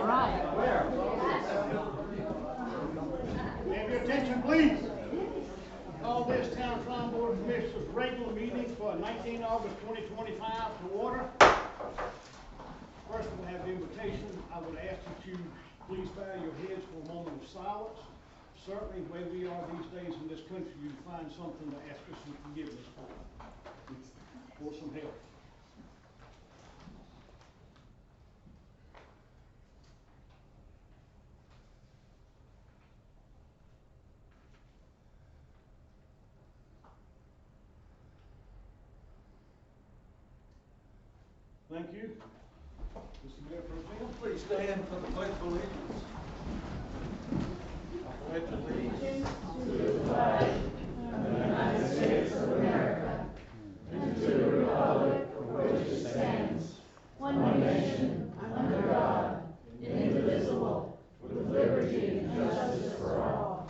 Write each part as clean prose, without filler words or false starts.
right. Have your attention, please. Call this Town Shrine Board of Commissioners regular meeting for 19 August 2025 to order. First, we'll have the invitation. I would ask that you please bow your heads for a moment of silence. Certainly, the way we are these days in this country, you find something to ask us some forgiveness for some help. Thank you. Mr. Mayor Pro Tem. Please stand for the pledge of allegiance. I pledge allegiance to the flag of the United States of America and to the republic for which it stands, one nation, under God, indivisible, with liberty and justice for all.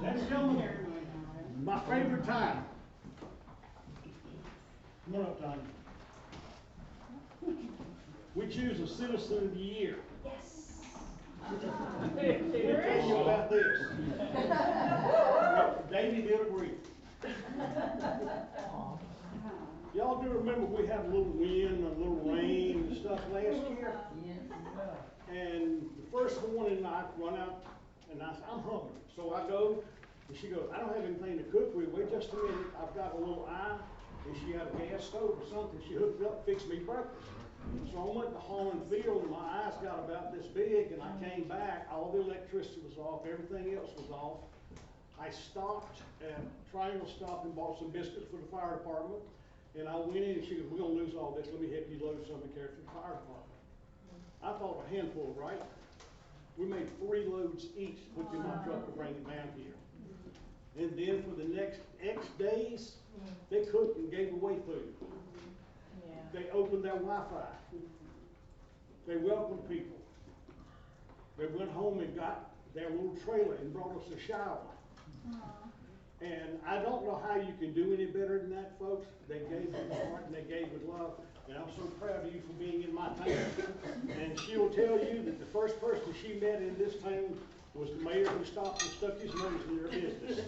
Ladies and gentlemen, my favorite time. Come on up, Tanya. We choose a Citizen of the Year. Yes. Let me tell you about this. Davey did agree. Y'all do remember we had a little wind, a little rain and stuff last year? And the first morning I run out and I said, I'm hungry. So I go, and she goes, I don't have anything to cook with. Wait just a minute. I've got a little eye, and she had a gas stove or something. She hooked it up, fixed me breakfast. So I went to Holland Field, and my eyes got about this big, and I came back. All the electricity was off. Everything else was off. I stopped at Triangle Stop and bought some biscuits for the fire department. And I went in, and she goes, we're going to lose all this. Let me help you load some and carry it to the fire department. I thought a handful, right? We made 3 loads each, put in my truck to bring it down here. And then for the next X days, they cooked and gave away food. They opened their Wi-Fi. They welcomed people. They went home and got their little trailer and brought us a shower. And I don't know how you can do any better than that, folks. They gave with heart and they gave with love. And I'm so proud of you for being in my town. And she'll tell you that the first person she met in this town was the mayor who stopped and stuck his nose in their business.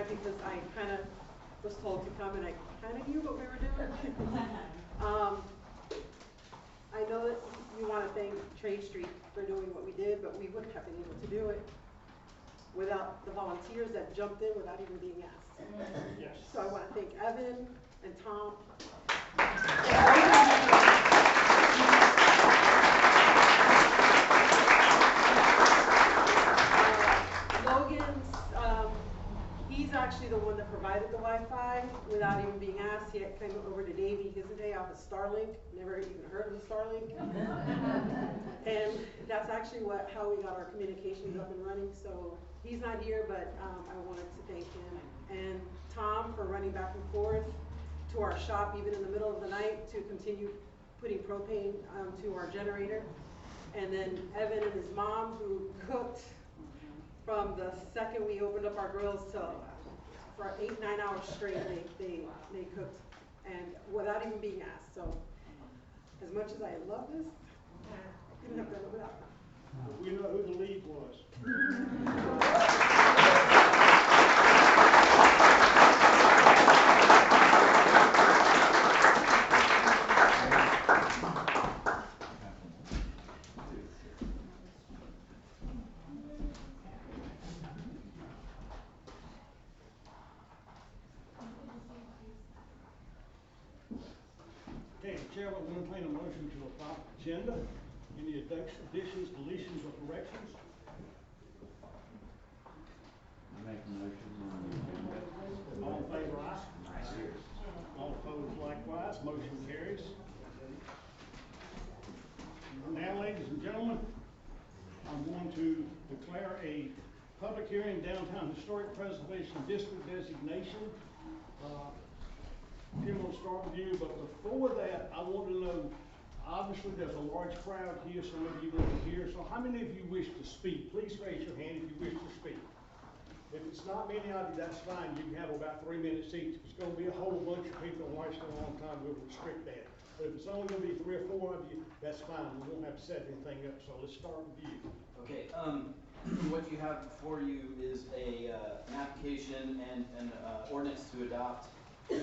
Because I kind of was told to come and I kind of knew what we were doing. I know that you want to thank Trade Street for doing what we did, but we wouldn't have been able to do it without the volunteers that jumped in without even being asked. Yes. So I want to thank Evan and Tom. He's actually the one that provided the Wi-Fi without even being asked. He came over to Davey his day off of Starlink. Never even heard of the Starlink. And that's actually how we got our communications up and running. So he's not here, but I wanted to thank him. And Tom for running back and forth to our shop even in the middle of the night to continue putting propane to our generator. And then Evan and his mom who cooked from the second we opened up our grills till for 8-9 hours straight, they cooked, and without even being asked. So, as much as I love this, I couldn't have done it without them. We know who the lead was. Okay, the chair will entertain a motion to adopt the agenda. Any additions, deletions, or corrections? I'm going to declare a public hearing downtown historic preservation district designation. Tim will start with you, but before that, I want to know, obviously, there's a large crowd here, some of you will be here, so how many of you wish to speak? Please raise your hand if you wish to speak. If it's not many of you, that's fine, you can have about 3 minutes each. If it's gonna be a whole bunch of people and watch it a long time, we'll restrict that. But if it's only gonna be 3 or 4 of you, that's fine, we won't have to set anything up, so let's start with you. Okay, what you have before you is an application and an ordinance to adopt a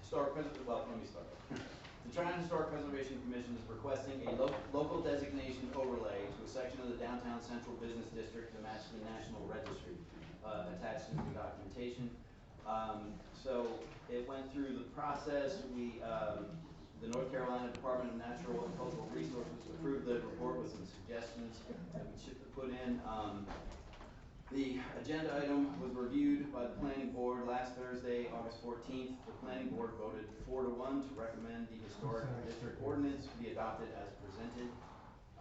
historic well, let me start. The Tryon Historic Preservation Commission is requesting a local designation overlay to a section of the downtown central business district to match the National Registry, attached to the documentation. So it went through the process. The North Carolina Department of Natural and Cultural Resources approved the report with some suggestions that we should put in. The agenda item was reviewed by the planning board last Thursday, August 14th. The planning board voted 4-1 to recommend the historic district ordinance be adopted as presented.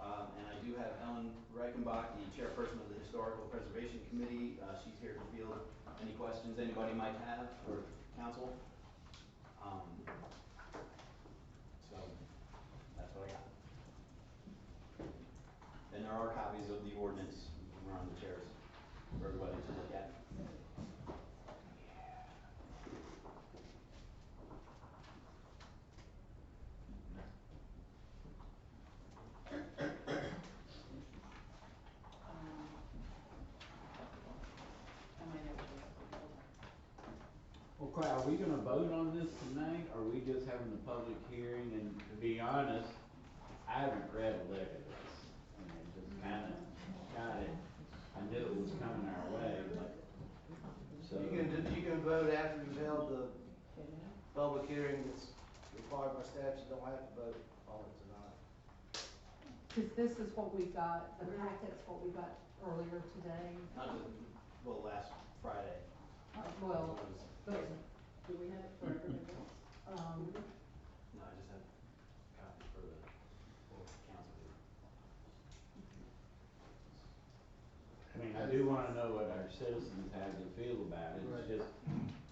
And I do have Ellen Reichenbach, the chairperson of the Historical Preservation Committee. She's here to field any questions anybody might have for council. So that's what I got. And there are copies of the ordinance around the chairs for everybody to look at. Okay, are we gonna vote on this tonight, or are we just having a public hearing? And to be honest, I haven't read a lick of this. I mean, just kinda got it. I knew it was coming our way, but, so. You can vote after you've held the public hearing that's required by statute, don't have to vote on it tonight. Cause this is what we got, the packet's what we got earlier today. Not just, well, last Friday. Well, but, Do we have it for everybody else? No, I just have copies for the council. I mean, I do wanna know what our citizens have to feel about it. It's just,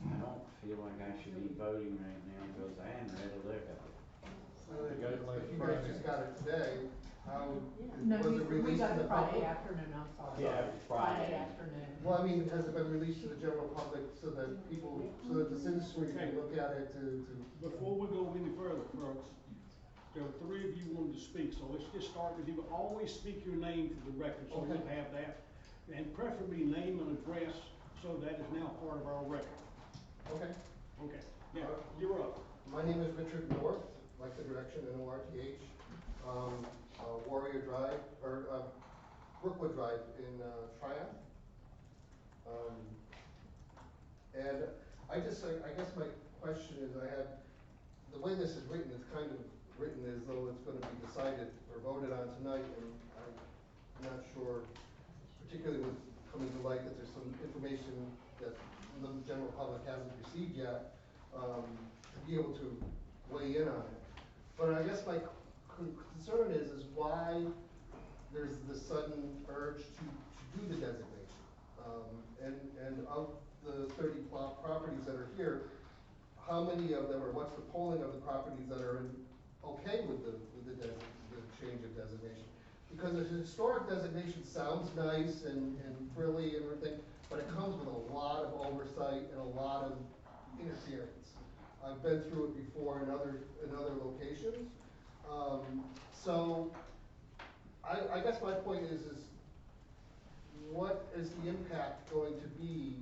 I don't feel like I should be voting right now because I haven't read a lick of it. If you guys just got it today, how, no, was it we released got to it the Friday public? afternoon, I'm sorry. Yeah, Friday Friday. afternoon. Well, I mean, has it been released to the general public so that people, so that the citizenry can look at it to? Before we go any further, folks, there are 3 of you wanted to speak, so let's just start with you. Always speak your name for the record, so we'll Okay. have that. And preferably name and address, so that is now part of our record. Okay. Okay, now, you're up. My name is Richard North, like the direction, N-O-R-T-H, Warrior Drive, or, Brookwood Drive in, Tryon. And I guess my question is, the way this is written, it's kind of written as though it's gonna be decided or voted on tonight, and I'm not sure, particularly with coming to light that there's some information that the general public hasn't received yet, to be able to weigh in on it. But I guess my concern is why there's this sudden urge to do the designation. And of the 30 properties that are here, how many of them, or what's the polling of the properties that are okay with the change of designation? Because a historic designation sounds nice and frilly and everything, but it comes with a lot of oversight and a lot of interference. I've been through it before in other locations. So I guess my point is what is the impact going to be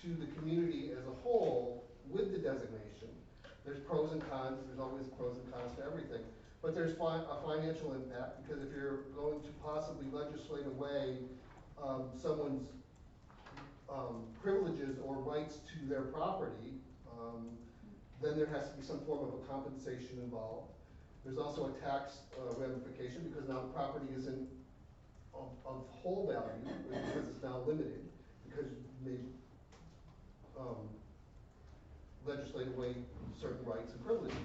to the community as a whole with the designation? There's pros and cons, there's always pros and cons to everything. But there's a financial impact, because if you're going to possibly legislate away someone's privileges or rights to their property, then there has to be some form of a compensation involved. There's also a tax ramification, because now the property isn't of whole value, because it's now limited, because they legislate away certain rights and privileges.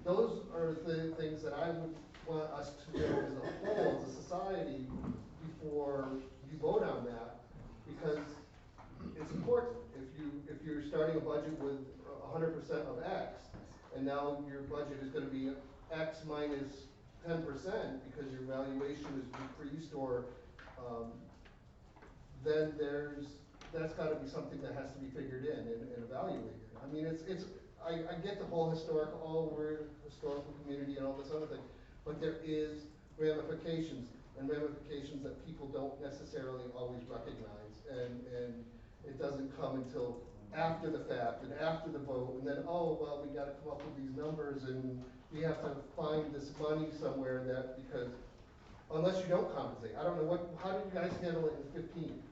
Those are the things that I would want us to do as a whole, as a society, before you vote on that, because it's important. If you're starting a budget with 100% of X, and now your budget is gonna be X minus 10% because your valuation is decreased, or, then that's gotta be something that has to be figured in and evaluated. I mean, I get the whole historical, we're a historical community and all this other thing, but there is ramifications that people don't necessarily always recognize, and it doesn't come until after the fact and after the vote, and then, oh, well, we gotta come up with these numbers, and we have to find this money somewhere because, unless you don't compensate. I don't know how did you guys handle it in 15?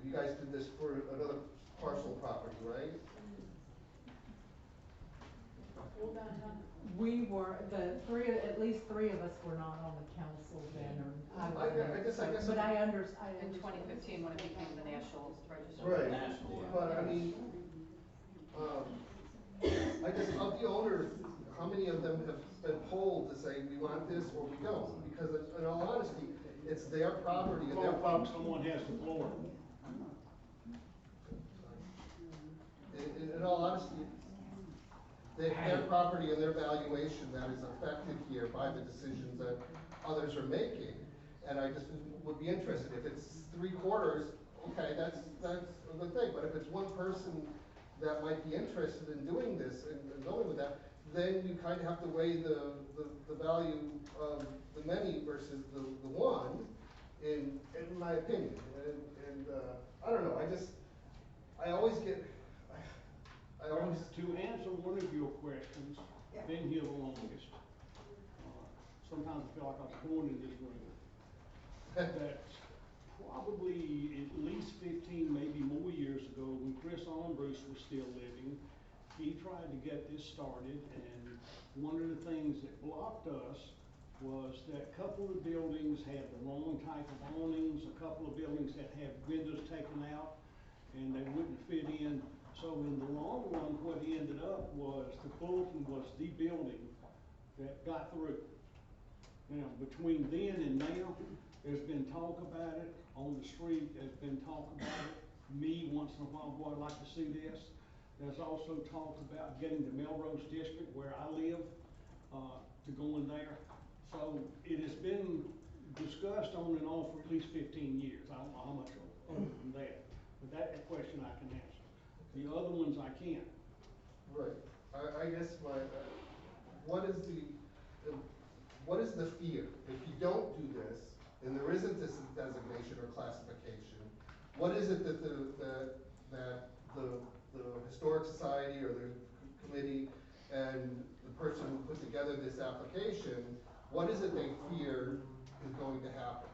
You guys did this for another parcel property, right? We were, at least three of us were not on the council then, or I was. But I understand. In 2015, when it became the National Register. Right, National, yeah. but I mean, I guess of the owners, how many of them have been polled to say we want this or we don't? Because in all honesty, it's their property and their Well, folks, someone has the floor. In all honesty, their property and their valuation that is affected here by the decisions that others are making. And I just would be interested, if it's 3/4, okay, that's a good thing. But if it's one person that might be interested in doing this and going with that, then you kind of have to weigh the value of the many versus the one, in my opinion. And I don't know, I always get, To answer one of your questions, been here the longest. Sometimes I feel like I was born in this room. That probably at least 15, maybe more years ago, when Chris Bruce was still living, he tried to get this started, and one of the things that blocked us was that a couple of buildings had the wrong type of awnings, a couple of buildings that had windows taken out, and they wouldn't fit in. So in the long run, what ended up was the bulletin was the building that got through. Now, between then and now, there's been talk about it on the street, there's been talk about it. Me, once in a while, boy, I'd like to see this. There's also talk about getting the Melrose District, where I live, to go in there. So it has been discussed on and off for at least 15 years. I don't know how much older than that, but that's a question I can answer. The other ones I can't. right, I guess what is the fear? If you don't do this, and there isn't this designation or classification, what is it that the Historic Society or the committee and the person who put together this application, what is it they fear is going to happen?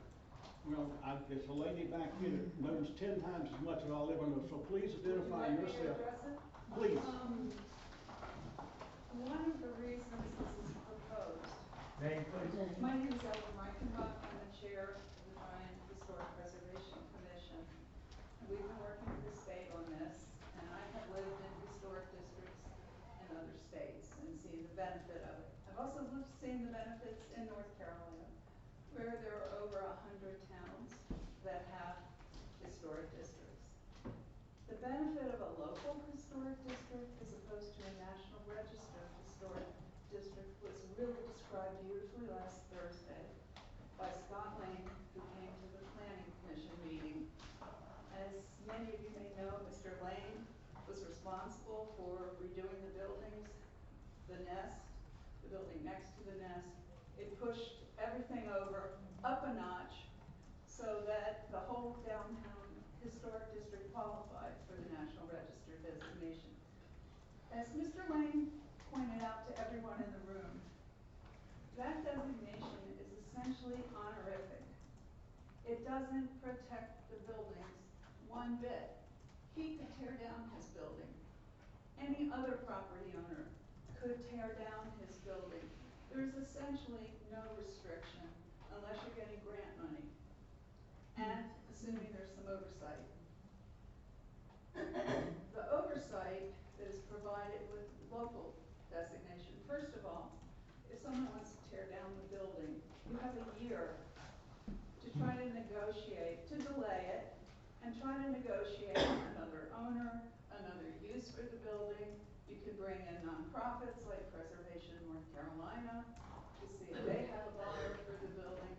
Well, there's a lady back here that knows 10 times as much as I'll ever know, so please identify yourself. Please. One of the reasons this is proposed. My name is Ellen Reichenbach, I'm the chair of the Bryan Historic Preservation Commission. We've been working with the state on this, and I have lived in historic districts in other states and seen the benefit of it. I've also seen the benefits in North Carolina, where there are over 100 towns that have historic districts. The benefit of a local historic district as opposed to a National Register historic district was really described beautifully last Thursday by Scott Lane, who came to the Planning Commission meeting. As many of you may know, Mr. Lane was responsible for redoing the buildings, the nest, the building next to the nest. It pushed everything over up a notch so that the whole downtown historic district qualified for the National Register designation. As Mr. Lane pointed out to everyone in the room, that designation is essentially honorific. It doesn't protect the buildings one bit. He could tear down his building. Any other property owner could tear down his building. There's essentially no restriction unless you're getting grant money, and assuming there's some oversight. The oversight that is provided with local designation, first of all, if someone wants to tear down the building, you have a year to try to negotiate, to delay it, and try to negotiate another owner, another use for the building. You can bring in nonprofits like Preservation North Carolina to see if they have a buyer for the building.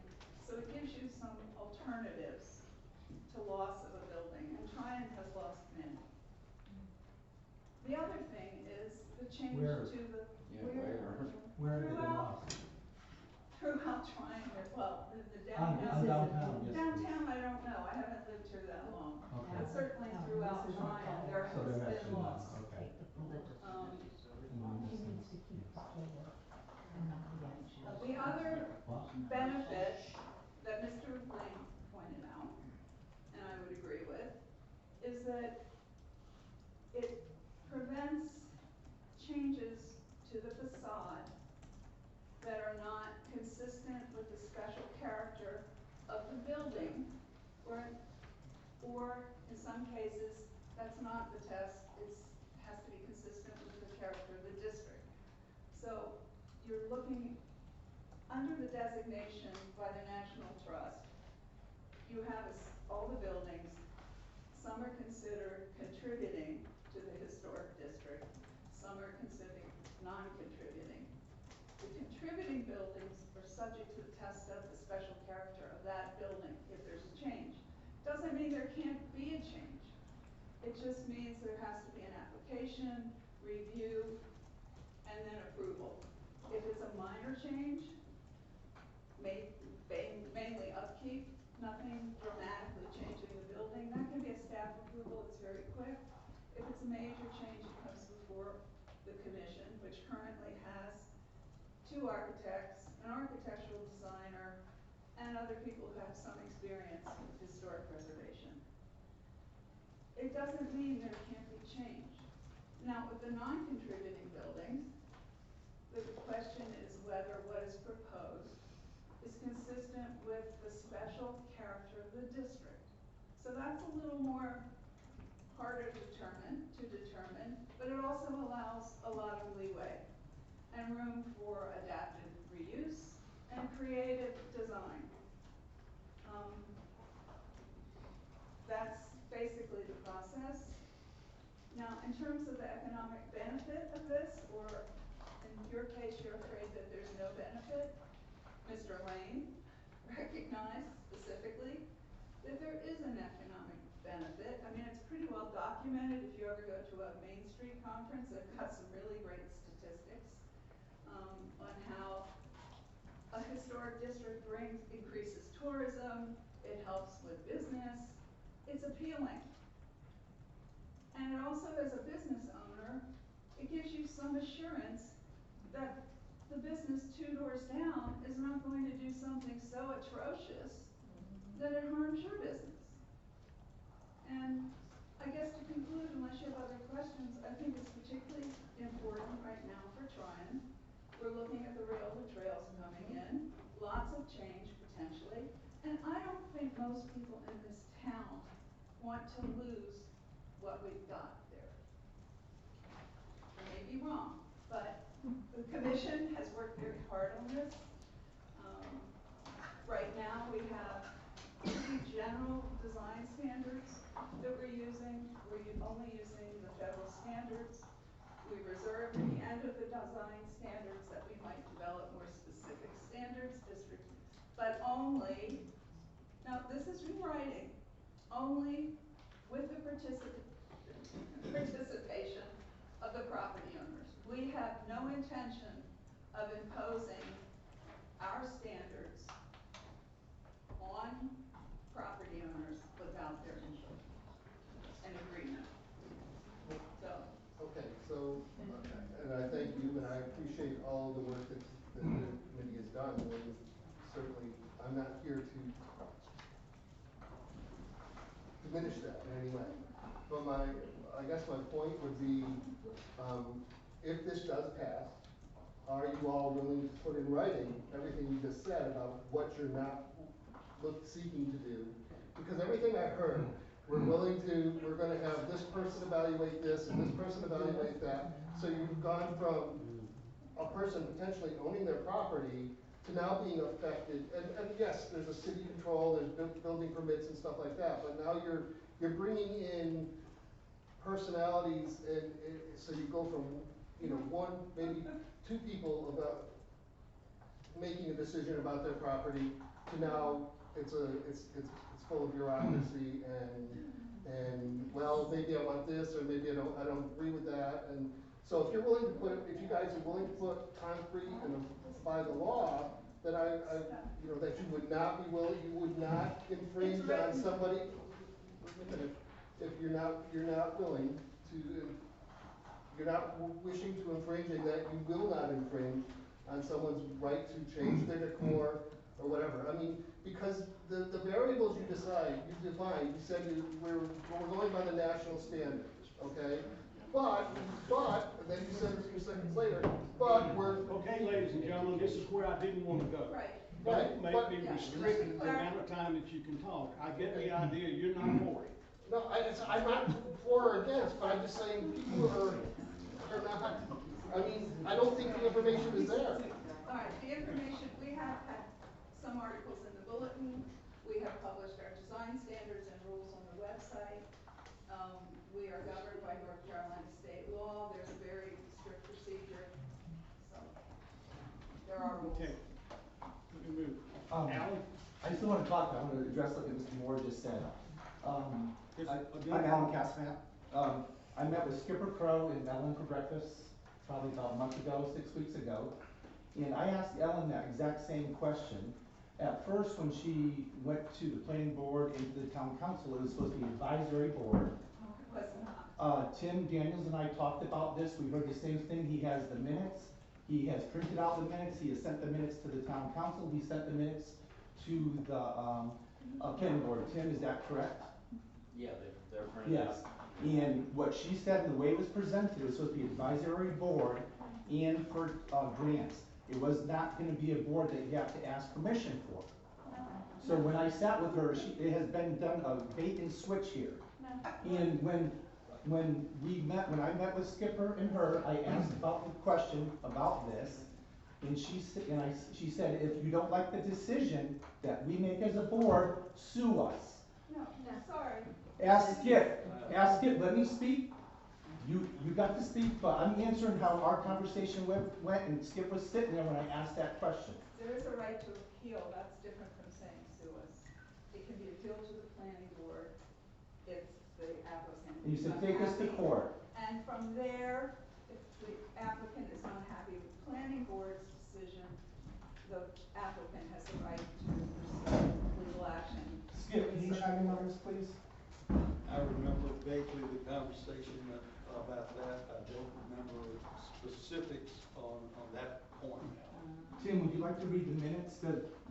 So it gives you some alternatives to loss of a building, and Tryon has lost many. The other thing is the change Where? to the, Where did it throughout, lost? throughout Tryon, well, the On downtown. downtown, yes. Downtown, I don't know, I haven't lived here that long. Okay. But certainly throughout Tryon, there So there has has been been, loss. okay. He needs to keep the store and not the actual. The other Well, benefit that Mr. Lane pointed out, and I would agree with, is that it prevents changes to the facade that are not consistent with the special character of the building, or in some cases, that's not the test, has to be consistent with the character of the district. So you're looking, under the designation by the National Trust, you have all the buildings, some are considered contributing to the historic district, some are considered non-contributing. The contributing buildings are subject to the test of the special character of that building if there's a change. Doesn't mean there can't be a change. It just means there has to be an application, review, and then approval. If it's a minor change, mainly upkeep, nothing dramatically changing the building, that can be a staff approval, it's very quick. If it's a major change, it comes before the commission, which currently has 2 architects, an architectural designer, and other people who have some experience with historic preservation. It doesn't mean there can't be change. Now, with the non-contributing buildings, the question is whether what is proposed is consistent with the special character of the district. So that's a little more harder to determine, but it also allows a lot of leeway and room for adaptive reuse and creative design. That's basically the process. Now, in terms of the economic benefit of this, or in your case, you're afraid that there's no benefit, Mr. Lane recognized specifically that there is an economic benefit. I mean, it's pretty well documented. If you ever go to a Main Street conference, they've got some really great statistics on how a historic district increases tourism, it helps with business, it's appealing. And it also, as a business owner, it gives you some assurance that the business 2 doors down is not going to do something so atrocious that it harms your business. And I guess to conclude, unless you have other questions, I think it's particularly important right now for Tryon. We're looking at the trails coming in, lots of change potentially, and I don't think most people in this town want to lose what we've got there. I may be wrong, but the commission has worked very hard on this. Right now we have 3 general design standards that we're using. We're only using the federal standards. We reserve at the end of the design standards that we might develop more specific standards, but only, now this is in writing, only with the participation of the property owners. We have no intention of imposing our standards on property owners without their input and agreement. So. Okay, so, and I thank you, and I appreciate all the work that the committee has done, and certainly, I'm not here to diminish that in any way. But I guess my point would be, if this does pass, are you all willing to put in writing everything you just said about what you're not seeking to do? Because everything I heard, we're gonna have this person evaluate this and this person evaluate that. So you've gone from a person potentially owning their property to now being affected, and yes, there's a city control, there's building permits and stuff like that, but now you're bringing in personalities, and so you go from, you know, one, maybe two people about making a decision about their property to now it's full of bureaucracy and well, maybe I want this, or maybe I don't agree with that, and so if you guys are willing to put concrete and by the law, that you know, that you would not infringe on somebody, if you're not willing to, you're not wishing to infringe, and that you will not infringe on someone's right to change their decor or whatever. I mean, because the variables you defined, you said we're going by the national standards, okay? But, and then you said a few seconds later, but we're. Okay, ladies and gentlemen, this is where I didn't want to go. Right. Don't make me Yeah. restrict the amount of time that you can talk. I get the idea, you're not for it. No, I'm not for or against, but I'm just saying people are not, I mean, I don't think the information is there. All right, the information, we have had some articles in the bulletin, we have published our design standards and rules on the website. We are governed by North Carolina state law, there's a very strict procedure, so there are rules. Okay. We can move. Alan? I just want to talk, I want to address what Mr. Moore just said. I'm Alan Cassman. I met with Skipper Crow and Ellen for breakfast probably about a month ago, 6 weeks ago. And I asked Ellen that exact same question. At first, when she went to the planning board and to the town council, it was supposed to be an advisory board. Tim Daniels and I talked about this. We heard the same thing. He has the minutes. He has printed out the minutes. He has sent the minutes to the town council. He sent the minutes to the planning board. Tim, is that correct? Yeah, they're printed out. Yes. And what she said, and the way it was presented, it was supposed to be advisory board and for grants. It was not going to be a board that you have to ask permission for. So when I sat with her, it has been done a bait and switch here. And when I met with Skipper and her, I asked about the question about this, and she said, if you don't like the decision that we make as a board, sue us. No, sorry. Ask Skip, let me speak. You got to speak, but I'm answering how our conversation went, and Skip was sitting there when I asked that question. There is a right to appeal, that's different from saying sue us. It can be appealed to the planning board if the applicant. And you said, is take us to unhappy. court. And from there, if the applicant is unhappy with the planning board's decision, the applicant has the right to pursue legal action. Skip, can you chime in on this, please? I remember vaguely the conversation about that. I don't remember specifics on that point. Tim, would you like to read the minutes?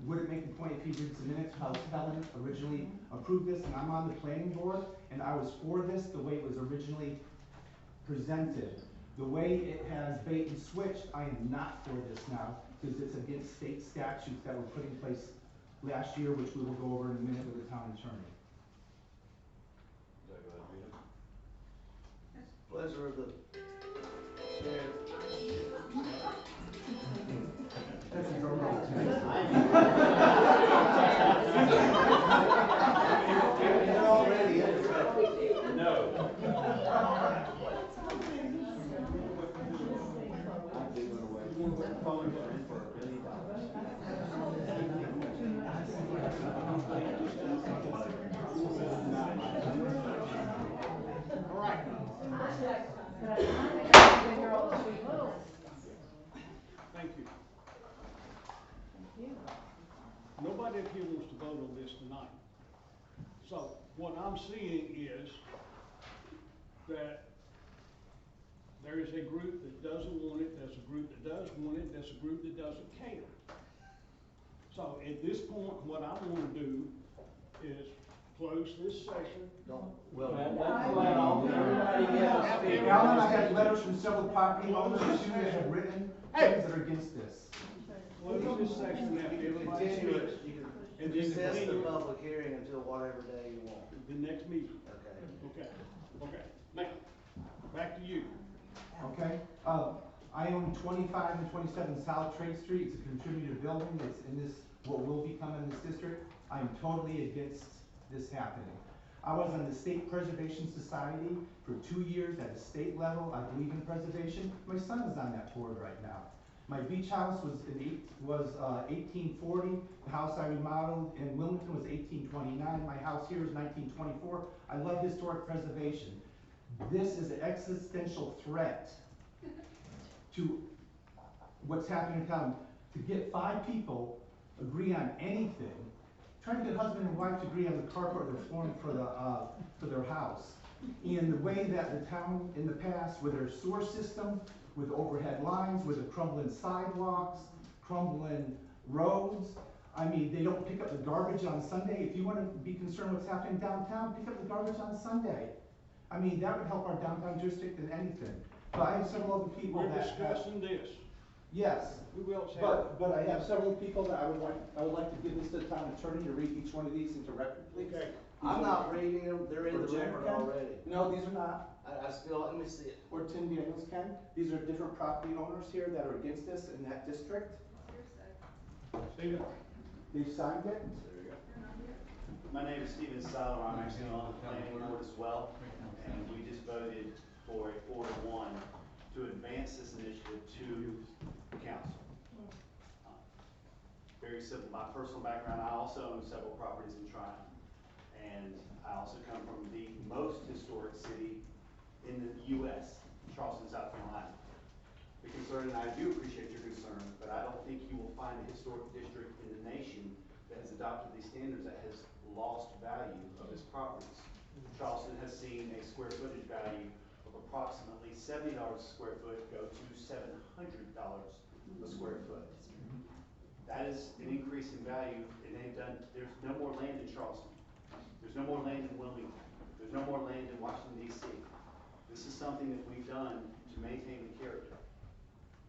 Would it make a point if he reads the minutes, how Helen originally approved this, and I'm on the planning board, and I was for this the way it was originally presented. The way it has bait and switched, I am not for this now, because it's against state statutes that were put in place last year, which we will go over in a minute with the town attorney. Pleasure of the chair. That's a drum roll. They're already in trouble. No. All right. Thank you. Nobody up here wants to vote on this tonight. So what I'm seeing is that there is a group that doesn't want it, there's a group that does want it, there's a group that doesn't care. So at this point, what I want to do is close this session. Alan, I have letters from several property owners who have written things that are against this. Close this session after everybody's Continue finished. it, you And can then recess the continue it public hearing until whatever day you want. the next meeting. Okay. Okay. Now, back to you. Okay, I own 25 and 27 South Trade Street. It's a contributor building. It's in this, what will become in this district. I'm totally against this happening. I was on the State Preservation Society for 2 years at the state level. I believe in preservation. My son is on that board right now. My beach house was 1840. The house I remodeled in Wilmington was 1829. My house here is 1924. I love historic preservation. This is an existential threat to what's happening in town. To get 5 people agree on anything, trying to get husband and wife to agree on the carpet or the flooring for their house. In the way that the town in the past, with their sewer system, with overhead lines, with the crumbling sidewalks, crumbling roads. I mean, they don't pick up the garbage on Sunday. If you want to be concerned what's happening downtown, pick up the garbage on Sunday. I mean, that would help our downtown district than anything. But I have several other people We're that discussing this. Yes. Who else have? But I have several people that I would like to give this to the town attorney to read each one of these into record, please. Okay. I'm not reading them, they're in the Or Jim record can? already. No, these are not. I still, let me see it. Or Tim Daniels can. These are different property owners here that are against this in that district. Stephen. They've signed it. My name is Stephen Seiler. I'm actually on the planning board as well. And we just voted for a 4-1 to advance this initiative to the council. Very simple. My personal background, I also own several properties in Tryon. And I also come from the most historic city in the U.S., Charleston, South Carolina. The concern, and I do appreciate your concern, but I don't think you will find a historic district in the nation that has adopted these standards that has lost value of its properties. Charleston has seen a square footage value of approximately $70 a square foot go to $700 a square foot. That is an increase in value, and there's no more land in Charleston. There's no more land in Wilmington. There's no more land in Washington, D.C. This is something that we've done to maintain the character.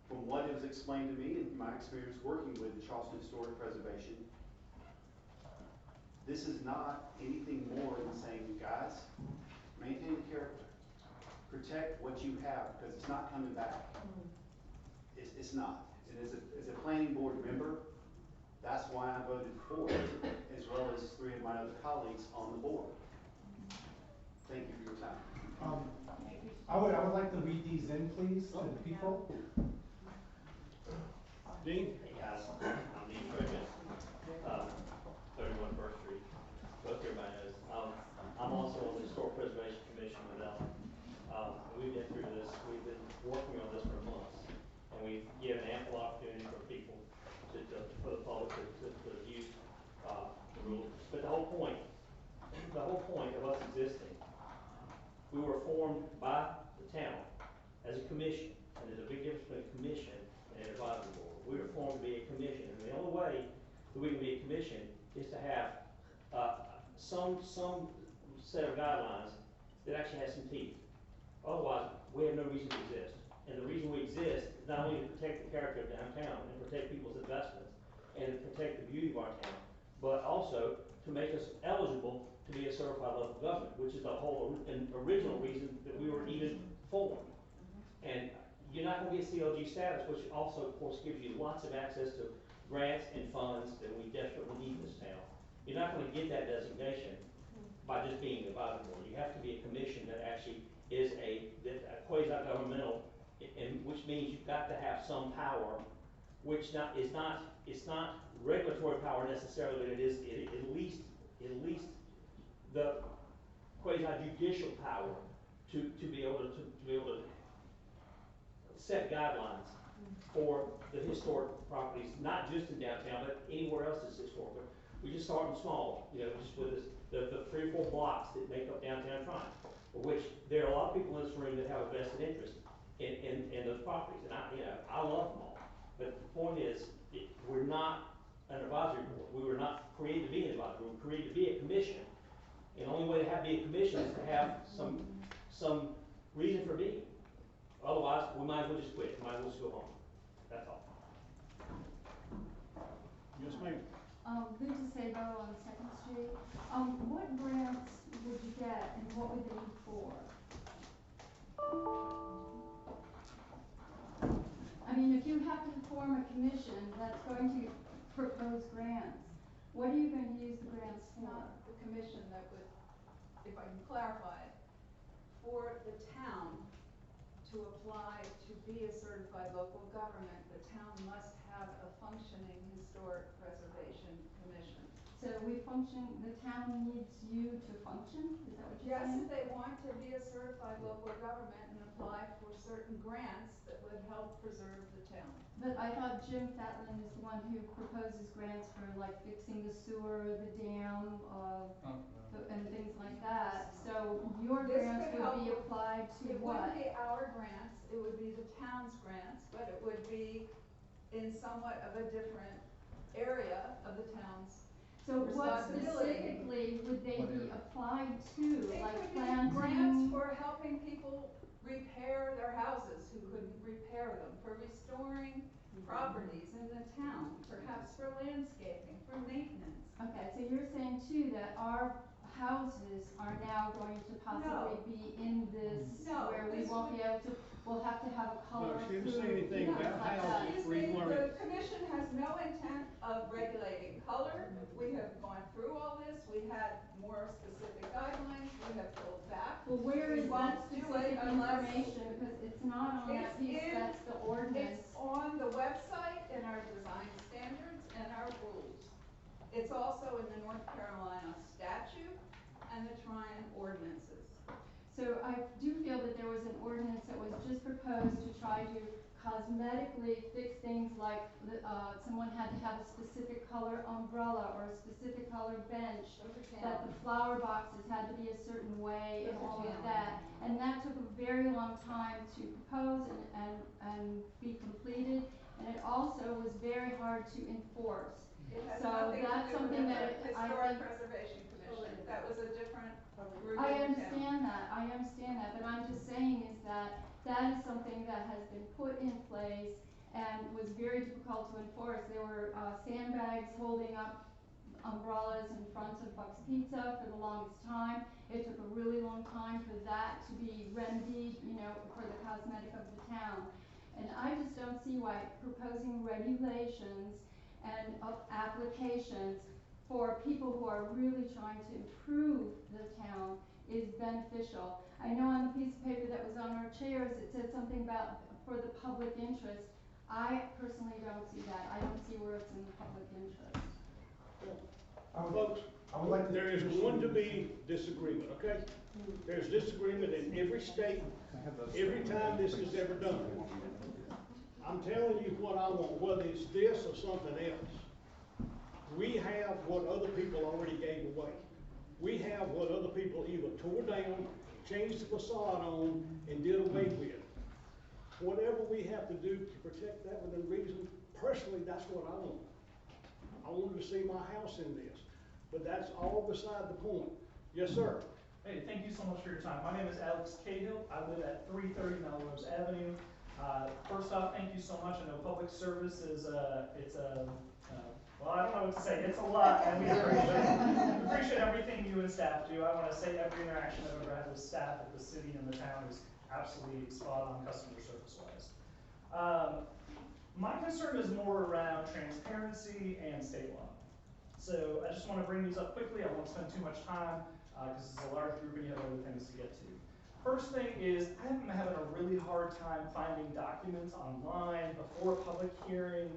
From what was explained to me and my experience working with the Charleston Historic Preservation, this is not anything more than saying, guys, maintain the character. Protect what you have, because it's not coming back. It's not. And as a planning board member, that's why I voted for it, as well as 3 of my other colleagues on the board. Thank you for your time. I would like to read these in, please, to the people. Dean? Hey guys, I'm Dean Frederick, 31 First Street. Most everybody knows. I'm also on the Historic Preservation Commission with Ellen. We've been through this. We've been working on this for months, and we've given ample opportunity for people for the public to view the rules. But the whole point of us existing, we were formed by the town as a commission, and there's a big difference between a commission and an advisory board. We were formed to be a commission, and the only way that we can be a commission is to have some set of guidelines that actually has some teeth. Otherwise, we have no reason to exist. And the reason we exist is not only to protect the character of downtown and protect people's investments and to protect the beauty of our town, but also to make us eligible to be a certified local government, which is the whole original reason that we were even formed. And you're not going to get CLG status, which also, of course, gives you lots of access to grants and funds that we desperately need in this town. You're not going to get that designation by just being an advisory board. You have to be a commission that actually is a quasi-governmental, and which means you've got to have some power, which it's not regulatory power necessarily, but it is at least the quasi-judicial power to be able to set guidelines for the historic properties, not just in downtown, but anywhere else that's historic. We just starting small, just with the 3 or 4 blocks that make up downtown Tryon, for which there are a lot of people in this room that have a vested interest in those properties, and I love them all. But the point is, we're not an advisory board. We were not created to be an advisory board. We were created to be a commission. And the only way to be a commission is to have some reason for being. Otherwise, we might as well just quit. We might as well just go home. That's all. Yes, ma'am. Lisa Sabo on 2nd Street. What grants would you get and what would they be for? form a commission that's going to propose grants, what are you going to use the grants It's for? not the commission that would, if I can clarify it, for the town to apply to be a certified local government, the town must have a functioning historic preservation commission. So the town needs you to function, is that what you're Yes, saying? if they want to be a certified local government and apply for certain grants that would help preserve the town. But I thought Jim Fatlin is the one who proposes grants for like fixing the sewer, the dam, and things like that. So your This grants could would be help- applied to It what? wouldn't be our grants, it would be the town's grants, but it would be in somewhat of a different area of the town's. So what responsibility. specifically would they be applied to, It like could be planting? grants for helping people repair their houses who couldn't repair them, for restoring properties in the town, perhaps for landscaping, for maintenance. Okay, so you're saying too that our houses are now going to possibly be in this, No, where we this won't would- be able to, we'll have to have a color No, she through. didn't say anything things about like houses. that. The commission has no intent of regulating color. We have gone through all this. We had more specific guidelines. We have pulled back. Well, where We is won't that do it specific unless- information, because it's not on that It's piece, in- that's the ordinance. It's on the website in our design standards and our rules. It's also in the North Carolina statute and the Tryon ordinances. So I do feel that there was an ordinance that was just proposed to try to cosmetically fix things like, someone had to have a specific color umbrella or a specific color bench, Those are that town. the flower boxes had to be a certain way and Those are all of town. that. And that took a very long time to propose and be completed, and it also was very hard to enforce. It has So nothing to that's do with something the that I Historic think. Preservation Commission. That was a different group I in town. understand that, but I'm just saying is that that is something that has been put in place and was very difficult to enforce. There were sandbags holding up umbrellas in front of Buck's Pizza for the longest time. It took a really long time for that to be remedied, for the cosmetic of the town. And I just don't see why proposing regulations and applications for people who are really trying to improve the town is beneficial. I know on the piece of paper that was on our chairs, it said something about for the public interest. I personally don't see that. I don't see where it's in the public interest. Folks, there is going to be disagreement, okay? There's disagreement in every state, every time this is ever done. I'm telling you what I want, whether it's this or something else. We have what other people already gave away. We have what other people either tore down, changed the facade on, and did away with. Whatever we have to do to protect that within reason, personally, that's what I want. I wanted to see my house in this, but that's all beside the point. Yes, sir. Hey, thank you so much for your time. My name is Alex Cahill. I live at 330 Melrose Avenue. First off, thank you so much. I know public service is, well, I don't know what to say. It's a lot, and we appreciate everything you and staff do. I want to say every interaction I've ever had with staff at the city and the town is absolutely spot on customer service wise. My concern is more around transparency and state law. So I just want to bring these up quickly. I won't spend too much time because it's a large group and you have other things to get to. First thing is I'm having a really hard time finding documents online before a public hearing.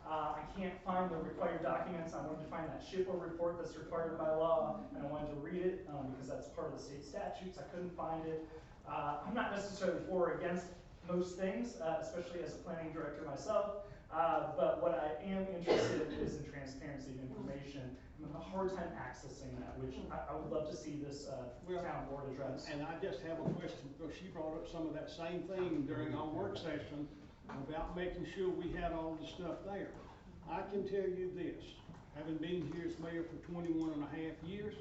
I can't find the required documents. I wanted to find that SHPO report that's required by law, and I wanted to read it because that's part of the state statutes. I couldn't find it. I'm not necessarily for or against most things, especially as a planning director myself, but what I am interested in is in transparency of information. I'm having a hard time accessing that, which I would love to see this town board address. And I just have a question, because she brought up some of that same thing during our work session about making sure we had all the stuff there. I can tell you this, having been here as mayor for 21 and a half years,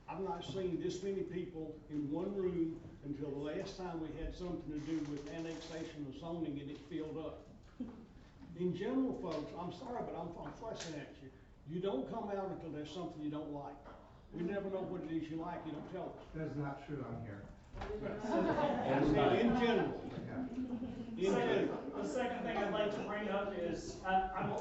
I've not seen this many people in one room until the last time we had something to do with annexation of zoning and it filled up. In general, folks, I'm sorry, but I'm fussing at you. You don't come out until there's something you don't like. We never know what it is you like, you don't tell us. That is not true, I'm here. In general. In general. The second thing I'd like to bring up is,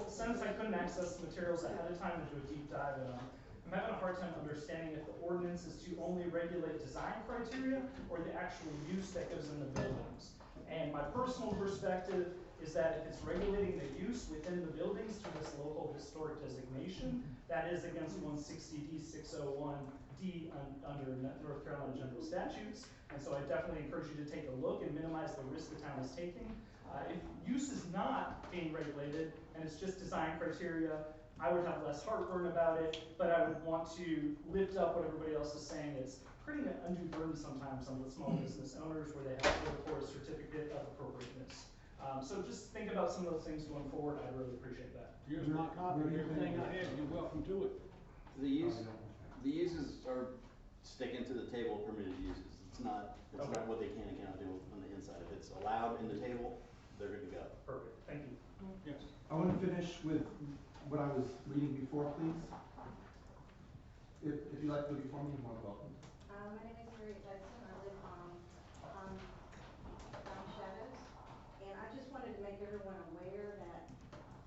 since I couldn't access the materials ahead of time and do a deep dive in them, I'm having a hard time understanding if the ordinance is to only regulate design criteria or the actual use that goes in the buildings. And my personal perspective is that if it's regulating the use within the buildings to this local historic designation, that is against 160D 601D under North Carolina General Statutes. And so I definitely encourage you to take a look and minimize the risk the town is taking. If use is not being regulated and it's just design criteria, I would have less heartburn about it, but I would want to lift up what everybody else is saying. It's creating an undue burden sometimes on the small business owners where they have to look for a certificate of appropriateness. So just think about some of those things going forward. I'd really appreciate that. Here's my copy of everything I have. You're welcome to it. The uses are sticking to the table of permitted uses. It's not what they can and cannot do on the inside. If it's allowed in the table, they're good to go. Perfect, thank you. Yes. I want to finish with what I was reading before, please. If you'd like to go before me, you're more than welcome. My name is Maria Judson. I live on Shadows. And I just wanted to make everyone aware that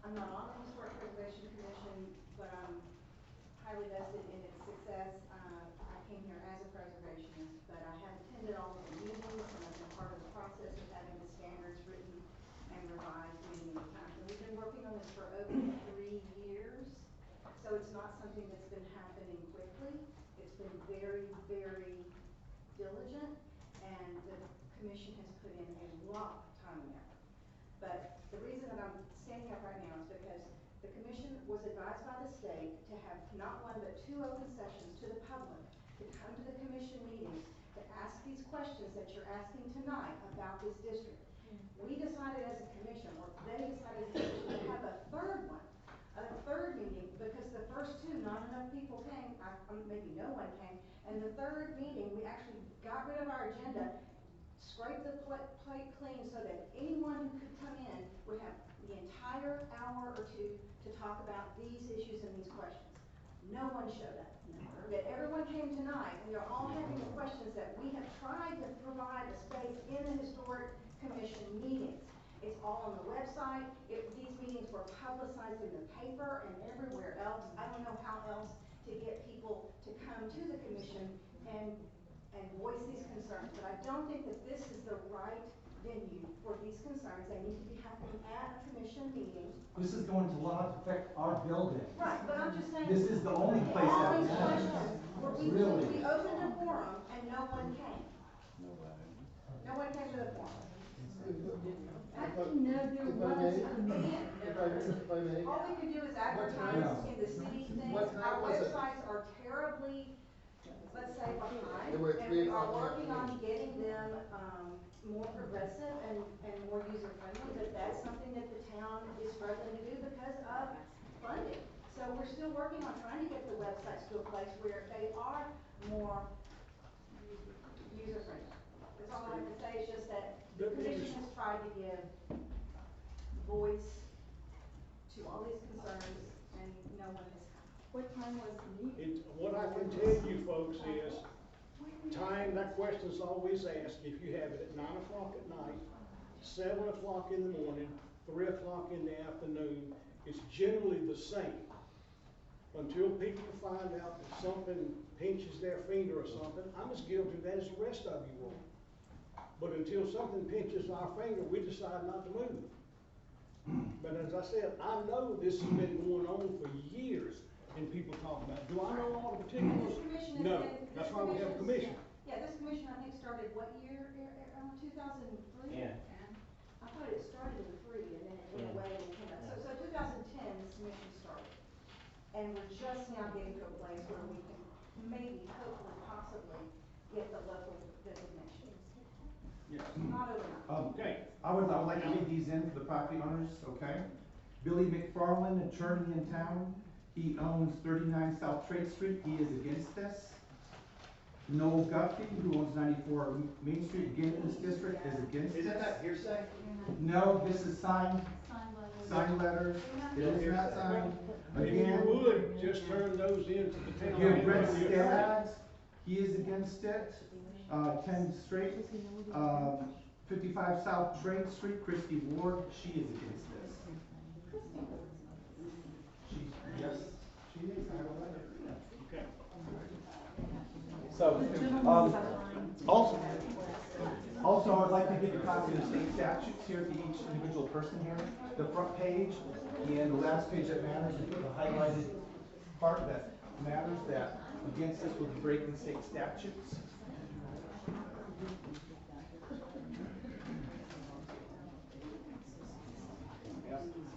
I'm not on the Historic Preservation Commission, but I'm highly vested in its success. I came here as a preservationist, but I have attended all of the meetings and I've been part of the process of having the standards written and revised many, many times. And we've been working on this for over 3 years, so it's not something that's been happening quickly. It's been very, very diligent, and the commission has put in a lot of time and effort. But the reason that I'm standing up right now is because the commission was advised by the state to have not one but 2 open sessions to the public to come to the commission meetings to ask these questions that you're asking tonight about this district. We decided as a commission, or they decided as a commission, to have a third one, a third meeting, because the first 2, not enough people came, maybe no one came, and the third meeting, we actually got rid of our agenda, scraped the plate clean so that anyone who could come in would have the entire hour or 2 to talk about these issues and these questions. No one showed up. That everyone came tonight, and they're all having the questions that we have tried to provide a space in the Historic Commission meetings. It's all on the website. These meetings were publicized in the paper and everywhere else. I don't know how else to get people to come to the commission and voice these concerns, but I don't think that this is the right venue for these concerns. They need to be happening at a commission meeting. This is going to affect our building. Right, but I'm just saying. This is the only place all that these matters. questions where Really? we opened a forum and no one came. No one came to the forum. If I may. All we can do is advertise in the city things. What time Our was it? websites are terribly, let's say, behind. They were at And 3 we are o'clock working in the on getting them, more progressive and more user-friendly, but that's something that the town is struggling to do because of funding. So we're still working on trying to get the websites to a place where they are more user-friendly. That's all I have to say. It's just that the commission has tried to give voice to all these concerns, and no one has come. What time was the meeting? What I can tell you folks is, time, that question's always asked, if you have it at 9 o'clock at night, 7 o'clock in the morning, 3 o'clock in the afternoon, it's generally the same. Until people find out that something pinches their finger or something, I'm as guilty of that as the rest of you are. But until something pinches our finger, we decide not to move. But as I said, I know this has been going on for years, and people talk about it. Do I know all the particulars? No, that's why we have a commission. Yeah, this commission, I think, started what year? 2003? Yeah. I thought it started in 3, and then it went away and it came back. So 2010, this commission started. And we're just now getting to a place where we can maybe, hopefully, possibly get the local designation. Yes. Not overnight. Okay. I would like to read these in for the property owners, okay? Billy McFarland, attorney in town. He owns 39 South Trade Street. He is against this. Noel Guffey, who owns 94 Main Street, again in this district, is against this. Isn't that hearsay? No, this is signed letters. It is not signed. If you Again, would, just turn those into the town. again, Brett Staggs, he is against it. 10 Straight, 55 South Trade Street, Christy Ward, she is against this. Yes, she is, I have a letter. Okay. So, also, I'd like to give a copy of the state statutes here to each individual person here. The front page and the last page that matters is the highlighted part that matters, that against this will be breaking state statutes.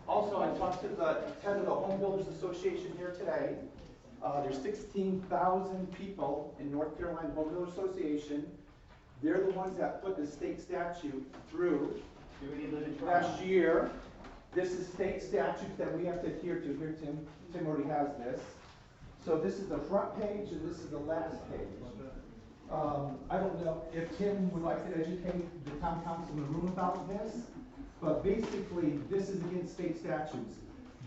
Also, I talked to the head of the Home Builders Association here today. There's 16,000 people in North Carolina Home Builders Association. They're the ones that put the state statute through last year. This is state statutes that we have to adhere to. Here, Tim already has this. So this is the front page and this is the last page. I don't know if Tim would like to educate the town council in the room about this, but basically this is against state statutes.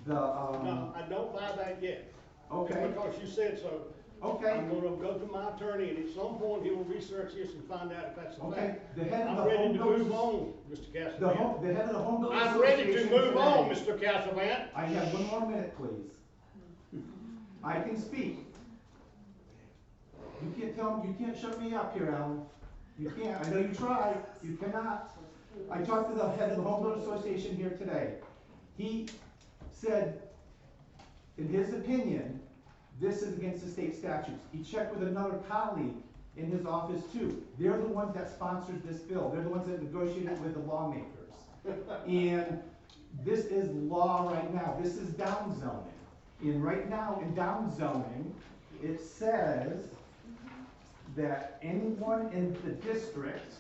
No, I don't buy that yet. Okay. Because you said so. Okay. I'm gonna go to my attorney and at some point he will research this and find out if that's a Okay. fact. The head of I'm the ready Home to Builders move on, Mr. The Cassavant. head of the Home Builders I'm ready to Association move on, today. Mr. Cassavant. I have one more minute, please. I can speak. You can't shut me up here, Alan. You can't. I know you tried. You cannot. I talked to the head of the Home Builders Association here today. He said, in his opinion, this is against the state statutes. He checked with another colleague in his office too. They're the ones that sponsored this bill. They're the ones that negotiated with the lawmakers. And this is law right now. This is down zoning. And right now in down zoning, it says that anyone in the district,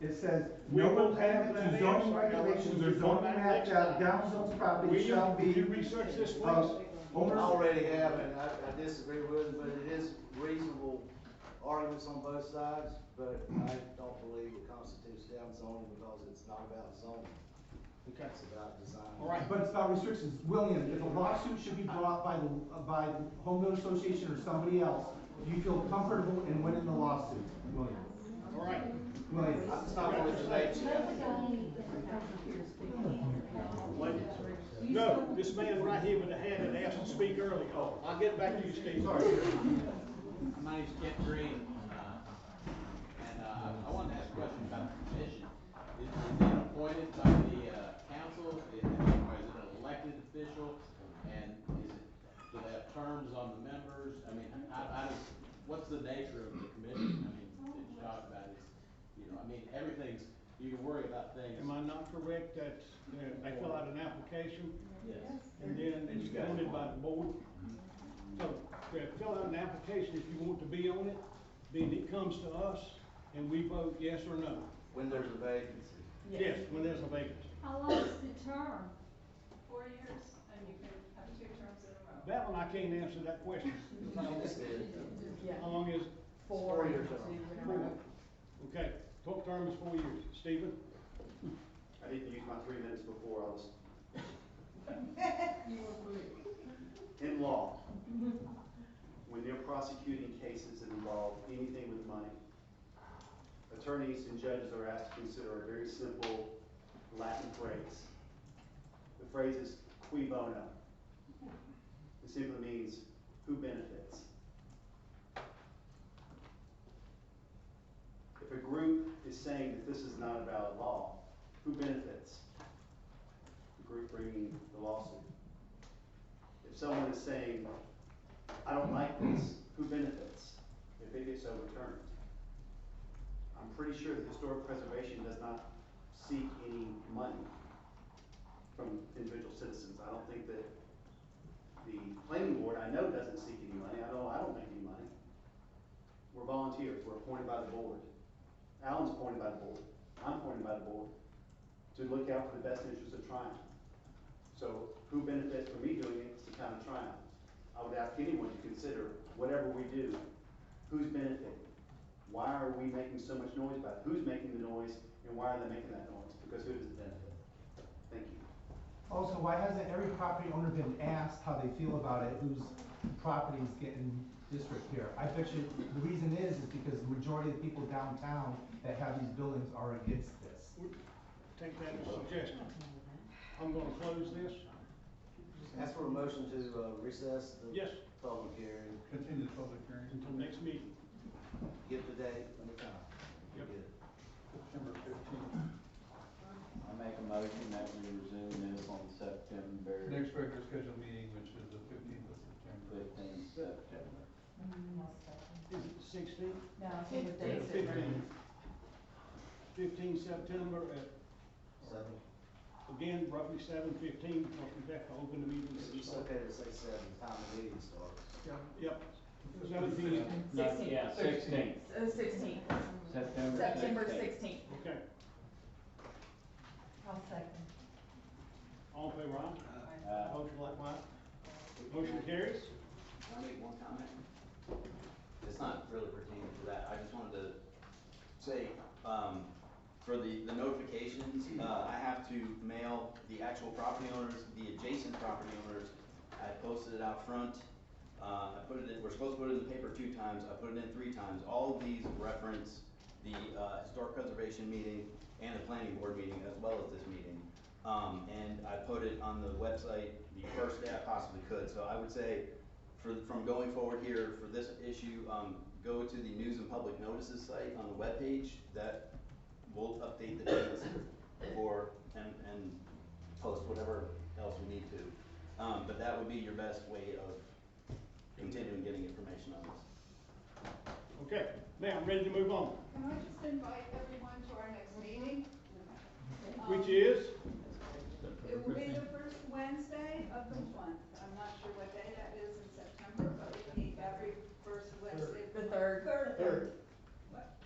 it says no impediment to zoning regulations or zoning map that down zones property shall be. Will you research this, please? I already have, and I disagree with it, but it is reasonable arguments on both sides, but I don't believe it constitutes down zoning because it's not about zoning. Okay. It's about design. All right. But it's about restrictions. William, if a lawsuit should be brought by the Home Builders Association or somebody else, do you feel comfortable in winning the lawsuit, William? All right. William. I'm just not going to debate No, this man right here with the hand that asked to speak earlier. Oh, I'll get back to you, Steve. My name's Kent Green, and I wanted to ask a question about the commission. Is it appointed by the council? Is it an elected official? And do they have terms on the members? I mean, what's the nature of the commission? I mean, that you talk about is, everything's, you can worry about things. Am I not correct that they fill out an application? Yes. And then it's appointed by the board? So, they fill out an application if you want to be on it, then it comes to us and we vote yes or no. when there's a vacancy. Yes, when there's a vacancy. How long is the term? 4 years, and you can have 2 terms in a row. That one I can't answer that question. How long is it? 4 years. 4. Okay, 12th term is 4 years. Stephen? I didn't use my 3 minutes before, I was. In law, when they're prosecuting cases that involve anything with money, attorneys and judges are asked to consider a very simple Latin phrase. The phrase is cui bono. It simply means who benefits. If a group is saying that this is not a valid law, who benefits? The group bringing the lawsuit. If someone is saying, I don't like this, who benefits if it gets overturned? I'm pretty sure that historic preservation does not seek any money from individual citizens. I don't think that the planning board, I know, doesn't seek any money. I don't make any money. We're volunteers. We're appointed by the board. Alan's appointed by the board. I'm appointed by the board to look out for the best interests of Triumph. So who benefits from me doing it is the town of Triumph. I would ask anyone to consider whatever we do, who's benefiting? Why are we making so much noise about it? Who's making the noise and why are they making that noise? Because who does it benefit? Thank you. Also, why hasn't every property owner been asked how they feel about it, whose property is getting district here? I bet you, the reason is because the majority of the people downtown that have these buildings are against this. Take that as a suggestion. I'm gonna close this. Ask for a motion to recess the Yes. public hearing. Continue the public hearing. Until next meeting. Give the date and the time. Yep. Get it. September 15th. I make a motion that we resume this on September Next regular scheduled meeting, which is the 15th of September. 15th September. Is it the 16th? No, I think the date's different. 15 September at, Seven. again, roughly 7:15, because we have to open the meeting. It's okay to say seven, time the meeting starts. Yep. 17. No, yeah, 16th. 16th. September September 16th. 16th. Okay. I'll second. All in favor, aye? Uh, Motion likewise. Motion carries. Can I make one comment? It's not really pertaining to that, I just wanted to say, for the notifications, I have to mail the actual property owners, the adjacent property owners. I posted it out front, I put it in, we're supposed to put it in the paper 2 times, I put it in 3 times. All of these reference the, historic preservation meeting and the planning board meeting, as well as this meeting. And I put it on the website the first day I possibly could, so I would say, from going forward here for this issue, go to the news and public notices site on the webpage. That will update the dates for, and post whatever else we need to. But that would be your best way of continuing getting information on this. Okay, now, I'm ready to move on. Can I just invite everyone to our next meeting? Which is? It will be the first Wednesday of the month. I'm not sure what day that is in September, but we meet every first Wednesday. of The month. third. Third. What?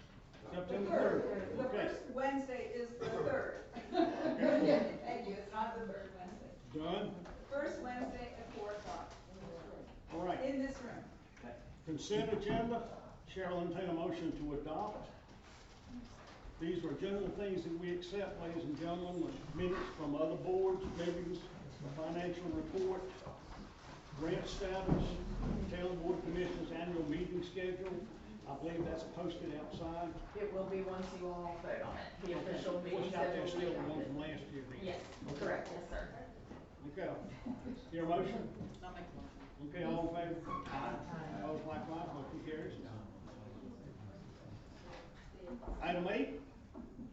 September The 3rd. The Okay. first Wednesday is the third. Thank you, it's not the third Wednesday. Done? First Wednesday at 4:00 All right. in this room. Consent agenda. Chair will entertain a motion to adopt. These are general things that we accept, ladies and gentlemen, with minutes from other boards, meetings, financial report, grant status, town board commissioners annual meeting schedule. I believe that's posted outside. It will be once you all vote on it, the official meeting What's out there schedule will still, be the one adopted. from last year? Yes, correct, yes, sir. Okay. Your motion? Okay, all in favor? Aye. Opposed likewise, motion carries. Item 8,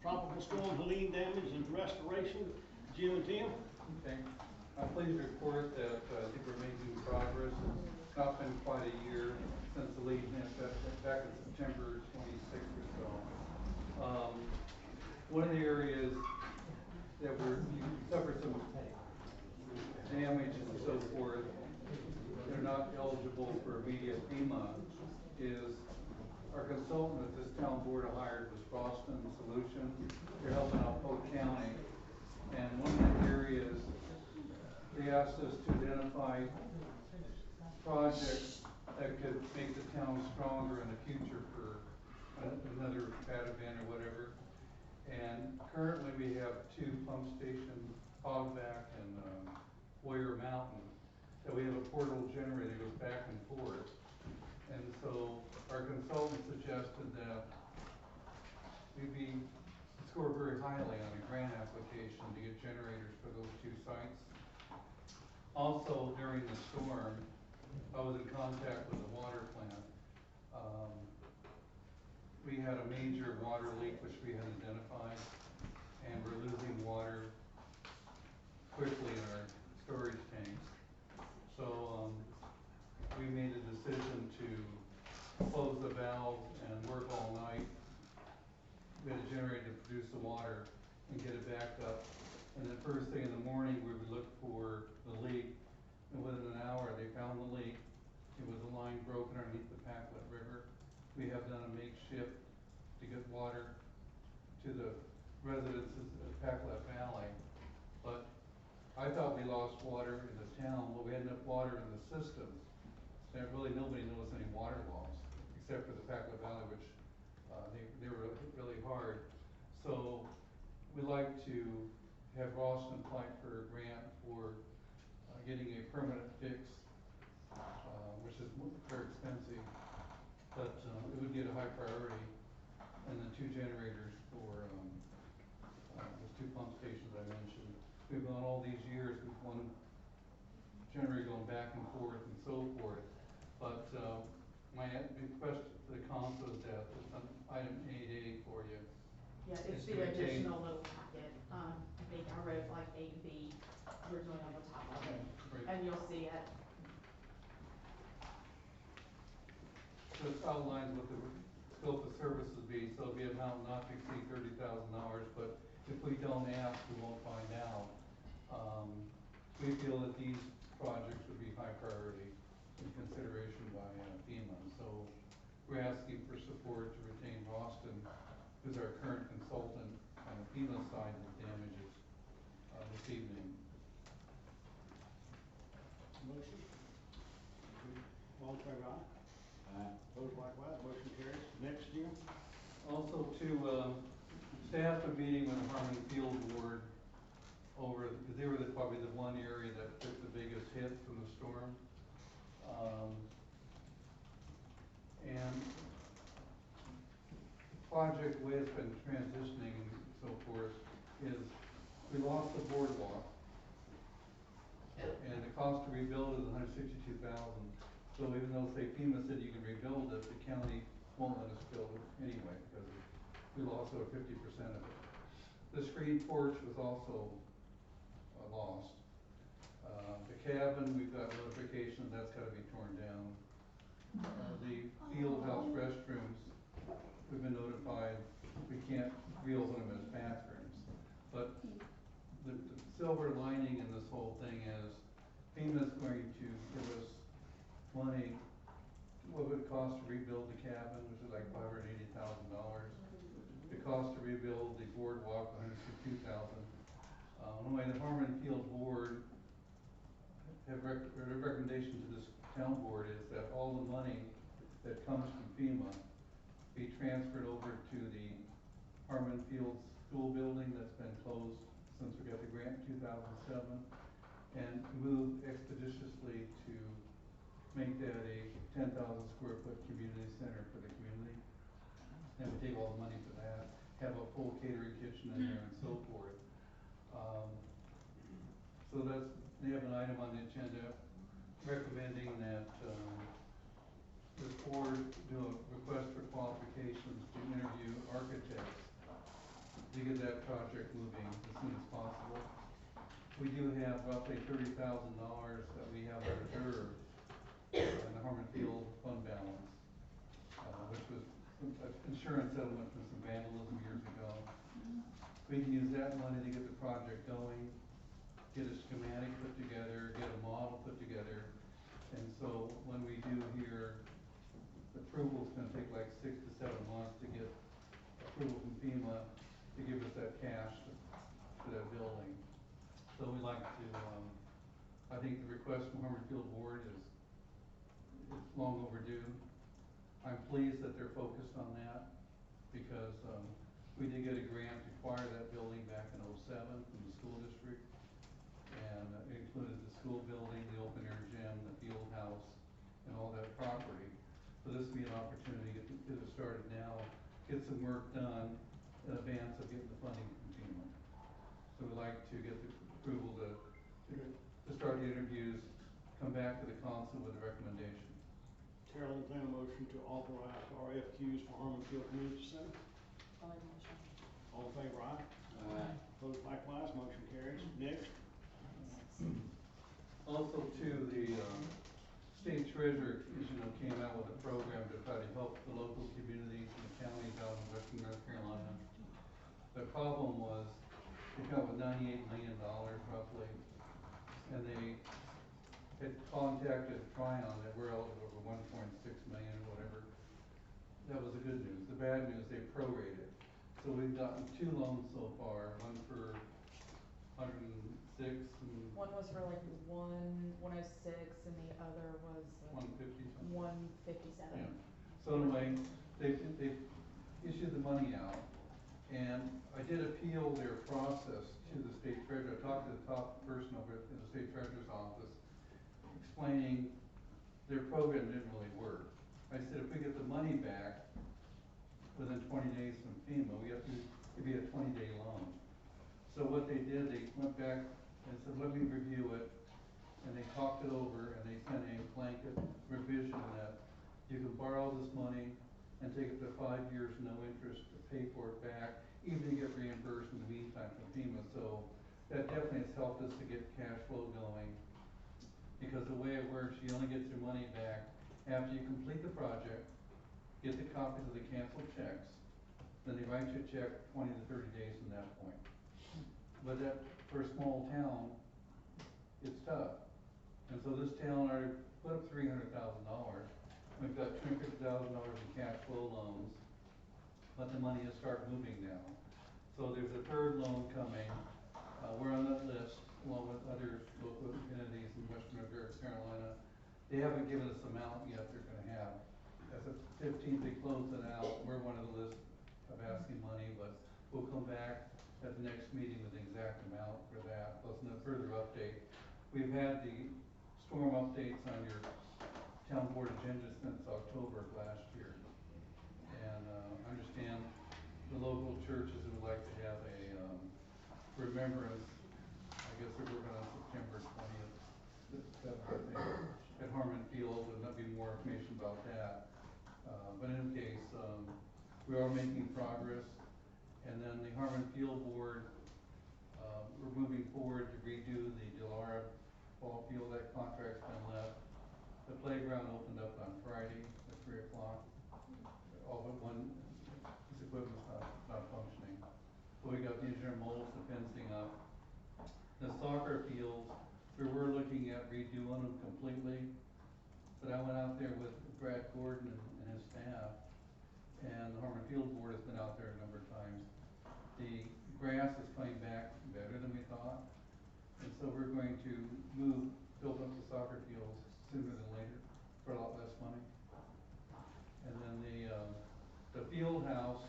tropical storm Helene damage and restoration. Jim and Tim? Okay. I'm pleased to report that I think we're making progress. It's not been quite a year since the lead hit, back in September 26th or so. One of the areas that you suffered some damage and so forth, they're not eligible for immediate FEMA, is our consultant that this town board hired was Boston Solution. They're helping out Polk County. And one of the areas, they asked us to identify projects that could make the town stronger in the future for another bad event or whatever. And currently we have 2 pump stations, Hogback and Warrior Mountain, that we have a portable generator that goes back and forth. And so our consultant suggested that we score very highly on a grant application to get generators for those 2 sites. Also, during the storm, I was in contact with the water plant. We had a major water leak which we had identified, and we're losing water quickly in our storage tanks. So we made a decision to close the valve and work all night. We had a generator to produce the water and get it back up. And then first thing in the morning, we would look for the leak. And within an hour, they found the leak. It was a line broken underneath the Packlet River. We have done a makeshift to get water to the residences of Packlet Valley. But I thought we lost water in the town. Well, we had enough water in the systems. And really nobody knows any water loss, except for the Packlet Valley, which they were really hard. So we like to have Ralston apply for a grant for, getting a permanent fix, which is very expensive, but, it would get a high priority, and then 2 generators for, those 2 pump stations I mentioned. We've gone all these years with 1 generator going back and forth and so forth, but, my request to the council is that it's on item 8A for you. Yeah, it's It's the to retain- additional little packet, I think I wrote like 8B originally on the top of it, Right. and you'll see it. So it outlines what the scope of services be, so it'll be amount not to exceed $30,000, but if we don't ask, we won't find out. We feel that these projects would be high priority in consideration by FEMA, so we're asking for support to retain Boston, who's our current consultant on the FEMA side of the damages, this evening. Motion? All in favor, aye? Aye. Opposed likewise, motion carries. Next, Jim? Also staff a meeting with the Harmony Field Board over, because they were probably the one area that took the biggest hit from the storm. And the project, the way it's been transitioning and so forth, is we lost the boardwalk. And the cost to rebuild is $162,000. So even though, say, FEMA said you can rebuild it, the county won't let us build it anyway, because we lost over 50% of it. The screen porch was also lost. The cabin, we've got notification that's gotta be torn down. The field house restrooms, we've been notified, we can't reopen them as bathrooms. But the silver lining in this whole thing is FEMA's going to give us money, what would it cost to rebuild the cabin, which is like $580,000. The cost to rebuild the boardwalk, $162,000. Anyway, the Harmon Field Board have their recommendation to this town board is that all the money that comes from FEMA be transferred over to the Harmon Field School building that's been closed since we got the grant in 2007, and move expeditiously to make that a 10,000 square foot community center for the community. And we take all the money for that, have a full catering kitchen in there and so forth. So they have an item on the agenda recommending that, this board do a request for qualifications to interview architects to get that project moving as soon as possible. We do have roughly $30,000 that we have reserved in the Harmon Field fund balance, which was an insurance settlement for some vandalism years ago. We can use that money to get the project going, get a schematic put together, get a model put together. And so when we do hear approval, it's gonna take like 6 to 7 months to get approval from FEMA to give us that cash for that building. So we'd like to, I think the request from Harmon Field Board is long overdue. I'm pleased that they're focused on that because, we did get a grant to acquire that building back in '07 from the school district. And it included the school building, the open air gym, the field house, and all that property. So this would be an opportunity to get it started now, get some work done in advance of getting the funding from FEMA. So we'd like to get the approval to start the interviews, come back to the council with a recommendation. Chair will entertain a motion to authorize RFQs for Harmon Field Community Center. All in favor, aye? Aye. Opposed likewise, motion carries. Next. Also too, the state treasurer, as you know, came out with a program to try to help the local communities and the counties out in western North Carolina. The problem was, they come up with $98 million roughly, and they had contacted Tryon, that we're eligible for 1.6 million or whatever. That was the good news. The bad news, they prorated. So we've gotten 2 loans so far, one for 106 and One was for like 106 and the other was 150 something. 157. Yeah. So anyway, they issued the money out, And I did appeal their process to the state treasurer. I talked to the top person over in the state treasurer's office, explaining their program didn't really work. I said, if we get the money back within 20 days from FEMA, it'd be a 20-day loan. So what they did, they went back and said, let me review it. And they talked it over and they sent a blanket revision that you can borrow this money and take it to 5 years, no interest, to pay for it back, even to get reimbursed in the meantime from FEMA. So that definitely has helped us to get cash flow going. Because the way it works, you only get your money back after you complete the project, get the copies of the canceled checks, then they write you a check 20 to 30 days from that point. But that, for a small town, it's tough. And so this town already put up $300,000. We've got $250,000 in cash flow loans, but the money has started moving now. So there's a third loan coming. We're on that list, along with other local entities in Western North Carolina. They haven't given us the amount yet they're gonna have. As of 15th, they closed it out. We're one of the list of asking money, but we'll come back at the next meeting with the exact amount for that, plus a further update. We've had the storm updates on your town board agenda since October of last year. And I understand the local churches would like to have a remembrance, I guess they're working on September 20th, at Harmon Field, and there'll be more information about that. But in any case, we are making progress. And then the Harmon Field Board, we're moving forward to redo the Delara ball field. That contract's been left. The playground opened up on Friday at 3 o'clock. All but one piece of equipment's not functioning. But we got the engineer molds, the fencing up. The soccer fields, we were looking at redoing them completely. But I went out there with Brad Gordon and his staff, and the Harmon Field Board has been out there a number of times. The grass is coming back better than we thought. And so we're going to build up the soccer fields sooner than later for a lot less money. And then the field house,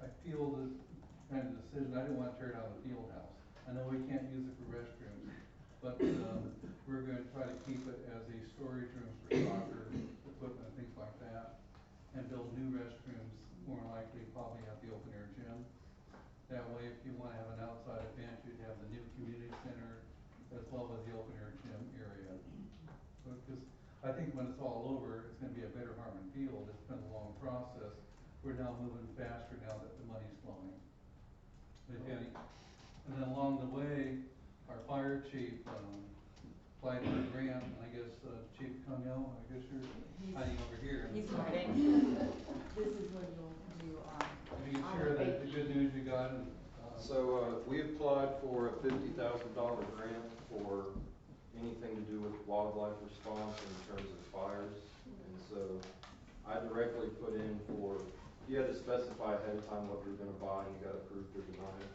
I feel this kind of decision, I didn't want to tear down the field house. I know we can't use it for restrooms, but we're going to try to keep it as a storage room for soccer equipment and things like that, and build new restrooms, more likely probably at the open air gym. That way, if you want to have an outside event, you'd have the new community center as well as the open air gym area. Because I think when it's all over, it's going to be a better Harmon Field. It's been a long process. We're now moving faster now that the money's flowing. And then along the way, our fire chief applied for a grant, and I guess Chief Cunyo, I guess you're hiding over here. He's hiding. This is what you'll do on. Can you share the good news you got? So we applied for a $50,000 grant for anything to do with wildlife response in terms of fires. And so I directly put in for, you had to specify ahead of time what you were going to buy, and you got approved or denied.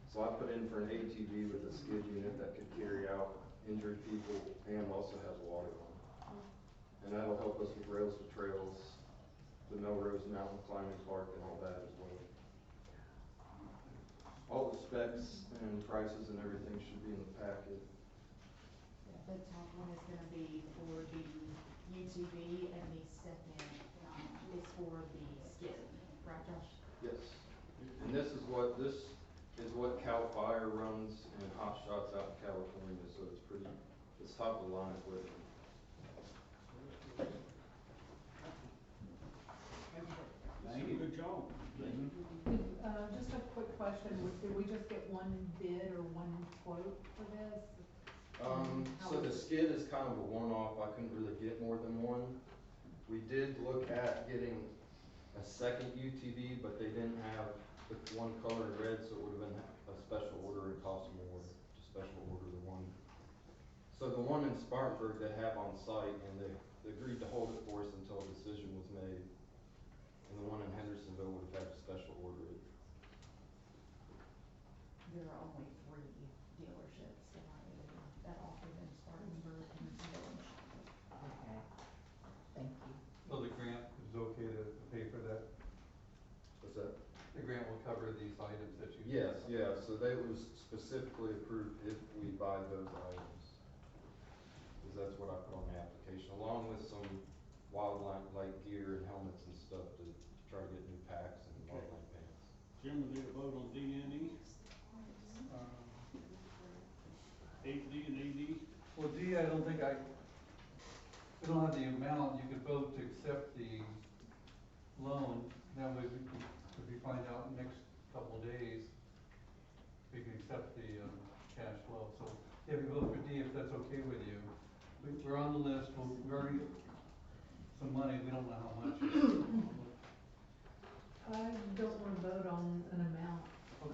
So I put in for an ATV with a skid unit that could carry out injured people and also has water on it. And that'll help us with rails to trails, the Melrose Mountain Climbing Park and all that as well. All the specs and prices and everything should be in the packet. The top one is gonna be for the UTV, and the second, is for the skid, right, Josh? Yes. And this is what CAL FIRE runs and Hot Shots out in California, so it's top of the line equipment. Thank you. Good job. Just a quick question, did we just get one bid or one quote for this? So the skid is kind of a one-off. I couldn't really get more than one. We did look at getting a second UTV, but they didn't have the one colored red, so it would have been a special order and cost more to special order the one. So the one in Spartanburg they have on site, and they agreed to hold it for us until a decision was made. And the one in Hendersonville would have had to special order it. There are only 3 dealerships that offer them Spartanburg and Village. Okay, thank you. So the grant is okay to pay for that? they was specifically approved if we buy those items. Cause that's what I put on the application, along with some wildlife gear and helmets and stuff to try to get new packs and wildlife pants. Jim, we need a vote on D and E. D and AD. Well, D, I don't think we don't have the amount, you could vote to accept the loan, that way if we find out in the next couple of days, we can accept the, cash flow, so, yeah, we vote for D if that's okay with you. We're on the list, we already, some money, we don't know how much. I don't wanna vote on an amount.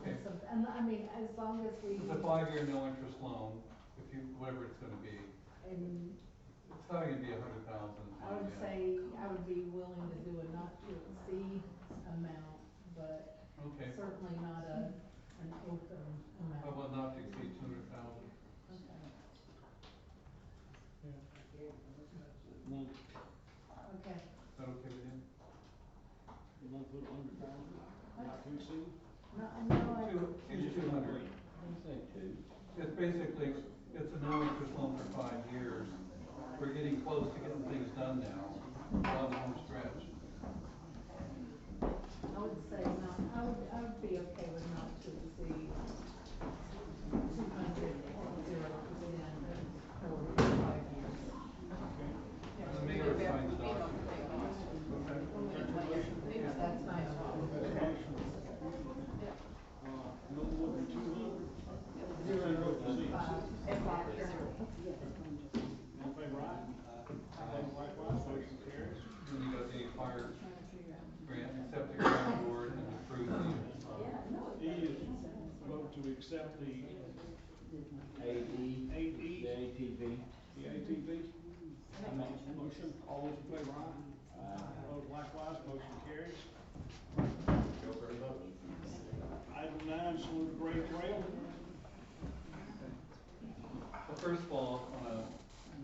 Okay. And I mean, as long as we. It's a 5-year no interest loan, if you, whatever it's gonna be, And it's probably gonna be $100,000. I would say, I would be willing to do a not to exceed amount, but Okay. certainly not an open amount. How about not to exceed 200,000? Okay. Is that okay with you? You wanna put 100,000, not to exceed? No, I. It's 200. It's basically, it's a no interest loan for 5 years. We're getting close to getting things done now. We're on the home stretch. I would say not, I would be okay with not to exceed 200 for 5 years. The mayor signed the document. That's nice. No more than 200. All in favor, aye? Likewise, motion carries. Then you got the fire grant, accept the grant award and approve the, E is vote to accept the ATV. The ATV. Motion, all those in favor, aye? Opposed, likewise, motion carries. Item 9, Saluda Grade Trail. well, first of all, I wanna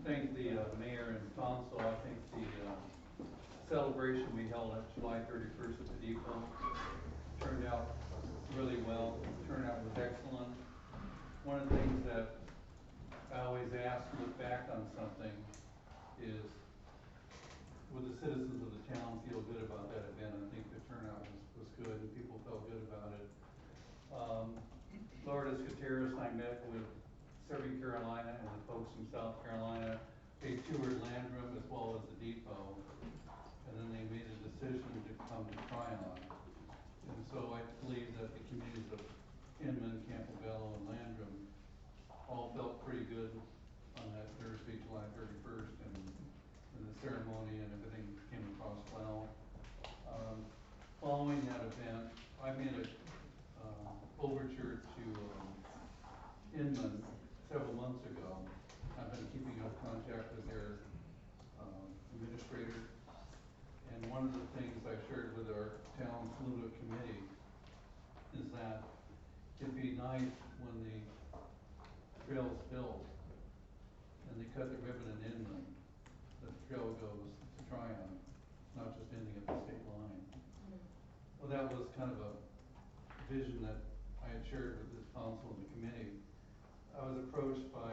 thank the mayor and council. I think the celebration we held on July 31st at the depot turned out really well. The turnout was excellent. One of the things that I always ask to look back on something is, would the citizens of the town feel good about that event? I think the turnout was good and people felt good about it. Lourdes Gutierrez and I met with Southern Carolina and the folks from South Carolina. They toured Landrum as well as the depot, and then they made a decision to come to Tryon. And so I believe that the communities of Inman, Campobello, and Landrum all felt pretty good on that Thursday, July 31st, and the ceremony and everything came across well. Following that event, I made a overture to Inman several months ago. I've been keeping up contact with their administrator, and one of the things I shared with our town Saluda committee is that it'd be nice when the trail's built and they cut the ribbon in Inman, that the trail goes to Tryon, not just ending at the state line. Well, that was kind of a vision that I had shared with this council and the committee. I was approached by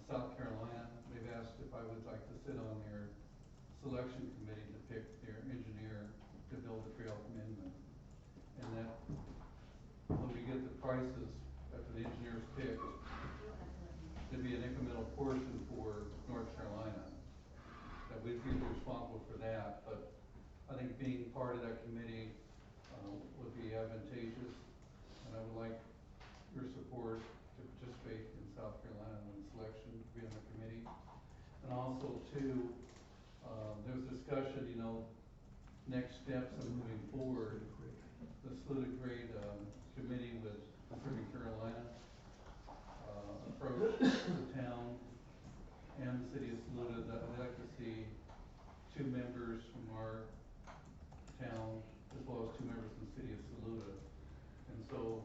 South Carolina. They've asked if I would like to sit on their selection committee to pick their engineer to build the trail from Inman. And that when we get the prices after the engineer's picked, there'd be an incremental portion for North Carolina. That we'd be responsible for that, but I think being part of that committee would be advantageous, and I would like your support to participate in South Carolina in selection to be on the committee. And also too, there was discussion, next steps in moving forward. The Saluda Grade committee with Southern Carolina approached the town and the city of Saluda that I'd like to see 2 members from our town as well as 2 members from the city of Saluda. And so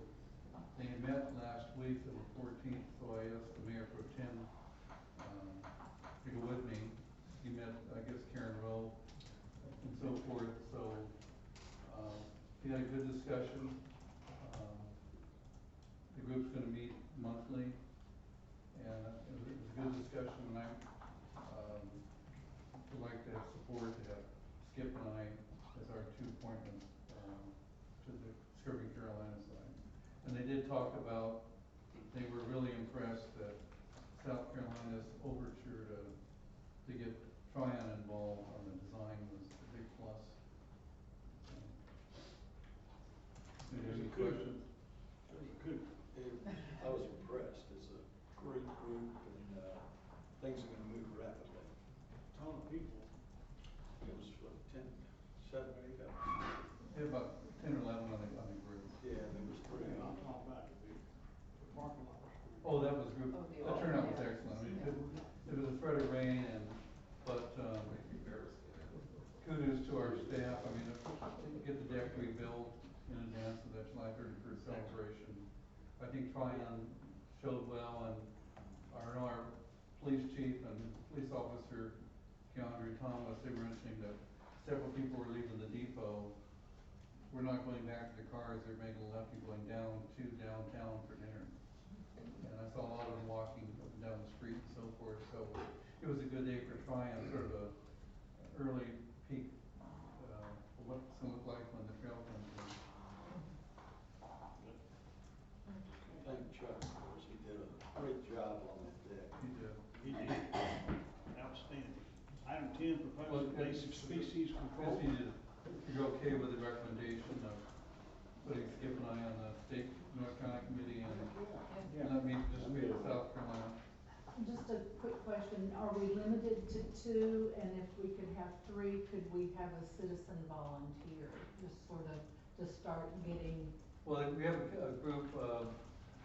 they met last week on the 14th, so I asked the mayor pro tem to go with me. He met, I guess, Karen Rowe and so forth. So we had a good discussion. good discussion, and I, would like to have support to have Skip and I as our two appointments, to the Skirvy Carolina side. And they did talk about, they were really impressed that South Carolina's overture to get Tryon involved on the design was a big plus. Any questions? Good. I was impressed. It's a great group and, things are gonna move rapidly. Ton of people. It was what, 10, 7 or 8 of us? We had about 10 or 11 on the group. Yeah, there was 3. I'm talking about the parking lot. Oh, that was group, that turnout was excellent. I mean, it was a threat of rain but kudos to our staff. I mean, get the deck rebuilt in advance of that July 31st celebration. I think Tryon showed well, and our police chief and police officer, Keandre Thomas, they were mentioning that several people were leaving the depot. We're not going back to the cars, they're making a left and going down to downtown for dinner. And I saw a lot of them walking up and down the street and so forth, so it was a good day for Tryon, sort of a early peak, for what it's gonna look like when the trail comes in. Thank Chuck, of course, he did a great job on that deck. He did. He did. Outstanding. Item 10, proposed invasive species control. Yes, he did. You're okay with the recommendation of putting Skip and I on the state North Carolina committee and let me just be at South Carolina? Just a quick question, are we limited to 2, and if we could have 3, could we have a citizen volunteer, just sort of to start getting? Well, we have a group,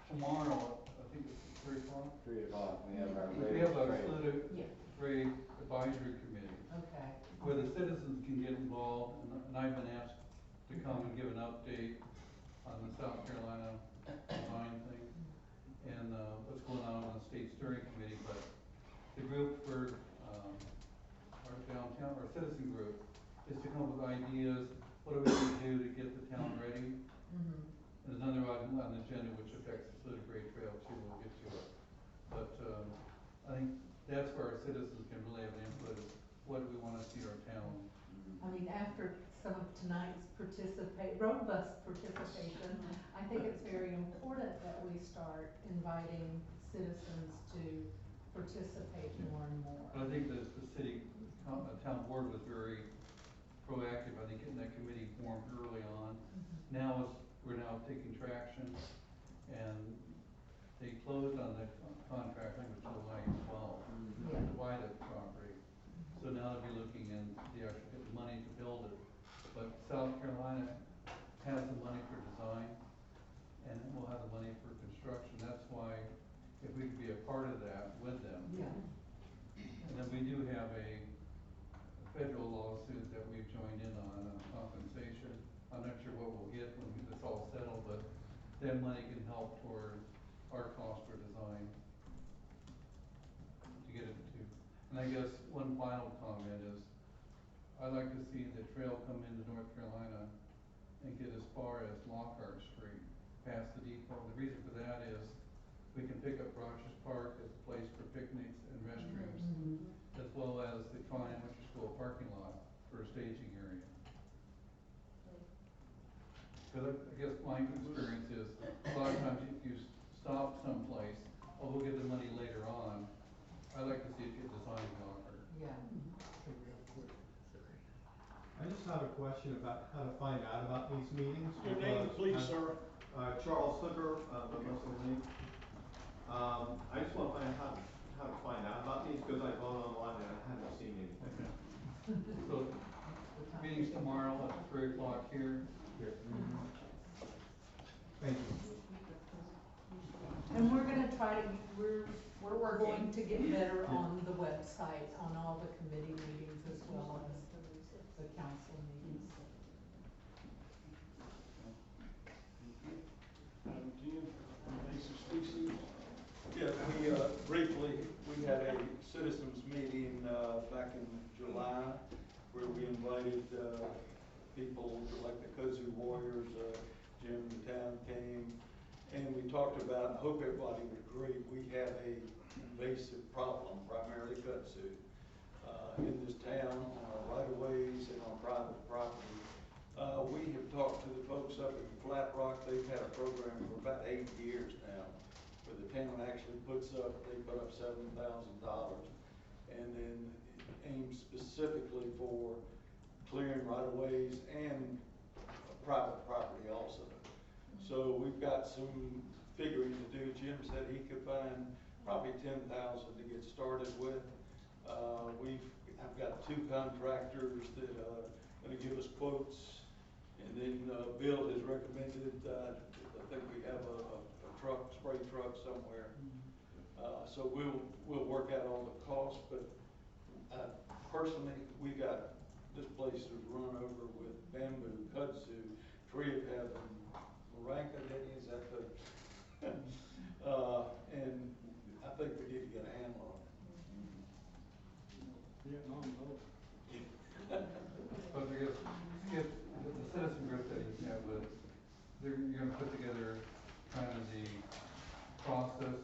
tomorrow, I think it's 3 o'clock? 3 o'clock, we have our We have a trade. Saluda Trade Advisory Committee. Okay. Where the citizens can get involved, and I've been asked to come and give an update on the South Carolina design thing, and, what's going on the state steering committee, but the group for, our downtown, our citizen group, is to come up with ideas, what are we gonna do to get the town ready? There's another item on the agenda which affects the Saluda Grade Trail too, we'll get to it. But, I think that's where our citizens can really have an input, is what do we wanna see our town? I mean, after some of tonight's robust participation, I think it's very important that we start inviting citizens to participate more and more. But I think that the city, town board was very proactive, I think, getting that committee formed early on. Now we're now taking traction, and they closed on the contract, I think it was July 12th, to buy the property. So now they'll be looking in, they actually get the money to build it. But South Carolina has the money for design, and we'll have the money for construction. That's why, if we could be a part of that with them. Yeah. And then we do have a federal lawsuit that we've joined in on compensation. I'm not sure what we'll get when it's all settled, but that money can help toward our cost for design to get it to. And I guess one final comment is, I'd like to see the trail come into North Carolina and get as far as Lockhart Street, past the depot. The reason for that is we can pick up Rogers Park as a place for picnics and restrooms, as well as the Tryon Elementary School parking lot for a staging area. Because I guess my experience is, a lot of times if you stop someplace, oh, we'll get the money later on, I like to see it get designed in Lockhart. Yeah. I just have a question about how to find out about these meetings. Your name, please, sir. Charles Hooker, the Muslim League. I just want to find out how to find out about these, because I vote online and I haven't seen anything. So, meeting's tomorrow at 3 o'clock here. Thank you. And we're gonna try to, we're going to get better on the website, on all the committee meetings as well as the council meetings. Item 10, invasive species. Yeah, we, briefly, we had a citizens meeting, back in July, where we invited, people like the Kudzu Warriors, Jim the Town came, And we talked about, I hope everybody would agree, we have a invasive problem, primarily kudzu, in this town, on our right of ways and on private property. We have talked to the folks up in Flat Rock. They've had a program for about 8 years now, where the town actually they put up $7,000, and then aims specifically for clearing right of ways and private property also. So we've got some figuring to do. Jim said he could find probably 10,000 to get started with. I've got 2 contractors that are gonna give us quotes, and then Bill has recommended, I think we have a truck, spray truck somewhere. So we'll work out all the costs, but personally, we got this place is run over with bamboo, kudzu, tree of heaven, moringa, is that the, and I think we need to get a handle on it. But I guess, if the citizen group that you have with, you're gonna put together kind of the process.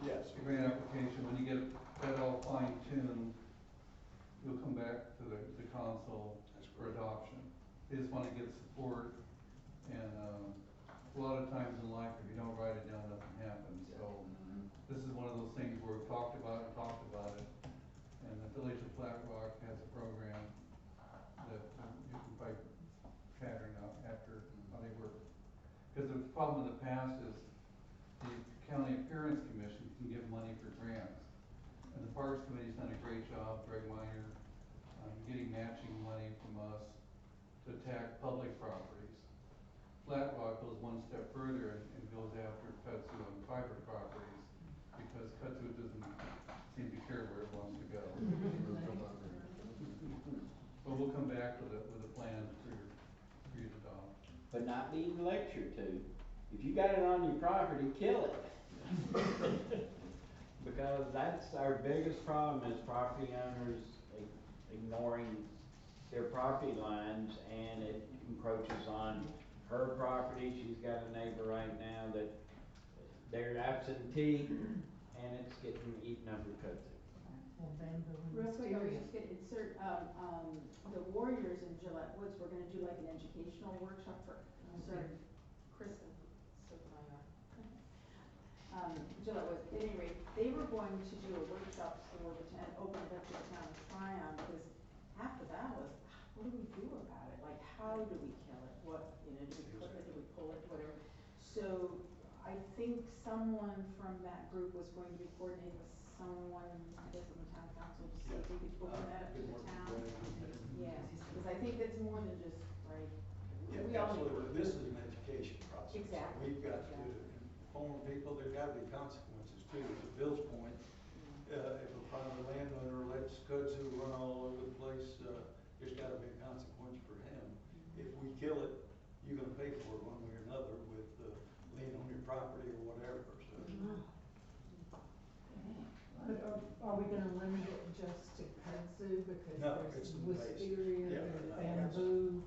Yes. Grant application, when you get that all fine tuned, you'll come back to the council for adoption. They just wanna get support, and, a lot of times in life, if you don't write it down, nothing happens, so. This is one of those things where we've talked about it, and the Village of Flat Rock has a program that you can probably pattern out after how they work. Because the problem in the past is the County Appearance Commission can give money for grants. And the Parks Committee's done a great job, Greg Minor, getting matching money from us to attack public properties. Flat Rock goes one step further and goes after kudzu on private properties, because kudzu doesn't seem to care where it wants to go. But we'll come back with a plan for you to adopt. But not being lectured to. If you got it on your property, kill it. Because that's our biggest problem, is property owners ignoring their property lines, and it encroaches on her property. She's got a neighbor right now that they're absentee, and it's getting eaten up with kudzu. Real quick, I was just gonna insert, the Warriors in Gillette Woods, we're gonna do like an educational workshop for, sorry, Kristen, Gillette Woods, at any rate, they were going to do a workshop for the town, open it up to the town of Tryon, because half the battle is, what do we do about it? Like, how do we kill it? What, do we clip it, do we pull it, whatever? So, I think someone from that group was going to be coordinating with someone, I guess, on the town council, to see if we could open that up to the town. Yeah, because I think that's more than just, right? Yeah, We all need absolutely. This is an education process. Exactly. We've got to inform people. There's got to be consequences too. To Bill's point, if a private landowner lets kudzu run all over the place, there's got to be a consequence for him. If we kill it, you're going to pay for it one way or another with lien on your property or whatever. So. But are we gonna limit it just to kudzu, because No, there's it's wisteria, yeah, there's no, bamboo,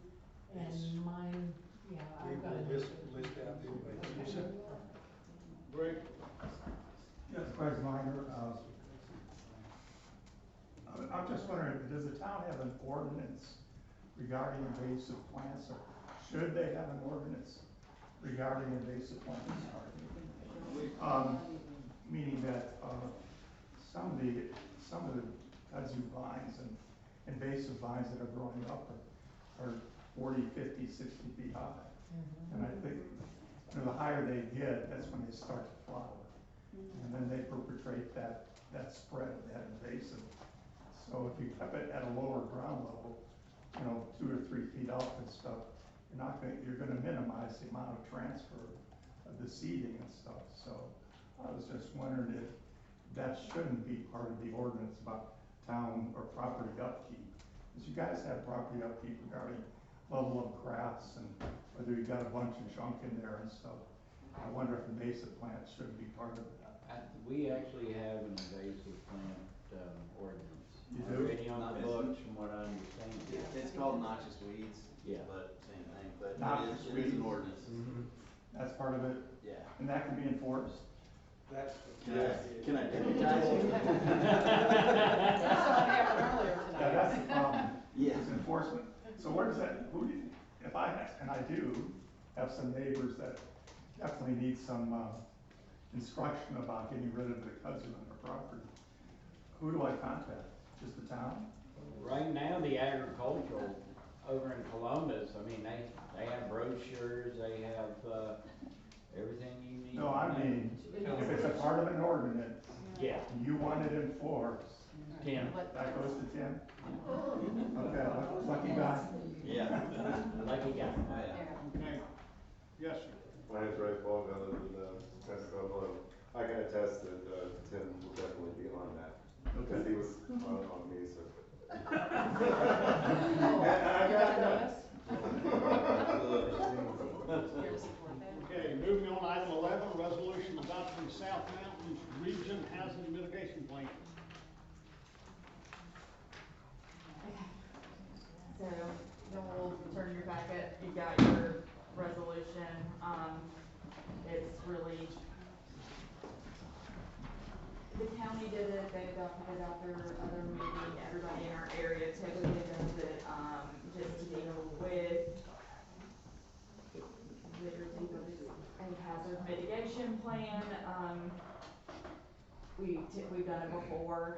and mine, yeah, I've got. List out the invasives. Greg? Yes, Greg Minor. I'm just wondering, does the town have an ordinance regarding invasive plants, or should they have an ordinance regarding invasive plants? Meaning that some of the kudzu vines and invasive vines that are growing up are 40, 50, 60 feet high. And I think the higher they get, that's when they start to flower. And then they perpetrate that spread of that invasive. So if you kept it at a lower ground level, 2 or 3 feet up and stuff, you're gonna minimize the amount of transfer of the seeding and stuff. So I was just wondering if that shouldn't be part of the ordinance about town or property upkeep. Because you guys have property upkeep regarding level of grass and whether you got a bunch of junk in there and stuff. I wonder if invasive plants shouldn't be part of that. We actually have an invasive plant ordinance. You do? Already on the books, from what I understand. It's called noxious weeds. Yeah. But same thing, but Noxious it is an weeds. ordinance. That's part of it? Yeah. And that can be enforced? That's. Can I deputize you? Yeah, that's the problem. Yeah. It's enforcement. So where does that, who do you, if I, and I do have some neighbors that definitely need some, instruction about getting rid of the kudzu on their property. Who do I contact? Just the town? Right now, the agricultural over in Columbus, I mean, they have brochures, they have, everything you need. No, I mean, if it's a part of an ordinance. Yeah. You want it enforced. Tim. That goes to Tim? Okay, lucky guy. Yeah. Lucky guy. Okay. Yes, sir. My name's Ray Fogg, I live in, Pensacola. I can attest that, Tim will definitely be on that, because he was on me, so. I got that. Okay, moving on, item 11, resolution adopting South Mountains Region Hazard Mitigation Plan. So, you'll turn your packet, you got your resolution, it's really, the county did it, they adopted it after other meeting, everybody in our area typically does it, just to deal with a hazard mitigation plan, we've done it before,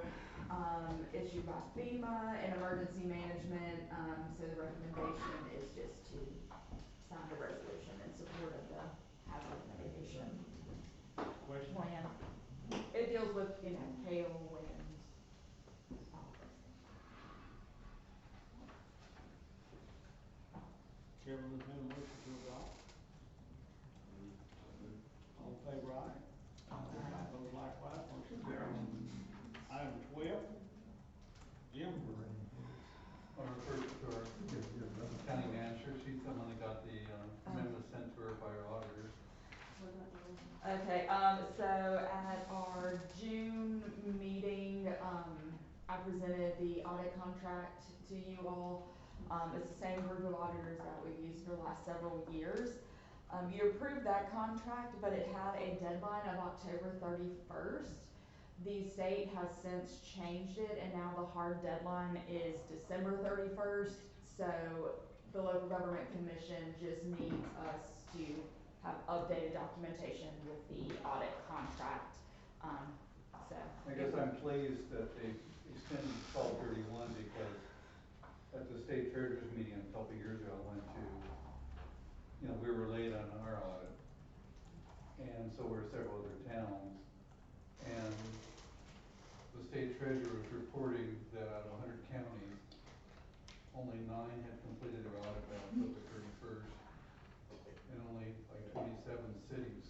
issued by FEMA and emergency management, so the recommendation is just to sign the resolution in support of the hazard mitigation plan. It deals with, hail, wind, all of those things. Chairman, entertain a motion to adopt. All in favor, aye? Opposed, likewise, motion carries. Item 12, Jim. I'll refer to our county manager, she's the one that got the, memo sent to her by our auditors. Okay, so at our June meeting, I presented the audit contract to you all. It's the same group of auditors that we've used for the last several years. You approved that contract, but it had a deadline of October 31st. The state has since changed it, and now the hard deadline is December 31st. So the local government commission just needs us to have updated documentation with the audit contract. I guess I'm pleased that they extended 12/31 because at the state treasurer's meeting a couple of years ago, I went to, we were late on our audit. And so were several other towns. And the state treasurer was reporting that out of 100 counties, only 9 had completed their audit by October 31st. And only like 27 cities.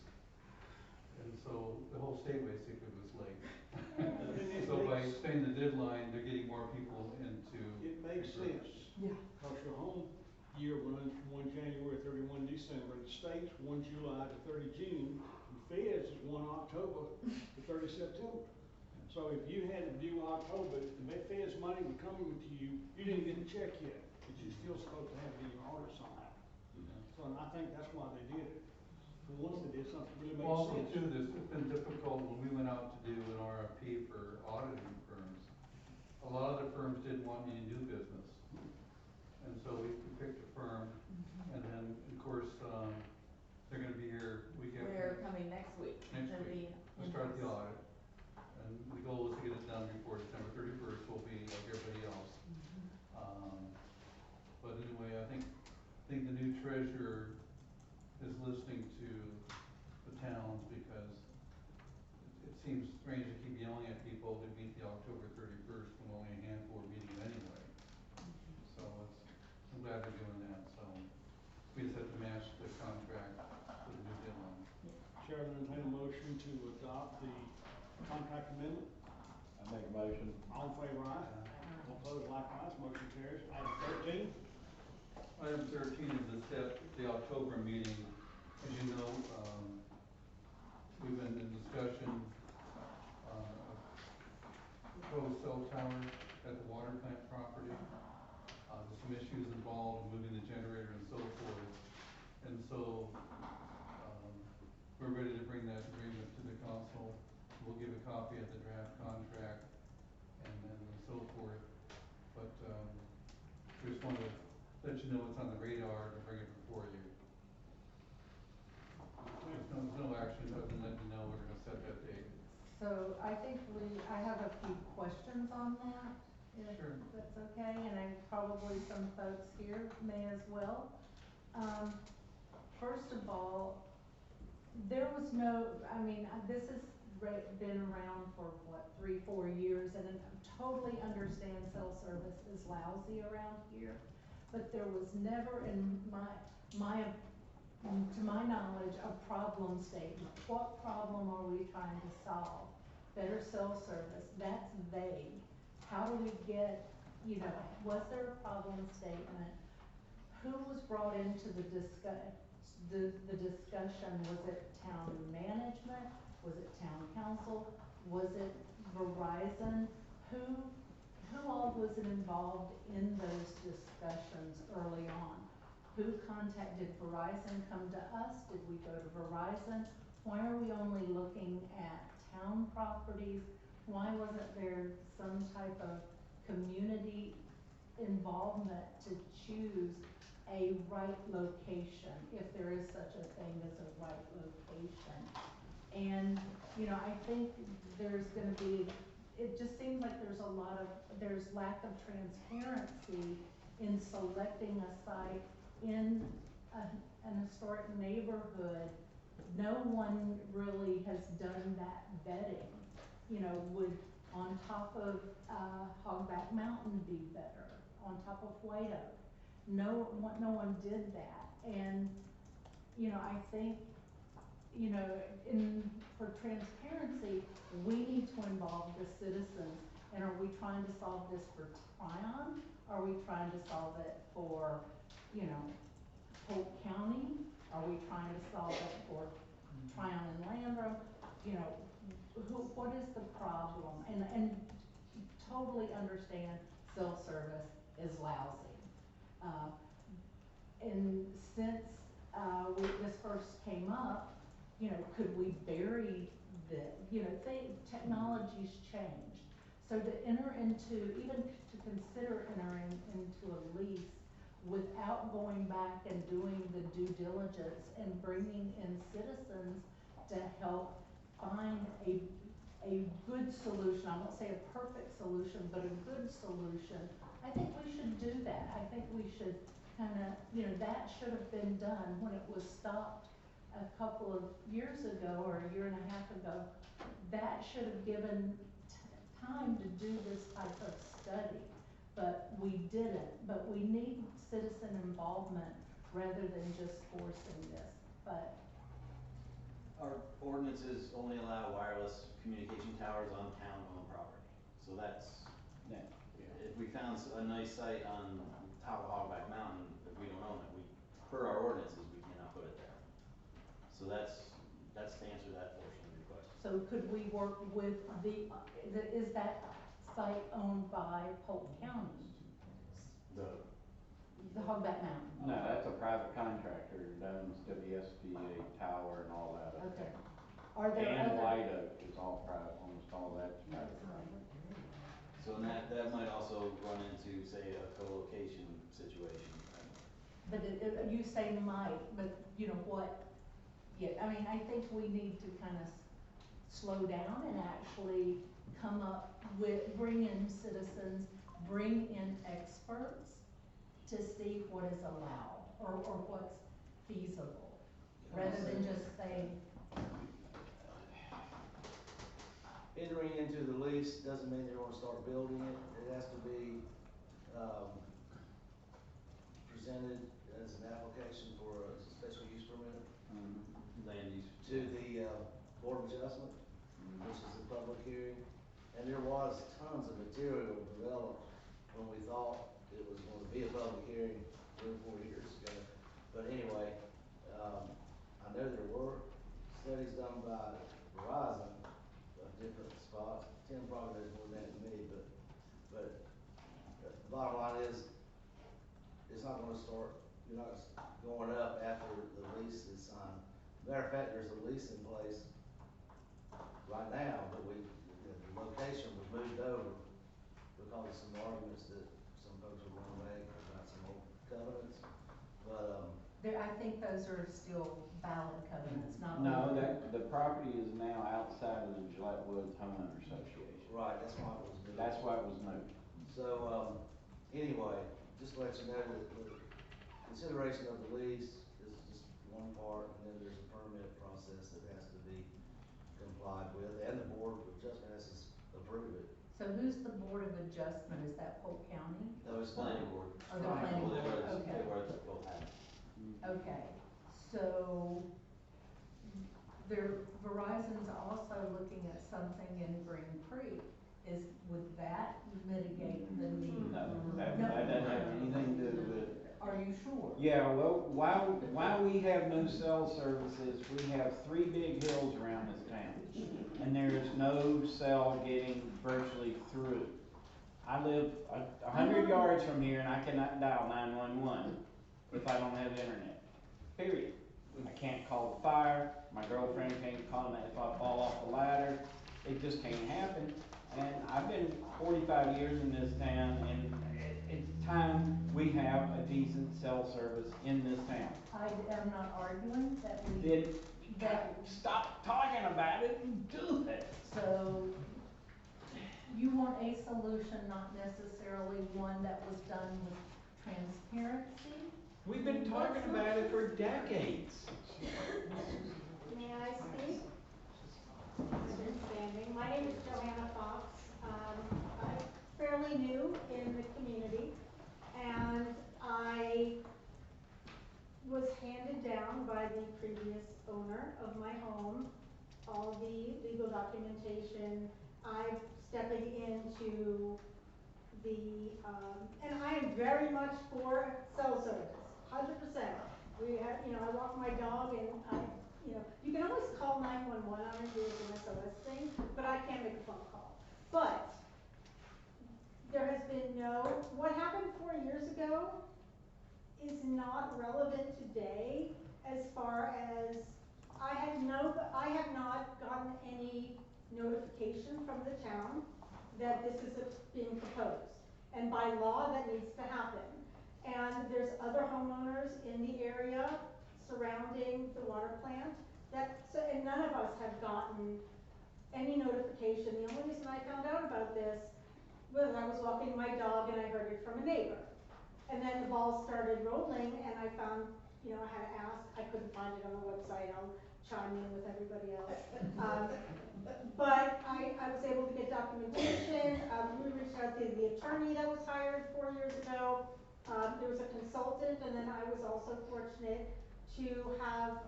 And so the whole state basically was late. So by extending the deadline, they're getting more people into. It makes sense. Yeah. Because your home year runs from 1 January, 31 December, the state's 1 July to 30 June, and feds is 1 October to 30 September. So if you had to do October, if the feds money would come to you, you didn't get the check yet, but you're still supposed to have it in your audit somehow. So and I think that's why they did it. But once they did something really makes Also sense. too, this has been difficult when we went out to do an RFP for auditing firms. A lot of the firms didn't want any new business. And so we picked a firm, and then, of course, they're gonna be here week after. They're coming next week. Next They'll week, be to start the in-house. audit. And the goal is to get it done before December 31st, we'll be like everybody else. But anyway, I think the new treasurer is listening to the towns because it seems strange to keep yelling at people to meet the October 31st when only a handful are meeting anyway. So I'm glad they're doing that, so we just have to match the contract with the new deadline. Chairman, entertain a motion to adopt the contract amendment. I make a motion. All in favor, aye? All opposed, likewise, motion carries. Item 13. Item 13 is the October meeting. As you know, we've been in discussion of proposed cell tower at the water plant property. There's some issues involved, moving the generator and so forth. And so we're ready to bring that agreement to the council. We'll give a copy of the draft contract and then so forth. But, we just wanted to let you know it's on the radar to bring it before you. There's no action other than letting you know we're gonna set that date. So I think I have a few questions on that, if Sure. that's okay, and I probably some folks here may as well. First of all, there was no, I mean, this has been around for what, 3-4 years, and I totally understand cell service is lousy around here, but there was never in to my knowledge, a problem statement. What problem are we trying to solve? Better cell service, that's vague. How do we get, was there a problem statement? Who was brought into the discussion? Was it town management? Was it town council? Was it Verizon? Who all was involved in those discussions early on? Who contacted Verizon? Come to us? Did we go to Verizon? Why are we only looking at town properties? Why wasn't there some type of community involvement to choose a right location, if there is such a thing as a right location? And, I think there's gonna be, it just seems like there's lack of transparency in selecting a site in an historic neighborhood. No one really has done that vetting. Would on top of Hogback Mountain be better? On top of White Oak? No one did that. And, I think, for transparency, we need to involve the citizens. And are we trying to solve this for Tryon? Are we trying to solve it for, Polk County? Are we trying to solve it for Tryon and Landrum? What is the problem? And totally understand cell service is lousy. And since this first came up, could we bury technology's changed. So to enter into, even to consider entering into a lease without going back and doing the due diligence and bringing in citizens to help find a good solution, I won't say a perfect solution, but a good solution, I think we should do that. I think we should that should have been done when it was stopped a couple of years ago or a year and a half ago. That should have given time to do this type of study, but we didn't. But we need citizen involvement rather than just forcing this. But our ordinances only allow wireless communication towers on town-owned property. So that's, if we found a nice site on top of Hogback Mountain, if we don't own it, per our ordinances, we cannot put it there. So that's to answer that portion of your question. so could we work with is that site owned by Polk County? The Hogback Mountain? No, that's a private contractor that owns WSPA Tower and all that. Okay. Are there and other? White Oak is all private, almost all that's private. So that might also run into, say, a co-location situation. But you say might, but what? Yeah, I mean, I think we need to kind of slow down and actually come up with, bring in citizens, bring in experts to see what is allowed or what's feasible, rather than just saying. Entering into the lease doesn't mean they're gonna start building it. It has to be, presented as an application for a special use permit. Land use. To the, Board of Adjustment, which is a public hearing. And there was tons of material developed when we thought it was going to be a public hearing 3 or 4 years ago. But anyway, I know there were studies done by Verizon of different spots. Tim probably knows more than that than me, but the bottom line is, it's not gonna start, you're not going up after the lease is signed. matter of fact, there's a lease in place right now, but the location was moved over because of some arguments that some folks were gonna make about some old covenants, but, I think those are still valid covenants, not. No, the property is now outside of the Gillette Woods Homeowner Association. right, that's why it was moved. That's why it was moved. So, anyway, just to let you know that the consideration of the lease is just one part, and then there's a permit process that has to be complied with, and the Board of Adjustment has to approve it. So who's the Board of Adjustment? Is that Polk County? No, it's planning board. Oh, the planning Well, board, They okay. were at both houses. Okay, so Verizon's also looking at something in Green Creek. Would that mitigate the need? No, that doesn't have anything to do with it. Are you sure? Yeah, well, while we have no cell services, we have 3 big hills around this town. And there's no cell getting virtually through. I live 100 yards from here and I cannot dial 911 if I don't have internet, period. I can't call the fire, my girlfriend can't call me if I fall off the ladder, it just can't happen. And I've been 45 years in this town, and it's time we have a decent cell service in this town. I am not arguing that Then stop talking about it and do it. So you want a solution, not necessarily one that was done with transparency? We've been talking about it for decades. May I speak? I've been standing. My name is Joanna Fox. I'm fairly new in the community, and I was handed down by the previous owner of my home all the legal documentation. I'm stepping into the, and I am very much for cell service, 100%. We have, I walk my dog and you can always call 911 on it, do an SOS thing, but I can't make a phone call. But there has been what happened 4 years ago is not relevant today as far as I have not gotten any notification from the town that this is being proposed. And by law, that needs to happen. And there's other homeowners in the area surrounding the water plant and none of us have gotten any notification. The only reason I found out about this was I was walking my dog and I heard it from a neighbor. And then the ball started rolling and I found, I had to ask, I couldn't find it on the website, I'll chime in with everybody else. But I was able to get documentation. We reached out to the attorney that was hired 4 years ago. There was a consultant, and then I was also fortunate to have,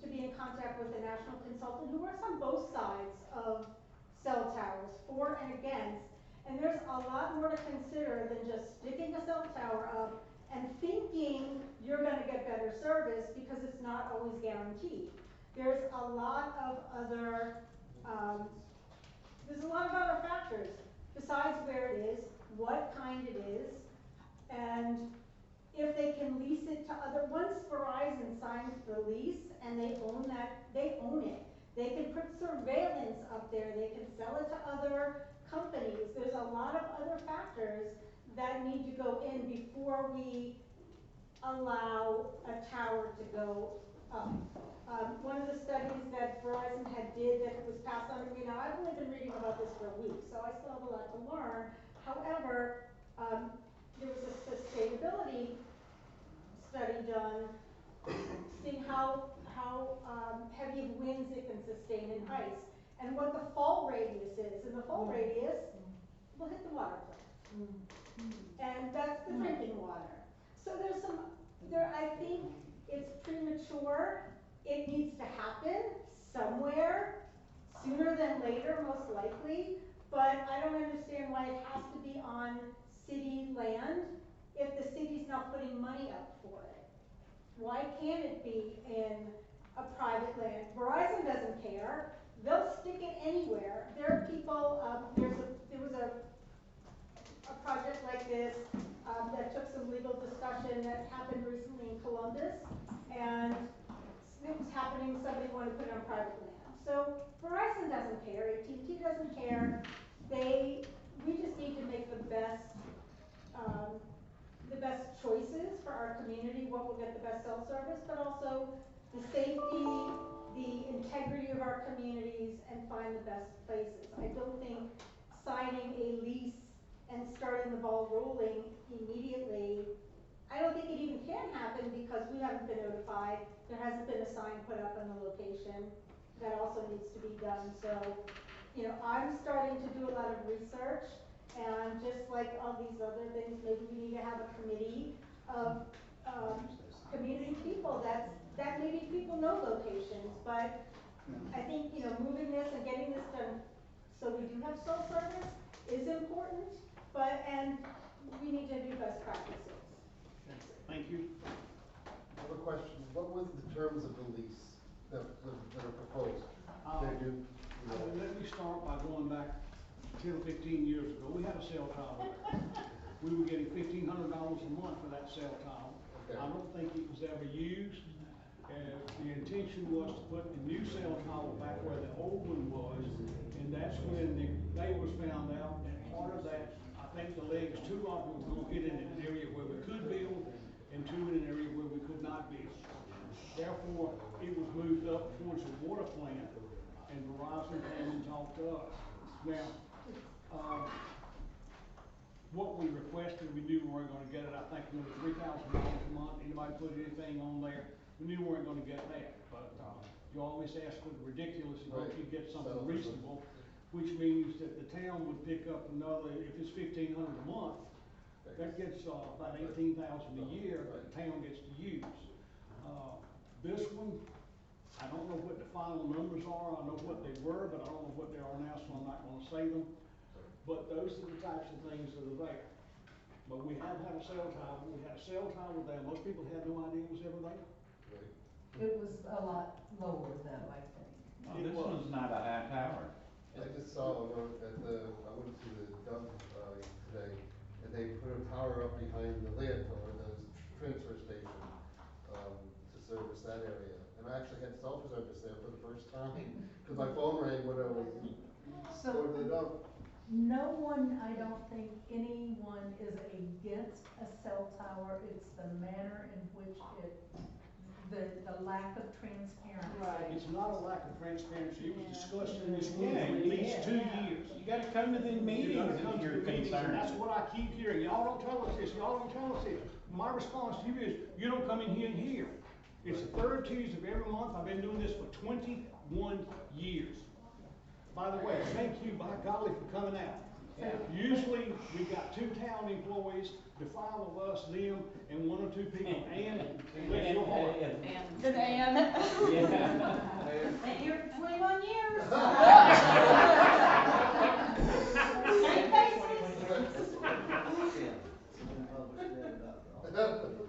to be in contact with a national consultant who works on both sides of cell towers, for and against. And there's a lot more to consider than just sticking a cell tower up and thinking you're gonna get better service, because it's not always guaranteed. There's a lot of other, factors besides where it is, what kind it is, and if they can lease it to other. Once Verizon signs the lease and they own it. They can put surveillance up there, they can sell it to other companies. There's a lot of other factors that need to go in before we allow a tower to go up. One of the studies that Verizon did that was passed on to me, now I've only been reading about this for a week, so I still have a lot to learn. However, there was a sustainability study done, seeing how heavy of winds it can sustain in ice, and what the fall radius is. And the fall radius will hit the water plant. And that's the drinking water. So I think it's premature. It needs to happen somewhere, sooner than later, most likely. But I don't understand why it has to be on city land if the city's not putting money up for it. Why can't it be in a private land? Verizon doesn't care. They'll stick it anywhere. There are people, there was a project like this that took some legal discussion that happened recently in Columbus, and it was happening, somebody wanted to put it on private land. So Verizon doesn't care, AT&T doesn't care, we just need to make the best choices for our community, what will get the best cell service, but also the safety, the integrity of our communities, and find the best places. I don't think signing a lease and starting the ball rolling immediately, I don't think it even can happen because we haven't been notified. There hasn't been a sign put up on the location. That also needs to be done. So, you know, I'm starting to do a lot of research, and just like all these other things, maybe we need to have a committee of community people that maybe people know locations, but I think, you know, moving this and getting this done so we do have cell service is important, and we need to do best practices. Thank you. I have a question. What was the terms of the lease that are proposed? They do, you know. Let me start by going back 10 or 15 years ago. We had a cell tower. We were getting $1,500 a month for that cell tower. Okay. I don't think it was ever used. The intention was to put the new cell tower back where the old one was, and that's when the neighbors found out that part of that, I think the legs, two of them were going to get in an area where we could build, and two in an area where we could not build. Therefore, it was moved up towards the water plant, and Verizon came and talked to us. Now, what we requested, we knew we weren't gonna get it. I think it was $3,000 a month. Anybody put anything on there? We knew we weren't gonna get that, but, you always ask for the ridiculous, and hope you get something reasonable, which means that the town would pick up another, if it's $1,500 a month, that gets, about $18,000 a year that the town gets to use. This one, I don't know what the final numbers are. I know what they were, but I don't know what they are now, so I'm not gonna say them. But those are the types of things that are there. But we have had a cell tower. We had a cell tower there. Most people had no idea it was ever there. It was a lot lower though, I think. Oh, this one's not a high tower. I just saw one I went to the dump, today, and they put a tower up behind the landfill, or the transfer station, to service that area. And I actually had cell service there for the first time, because my phone rang when I was going to the dump. No one, I don't think anyone is against a cell tower. It's the manner in which the lack of transparency. Right. It's not a lack of transparency. It was discussed in this room for at least 2 years. You gotta come to the meetings if you're concerned. That's what I keep hearing. Y'all don't tell us this. Y'all don't tell us this. My response to you is, you don't come in here and hear. It's the third Tuesday of every month. I've been doing this for 21 years. By the way, thank you, by golly, for coming out. Usually, we got 2 town employees, the 5 of us, them, and 1 or 2 people, and bless your heart. Good Ann. Yeah. Been here for 21 years.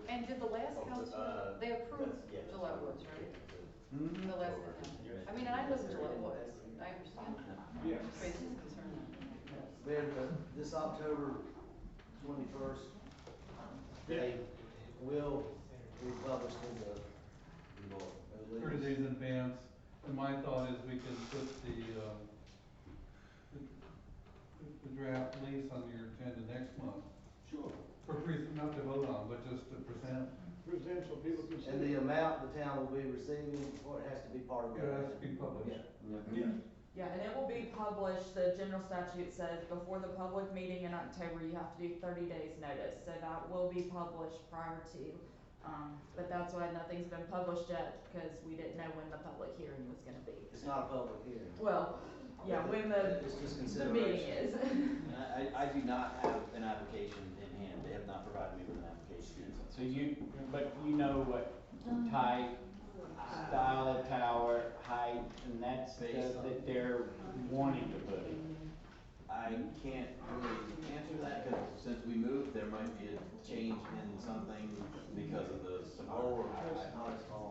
And did the last council, they approved July Woods, right? The last council. I mean, I live in July Woods, I understand Yes. Tracy's concern. Then, this October 21st, they will be published in the, 30 days in advance, and my thought is we can put the draft lease on your agenda next month. Sure. Not to vote on, but just to present. Present so people can see. and the amount the town will be receiving, or it has to be part of It that. has to be published. Yes. Yeah, and it will be published, the general statute says before the public meeting in October, you have to do 30 days notice, so that will be published prior to. But that's why nothing's been published yet, because we didn't know when the public hearing was gonna be. It's not a public hearing. Well, yeah, when It's just the meeting consideration. is. I do not have an application in hand. They have not provided me with an application. So but you know what type, style of tower, height, and that's that they're wanting to put in. I can't really answer that, because since we moved, there might be a change in something because of the support.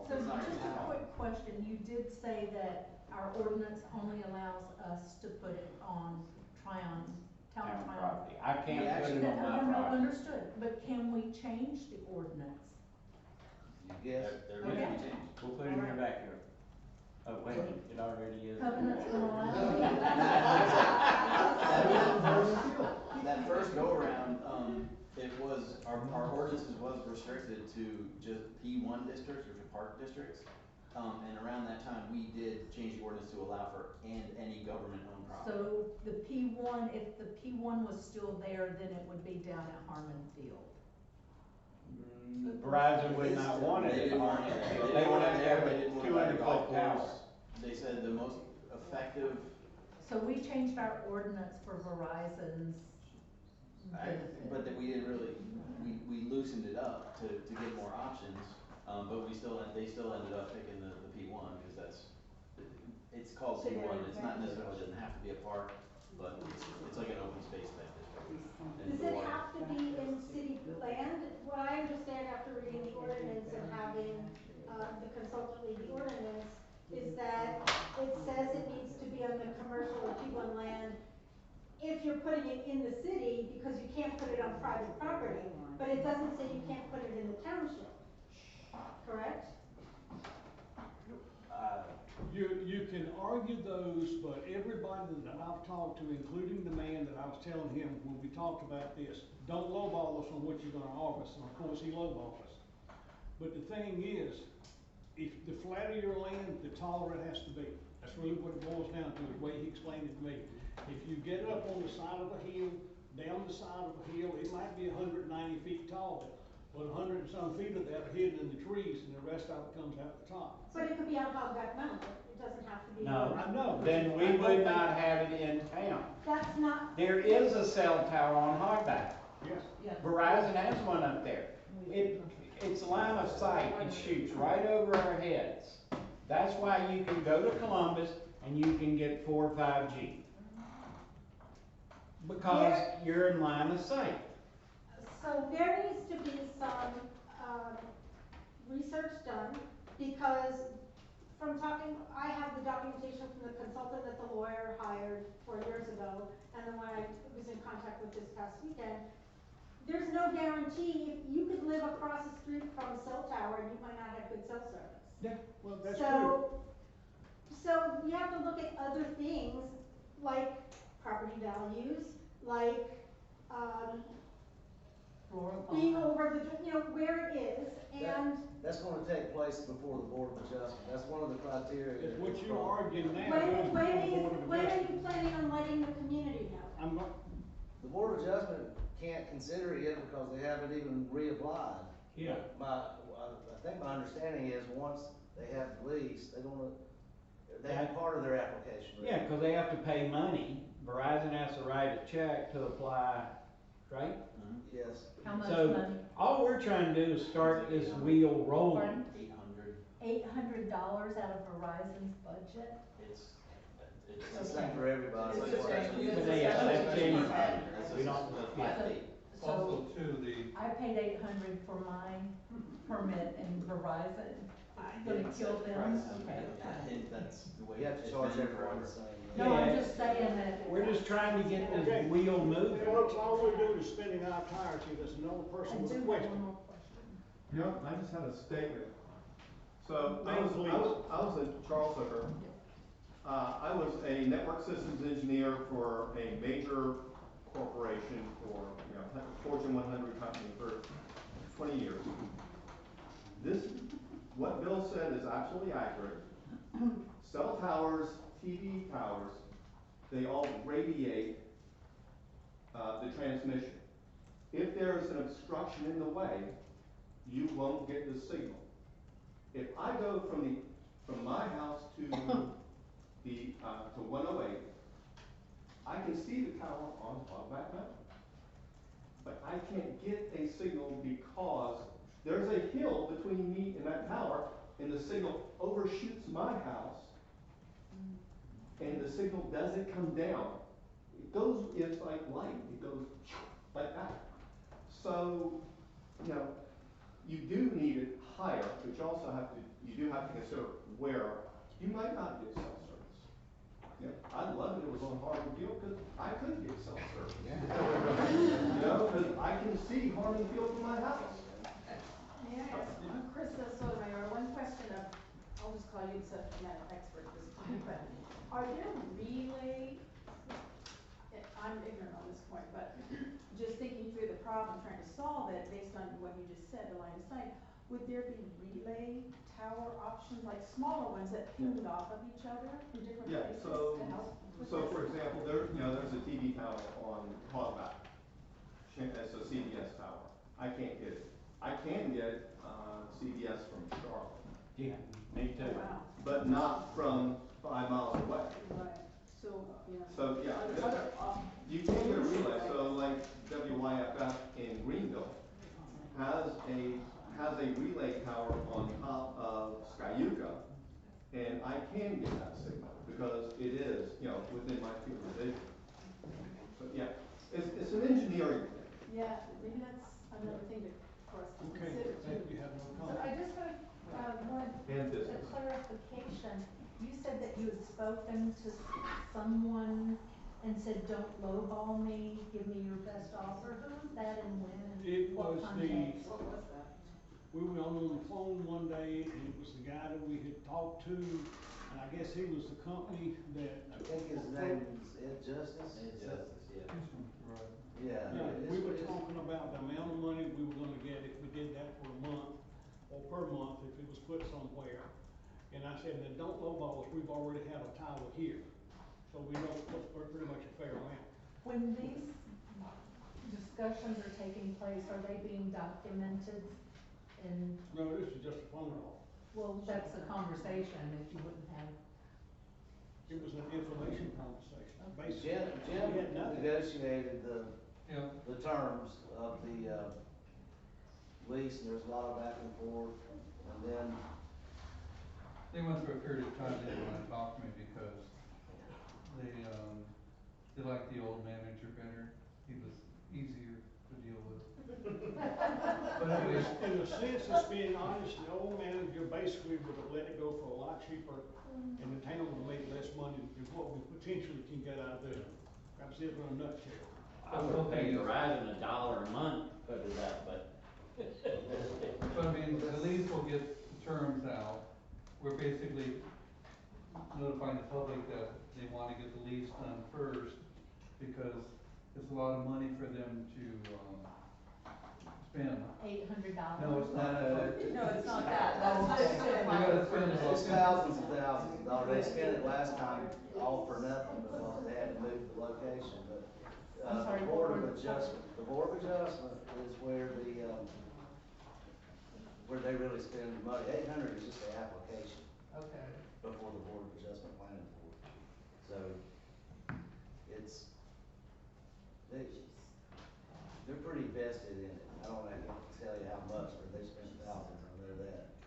So just a quick question, you did say that our ordinance only allows us to put it on town Property. I can't put it on my No, property. understood, but can we change the ordinance? You guess? They're gonna be changed. We'll put it in your backyard. Oh, wait, it already is. Covenant's gonna allow it. That first go around, it was, our ordinances was restricted to just P1 districts or to park districts. And around that time, we did change the ordinance to allow for any government-owned property. So the P1, if the P1 was still there, then it would be down at Harmon Field. Verizon would not want it in Harmon Field. They would have to have a 200-foot tower. They said the most effective. So we changed our ordinance for Verizon's benefit. But that we didn't really, we loosened it up to get more options, but they still ended up picking the P1, because it's called P1, it's not necessarily, doesn't have to be a park, but it's like an open space type district. And Does it have to be in city land? What I understand after reading the ordinance and having, the consultant read the ordinance, is that it says it needs to be on the commercial or P1 land if you're putting it in the city, because you can't put it on private property, but it doesn't say you can't put it in the township, correct? You can argue those, but everybody that I've talked to, including the man that I was telling him when we talked about this, don't lowball us on what you're gonna offer us, and of course he lowballed us. But the thing is, if the flatter your land, the taller it has to be. That's really what it boils down to, the way he explained it to me. If you get it up on the side of a hill, down the side of a hill, it might be 190 feet tall, but 100 and some feet of that are hidden in the trees, and the rest of it comes out the top. But it could be on Hogback Mountain, it doesn't have to be. No, I know. then we would not have it in town. That's not. There is a cell tower on Hogback. Yes. Verizon has one up there. It's line of sight, it shoots right over our heads. That's why you can go to Columbus and you can get 4 or 5G. Because you're in line of sight. So there needs to be some, research done, because from talking, I have the documentation from the consultant that the lawyer hired 4 years ago, and then when I was in contact with this past weekend, there's no guarantee, you could live across the street from a cell tower and you might not have good cell service. Yeah, well, that's true. So we have to look at other things, like property values, like, being over the, where it is, and. That's gonna take place before the Board of Adjustment, that's one of the criteria. It's what you're arguing now. When are you planning on letting the community know? The Board of Adjustment can't consider it yet because they haven't even reapplied. Yeah. I think my understanding is once they have the lease, they have part of their application. Yeah, because they have to pay money. Verizon has to write a check to apply, right? Yes. How much So, money? all we're trying to do is start this wheel rolling. $800 out of Verizon's budget? It's the same for everybody. But they have changed. We don't, yeah. Also too, I paid $800 for my permit and Verizon, it's gonna kill them, okay. That's the way. You have to charge everyone the same. No, I'm just saying that. We're just trying to get this wheel moving. Folks, all we're doing is spinning our tires here, there's another person with a question. No, I just had a statement. So I was in Charles Hooker. I was a network systems engineer for a major corporation for, Fortune 100 company for 20 years. What Bill said is absolutely accurate. Cell towers, TV towers, they all radiate the transmission. If there's an obstruction in the way, you won't get the signal. If I go from my house to to 108, I can see the tower on Hogback Mountain. But I can't get a signal because there's a hill between me and that tower, and the signal overshoots my house, and the signal doesn't come down. It's like light, it goes like that. So, you do need it higher, but you do have to consider where you might not get cell service. I'd love it if it was on Harmon Field, because I could get cell service. Because I can see Harmon Field from my house. May I ask Krista Sotomayor, one question of, I'll just call you the subject matter expert at this point, but are there relay, I'm ignorant on this point, but just thinking through the problem, trying to solve it based on what you just said, the line of sight, would there be relay tower options, like smaller ones that pinged off of each other from different Yeah, places so, to help with so this? for example, there's a TV tower on Hogback. It's a CBS tower. I can't get it. I can get, CBS from Charlotte. Yeah, me too. Oh, wow. But not from 5 miles away. Right, so, yeah. So, yeah, Are there other you can get a relay, so like WYFF in Greenville has a relay tower on top of Skyuka, and I can get that signal because it is, within my field of vision. So, yeah, it's an engineering thing. Yeah, maybe that's another thing for us to Okay, consider thank too. you, have no So comment. I just wanted And a distance. clarification. You said that you had spoken to someone and said, don't lowball me, give me your best offer. Who was that and when and It what was context? What was that? We were on the phone one day, and it was the guy that we had talked to, and I guess he was the company that. I think his name is Ed Justice. yeah. Yeah. Yeah, we were talking about the amount of money we were gonna get if we did that for a month, or per month, if it was put somewhere. And I said, then don't lowball us, we've already have a tower here, so we know we're pretty much a fair amount. When these discussions are taking place, are they being documented in, No, this is just a phone call. well, that's the conversation if you wouldn't have. It was an information conversation, basically. Jim We had nothing. negotiated the Yeah. terms of the, lease, and there's a lot of back and forth, and then, They went through a period of time they didn't wanna talk to me because they liked the old manager better. He was easier to deal with. But anyways, In a sense, it's being honest, the old manager basically would have let it go for a lot cheaper, and the town would make less money than what we potentially can get out of it. That's it in a nutshell. I would have paid Verizon $1 a month for that, but. but I mean, the lease will get the terms out. We're basically notifying the public that they wanna get the lease done first, because it's a lot of money for them to, spend. $800? No, it's not. No, it's not that, Oh, that's just. okay. We gotta spend about it's thousands and thousands of dollars. They spent it last time all for nothing because they had to move the location, but, I'm sorry, the Board of Adjustment is where where they really spend the money. 800 is just the application Okay. before the Board of Adjustment Planning Board. So, they're pretty vested in it. I can't tell you how much, but they spent thousands, I know that,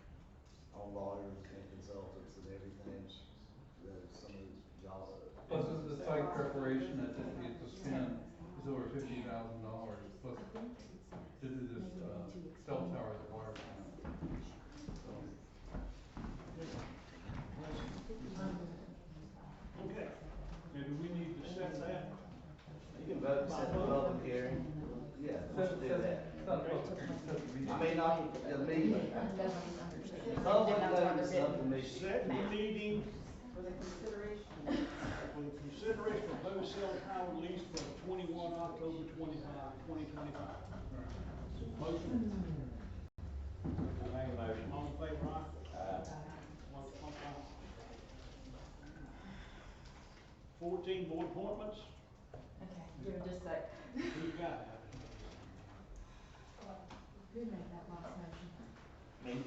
on lawyers and consultants and everything, some of these jobs. Plus the site preparation that they need to spend is over $50,000 plus to do this, cell tower at the water plant. Okay, maybe we need to set that. You can vote to set the public hearing, yeah, let's do that. It's not a public hearing, it's just a meeting. I mean, not the meeting. Public notice of the meeting. Set the meeting For the consideration. for the consideration of proposed cell tower lease for 21 October 2025. Motion? Make a motion. All in favor, aye? One aye. 14 board appointments, Okay, give it just a sec. who's got it? Who made that last motion? Me?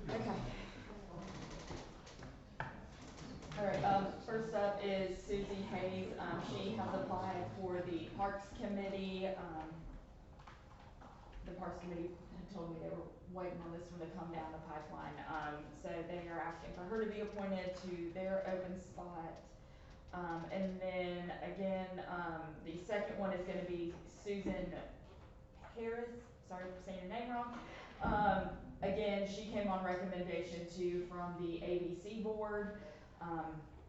Okay. All right, first up is Susie Hayes. She has applied for the Parks Committee. The Parks Committee had told me they were waiting on this one to come down the pipeline. So they are asking for her to be appointed to their open spot. And then again, the second one is gonna be Susan Harris, sorry for saying your name wrong. Again, she came on recommendation too from the ABC board.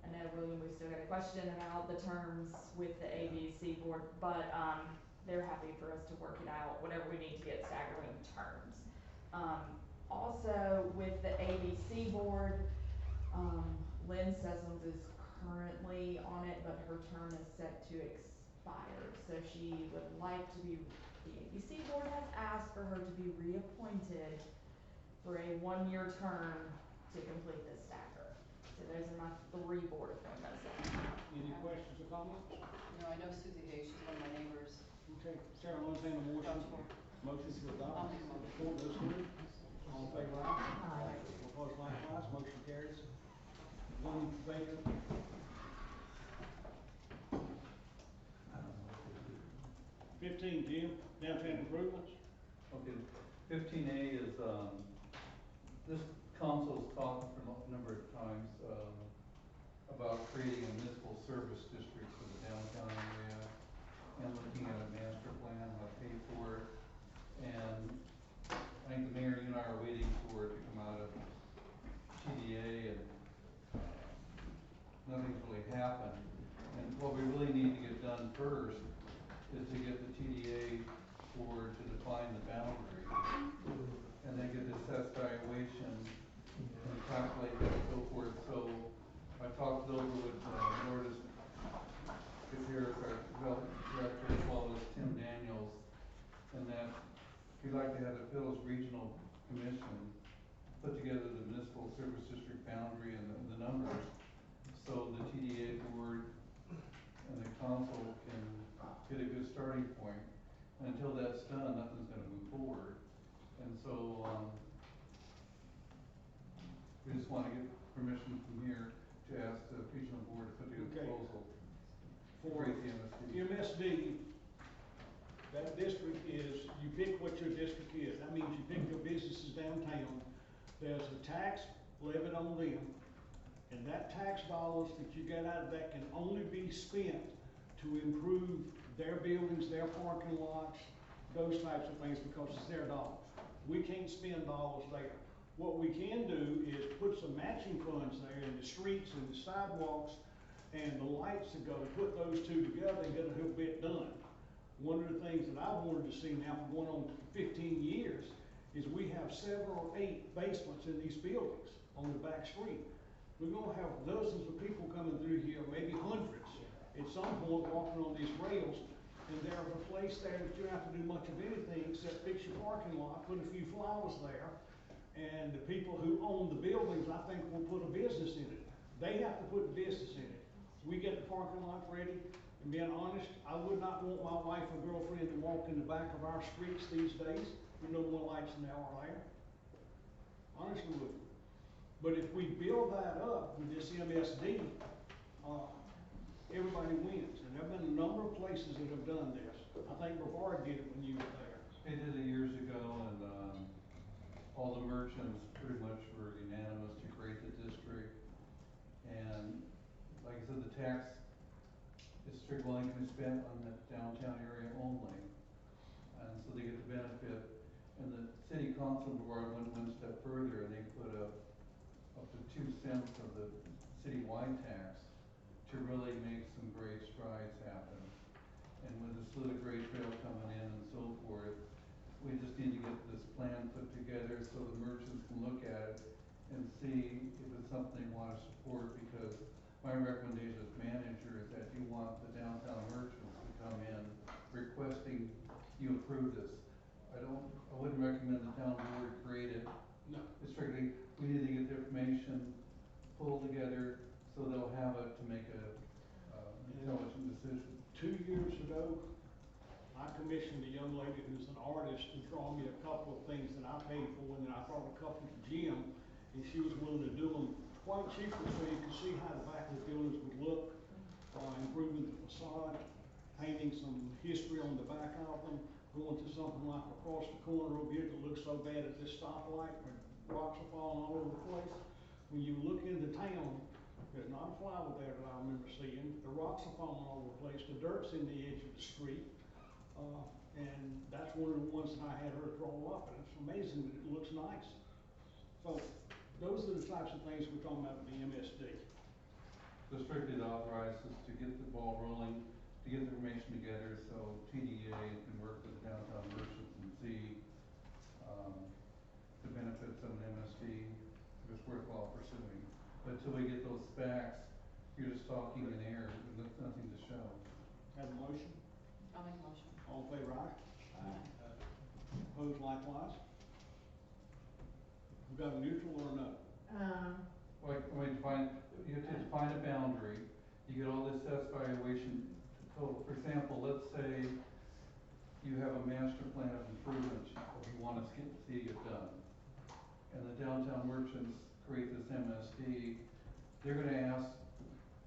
I know, William, we still got a question about the terms with the ABC board, but, they're happy for us to work it out, whatever we need to get staggering terms. Also with the ABC board, Lynn Sessoms is currently on it, but her term is set to expire, so she would like to be, the ABC board has asked for her to be reappointed for a 1-year term to complete this stagger. So those are my 3 board appointments. Any questions or comments? No, I know Susie Hay, she's one of my neighbors. Okay, Sarah, I'll entertain a motion. Motion to adopt. Report those two. All in favor, aye? Opposed, likewise, motion carries. 1 vacant. 15, Jim, downtown improvements. Okay, 15A is, this council's talked for a number of times, about creating a municipal service district for the downtown area and looking at a master plan, how to pay for it. And I think the mayor, you and I are waiting for it to come out of TDA, and nothing's really happened. And what we really need to get done first is to get the TDA board to define the boundary, and then get the assessed valuation and calculate that and so forth. So I talked it over with Lourdes Gutierrez, our development director, as well as Tim Daniels, and that we'd like to have the Phil's Regional Commission put together the municipal service district boundary and the numbers, so the TDA board and the council can get a good starting point. And until that's done, nothing's gonna move forward. And so, we just wanna get permission from here to ask the regional board to put together a proposal to create the MSD. MSD, that district is, you pick what your district is. That means you pick your businesses downtown. There's a tax levied on them, and that tax dollars that you get out of that can only be spent to improve their buildings, their parking lots, those types of things, because it's their dollars. We can't spend dollars there. What we can do is put some matching funds there in the streets and the sidewalks and the lights that go, put those two together and get a whole bit done. One of the things that I've wanted to see now for going on 15 years is we have 7 or 8 basements in these buildings on the back street. We're gonna have dozens of people coming through here, maybe hundreds, at some point walking on these rails, and there's a place there that you don't have to do much of anything except fix your parking lot, put a few flowers there, and the people who own the buildings, I think, will put a business in it. They have to put the business in it. We get the parking lot ready, and being honest, I would not want my wife or girlfriend to walk in the back of our streets these days with no more lights than there are there. Honestly would. But if we build that up with this MSD, everybody wins. And there have been a number of places that have done this. I think Brevard did it when you were there. They did it years ago, and, all the merchants pretty much were unanimous to create the district. And like I said, the tax is strictly only can be spent on the downtown area only. And so they get the benefit. And the city council board went one step further, and they put up to 2 cents of the citywide tax to really make some great strides happen. And with the Saluda Grade Trail coming in and so forth, we just need to get this plan put together so the merchants can look at it and see if it's something they want to support, because my recommendation as manager is that you want the downtown merchants to come in requesting you approve this. I wouldn't recommend the town board create it. No. It's strictly, we need to get the information pulled together so they'll have it to make a intelligent decision. 2 years ago, I commissioned a young lady who's an artist to draw me a couple of things that I paid for, and then I brought a couple to Jim, and she was willing to do them quite cheaply, so you can see how the back of the buildings would look, improving the facade, painting some history on the back of them, going to something like across the corner over here that looks so bad at this stoplight where rocks are falling all over the place. When you look into town, there's not a flower there that I remember seeing. The rocks are falling all over the place. The dirt's in the edge of the street. And that's one of the ones that I had her draw up, and it's amazing that it looks nice. So those are the types of things we're talking about with the MSD. strictly authorizes us to get the ball rolling, to get the information together, so TDA can work with the downtown merchants and see, the benefits of an MSD, if it's worthwhile pursuing. But until we get those specs, you're just talking in air, with nothing to show. Have a motion? I'll make a motion. All in favor, aye? Aye. Opposed likewise? We got a neutral or a no? Like, I mean, you have to define a boundary, you get all this assessed valuation total. For example, let's say you have a master plan of improvements you want to see get done. And the downtown merchants create this MSD, they're gonna ask,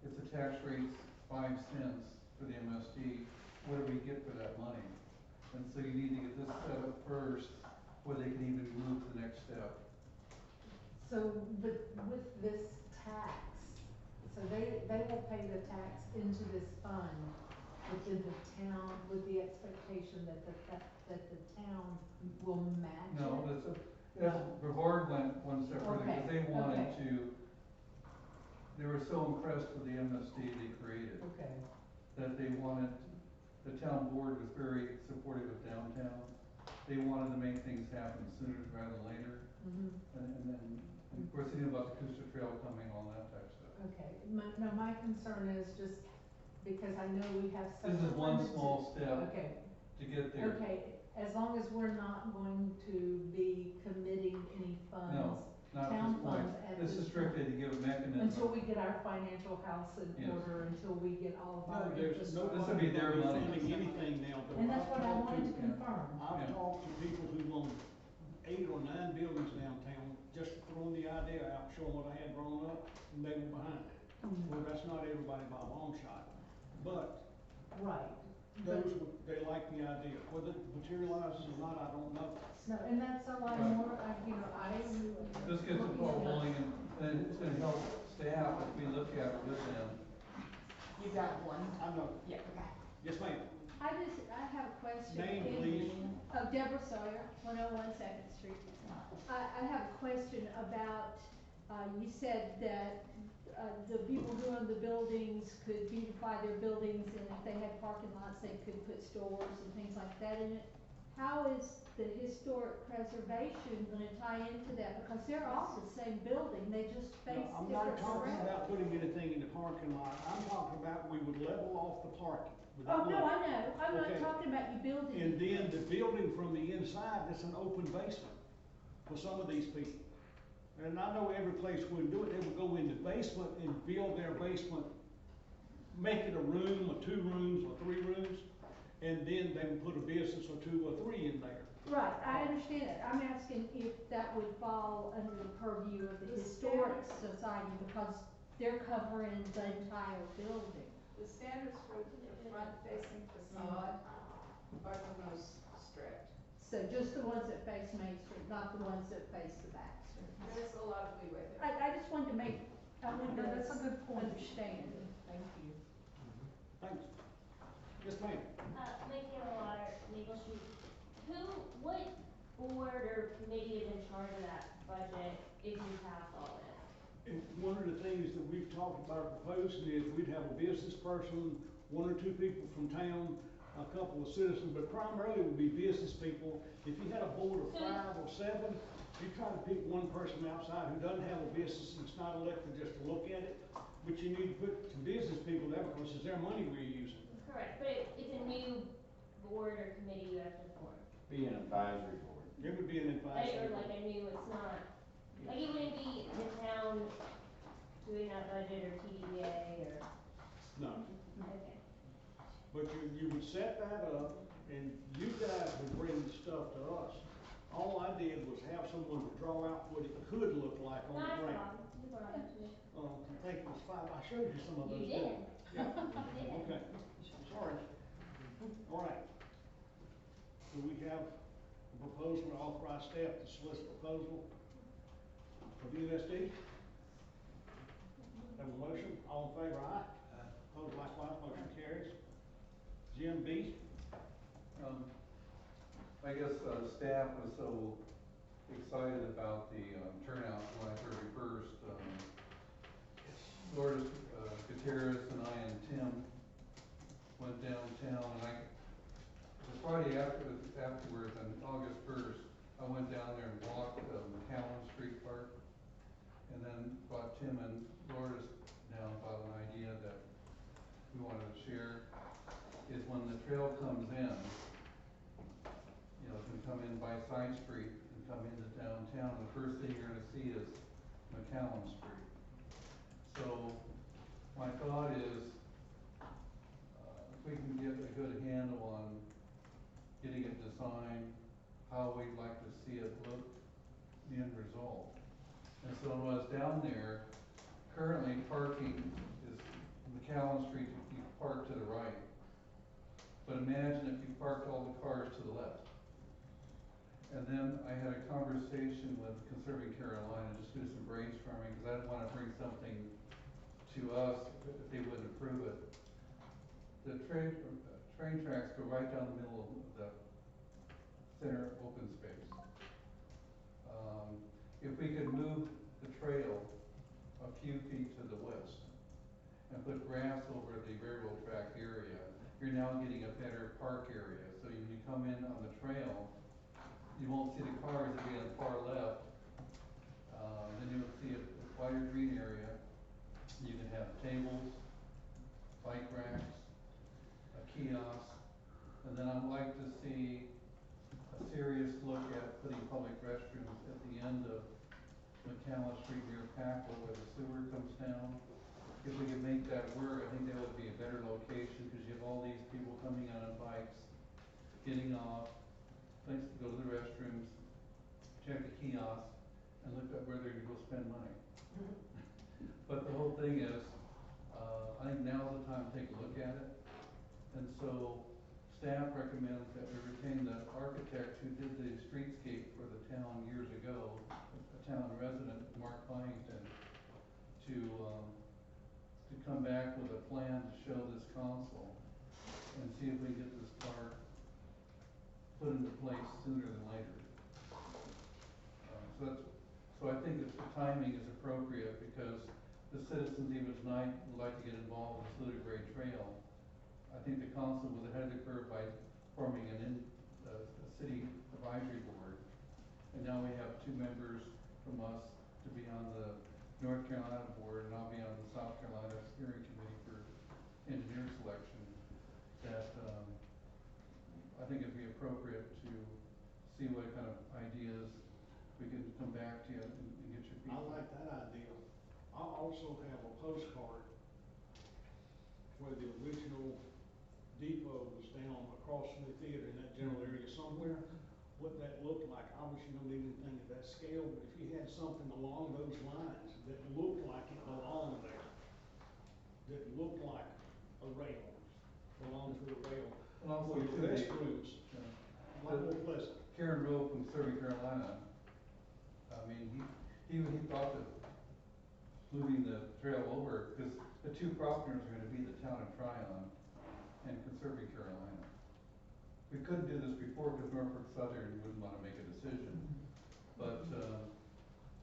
if the tax rate's 5 cents for the MSD, what do we get for that money? And so you need to get this set up first, before they can even move to the next step. So, but with this tax, so they will pay the tax into this fund within the town with the expectation that the town will match it? No, Brevard went one step further, because they wanted to, they were so impressed with the MSD they created. Okay. That they wanted, the town board was very supportive of downtown. They wanted to make things happen sooner rather than later. And then, and of course, they knew about the Cooster Trail coming, all that type of stuff. Okay, my concern is just because I know we have such a This is one limited- small step Okay. to get there. Okay, as long as we're not going to be committing any funds. No, not at town this point. funds at This is time. strictly to give a mechanism. Until we get our financial house in Yes. order, until we get all of our No, there's no. infrastructure. This would be their money. Funding anything now, though. And that's what I I've talked wanted to confirm. I've talked to people who own 8 or 9 buildings downtown, just throwing the idea out, showing what I had grown up, and they were behind it. Well, that's not everybody by a long shot, but Right. those, they like the idea. Whether it materializes or not, I don't know. No, and that's a lot more, I. This gets the ball rolling, and it's gonna help staff if we look at it with them. You got one? I know. Yeah, okay. Yes, ma'am. I have a question. Name, please. Deborah Sawyer, 101 Second Street. I have a question about, you said that, the people who own the buildings could beautify their buildings, and if they had parking lots, they could put stores and things like that in it. How is the historic preservation gonna tie into that? Because they're all the same building, they just face No, I'm different not talking directions. about putting anything in the parking lot. I'm talking about we would level off the parking. Would Oh, that no, work? I know, I'm not Okay. talking about you building. And then the building from the inside, that's an open basement for some of these people. And I know every place wouldn't do it, they would go in the basement and build their basement, make it a room, or 2 rooms, or 3 rooms, and then they would put a business or 2 or 3 in there. Right, I understand that. I'm asking if that would fall under the purview of the historic society, because they're covering the entire building. The standards for the front-facing facade are the most strict. So just the ones that face Main Street, not the ones that face the back street. There's a lot of leeway there. I just wanted to make, I wanted No, that's a to good point. understand. Thank you. Thanks. Yes, ma'am. Michaela Water, Maple Street. What board or committee is in charge of that budget if you pass all this? And one of the things that we've talked about proposing is we'd have a business person, 1 or 2 people from town, a couple of citizens, but primarily it would be business people. If you had a board of 5 or 7, you try to pick one person outside who doesn't have a business and it's not elected just to look at it. But you need to put some business people there because it's their money we're using. Correct, but it's a new board or committee you have to form. Be an advisory board. It would be an advisory. Or like a new, it's not, like it wouldn't be the town doing that budget or TDA or, No. okay. But you would set that up and you guys would bring the stuff to us. All I did was have someone to draw out what it could look like on Not the a grant. problem, you brought it to me. I think it was 5, I showed you some of those. You didn't did. Yeah. You did. Okay, sorry. All right. So we have a proposal to authorize staff to solicit proposal for BUSD. Have a motion, all in favor, aye? Opposed likewise, motion carries. Jim B. I guess, staff was so excited about the, turnout July 31st. Florida's, Tim and Laura's down about an idea that we wanted to share, is when the trail comes in, you know, it can come in by side street and come into downtown, the first thing you're gonna see is McCallum Street. So, my thought is, if we can get a good handle on getting it designed, how we'd like to see it look, the end result. And so when I was down there, currently parking is McCallum Street, you park to the right. But imagine if you parked all the cars to the left. And then I had a conversation with Conserving Carolina, just do some brainstorming, because I didn't want to bring something to us if they wouldn't approve it. The train tracks go right down the middle of the center open space. If we could move the trail a few feet to the west and put grass over the railroad track area, you're now getting a better park area. So when you come in on the trail, you won't see the cars that be on the far left. Then you'll see a wider green area. You can have tables, bike racks, a kiosk, and then I'd like to see a serious look at putting public restrooms at the end of McCallum Street near Packle where the sewer comes down. If we could make that work, I think that would be a better location, because you have all these people coming out on bikes, getting off, place to go to the restrooms, check the kiosk, and look up where they're gonna go spend money. But the whole thing is, I think now's the time to take a look at it. And so staff recommends that we retain the architect who did the streetscape for the town years ago, a town resident, Mark Byington, to come back with a plan to show this council and see if we get this park put into place sooner than later. So I think the timing is appropriate, because the citizens even tonight would like to get involved with the Saluda Grade Trail. I think the council was ahead of the curve by forming a city advisory board. And now we have 2 members from us to be on the North Carolina board, and I'll be on the South Carolina steering committee for engineer selection. That I think it'd be appropriate to see what kind of ideas we can come back to you and get your I feedback. like that idea. I also have a postcard where the original depot was down across from the theater in that general area somewhere. What that looked like, obviously you don't need anything at that scale, but if you had something along those lines that looked like it belonged there, that looked like a rail, belonged to a rail, And also with too, restrooms, a lot more pleasant. Karen Rowe from Surrey, Carolina, I mean, he thought that moving the trail over, because the 2 properties are gonna be the town of Tryon and Conserving Carolina. We couldn't do this before because Norfolk Southern wouldn't wanna make a decision. But,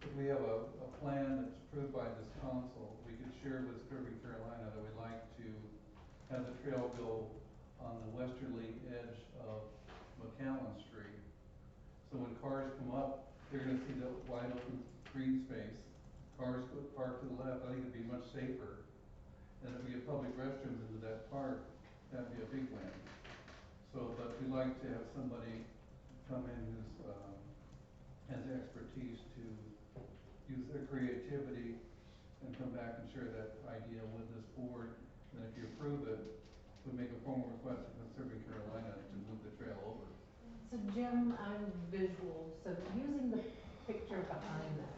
if we have a plan that's approved by this council, we could share with Conserving Carolina that we'd like to have the trail go on the westerly edge of McCallum Street. So when cars come up, they're gonna see the wide open green space. Cars go park to the left. I think it'd be much safer. And if we get public restrooms into that park, that'd be a big win. So, but we'd like to have somebody come in who's, has expertise to use their creativity and come back and share that idea with this board. And if you approve it, we make a formal request to Conserving Carolina to move the trail over. So Jim, I'm visual, so using the picture behind us.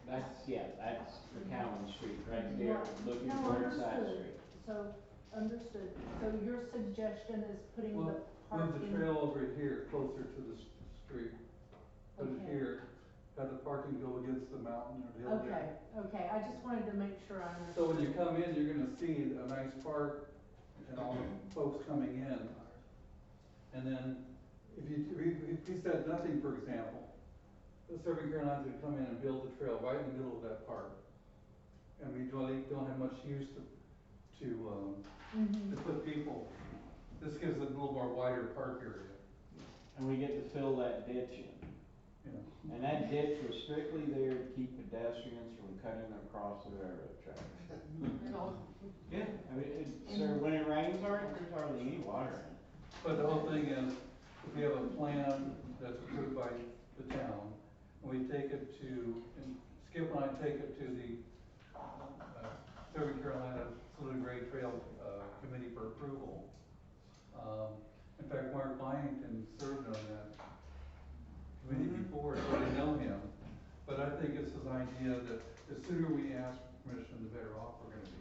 That's McCallum Street right there, looking No, towards Side understood. Street. So, understood. So your suggestion is putting the Well, parking. move the trail over here, closer to the street. Put it Okay. here, have the parking go against the mountain or the hill there. Okay, I just wanted to make sure I understood. So when you come in, you're gonna see a nice park and all the folks coming in. And then, if you said nothing, for example, the Survey Carolina's gonna come in and build the trail right in the middle of that park. And we really don't have much use to put people, this gives it a little more wider park area. And we get to fill that ditch in. you know. And that ditch was strictly there to keep pedestrians from cutting across the railroad tracks. Yeah, I mean, so when it rains, there's hardly any water in it. But the whole thing is, if we have a plan that's approved by the town, and we take it to, and Skip and I take it to the, Southern Carolina Saluda Grade Trail, Committee for approval. In fact, Mark Byington served on that committee before, so I know him. But I think it's his idea that the sooner we ask permission, the better off we're gonna be.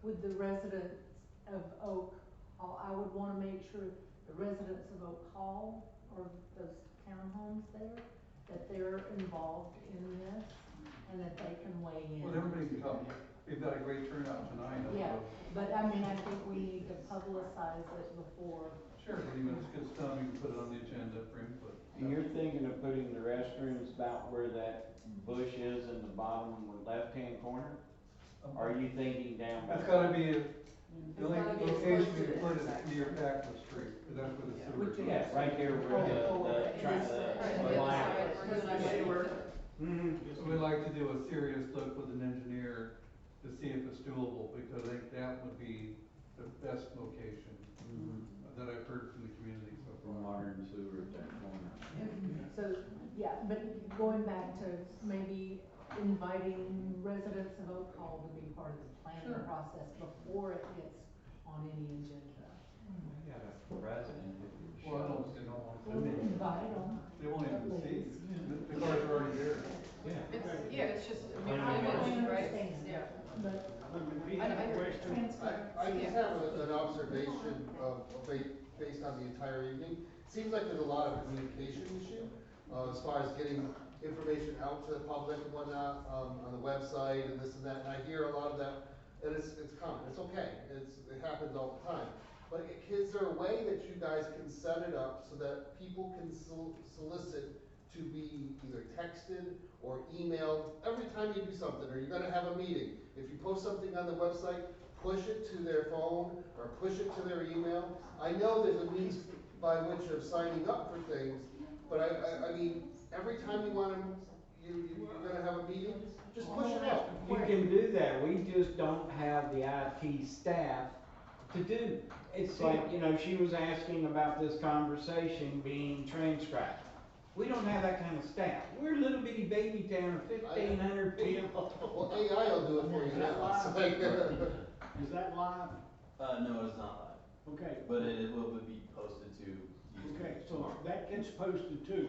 With the residents of Oak Hall, I would wanna make sure the residents of Oak Hall, or those townhomes there, that they're involved in this, and that they can weigh in. Well, everybody can come. We've got a great turnout tonight. Yeah, but I mean, I think we need to publicize it before. Sure, but even if it's done, we can put it on the agenda for input. And you're thinking of putting the restrooms about where that bush is in the bottom left-hand corner? Are you thinking down? That's gotta be, the only location we can put it near Packwood Street, because that's where the sewer is. Yeah, right there where the line is. So we'd like to do a serious look with an engineer to see if it's doable, because I think that would be the best location that I've heard from the community so far. Water and sewer at that corner. So, yeah, but going back to maybe inviting residents of Oak Hall to be part of the planning process before it gets on any agenda. We got a president who Well, I don't want Well, to. invite them. They won't even see, the cars are already there. It's just, I mean, I image, right? understand, Yeah. but. I just have an observation based on the entire evening. Seems like there's a lot of communication issue, as far as getting information out to the public and whatnot, on the website and this and that, and I hear a lot of that, and it's common, it's okay, it happens all the time. But is there a way that you guys can set it up so that people can solicit to be either texted or emailed every time you do something, or you're gonna have a meeting? If you post something on the website, push it to their phone or push it to their email. I know there's a means by which of signing up for things, but I mean, every time you want to, you're gonna have a meeting, just push it out. You can do that, we just don't have the IT staff to do. It's like, you know, she was asking about this conversation being transcribed. We don't have that kind of staff. We're a little bitty baby town of 1,500 people. Well, AI will do it for you now. Is that live? No, it's not live. Okay. But it will be posted to YouTube. Okay, so that gets posted too.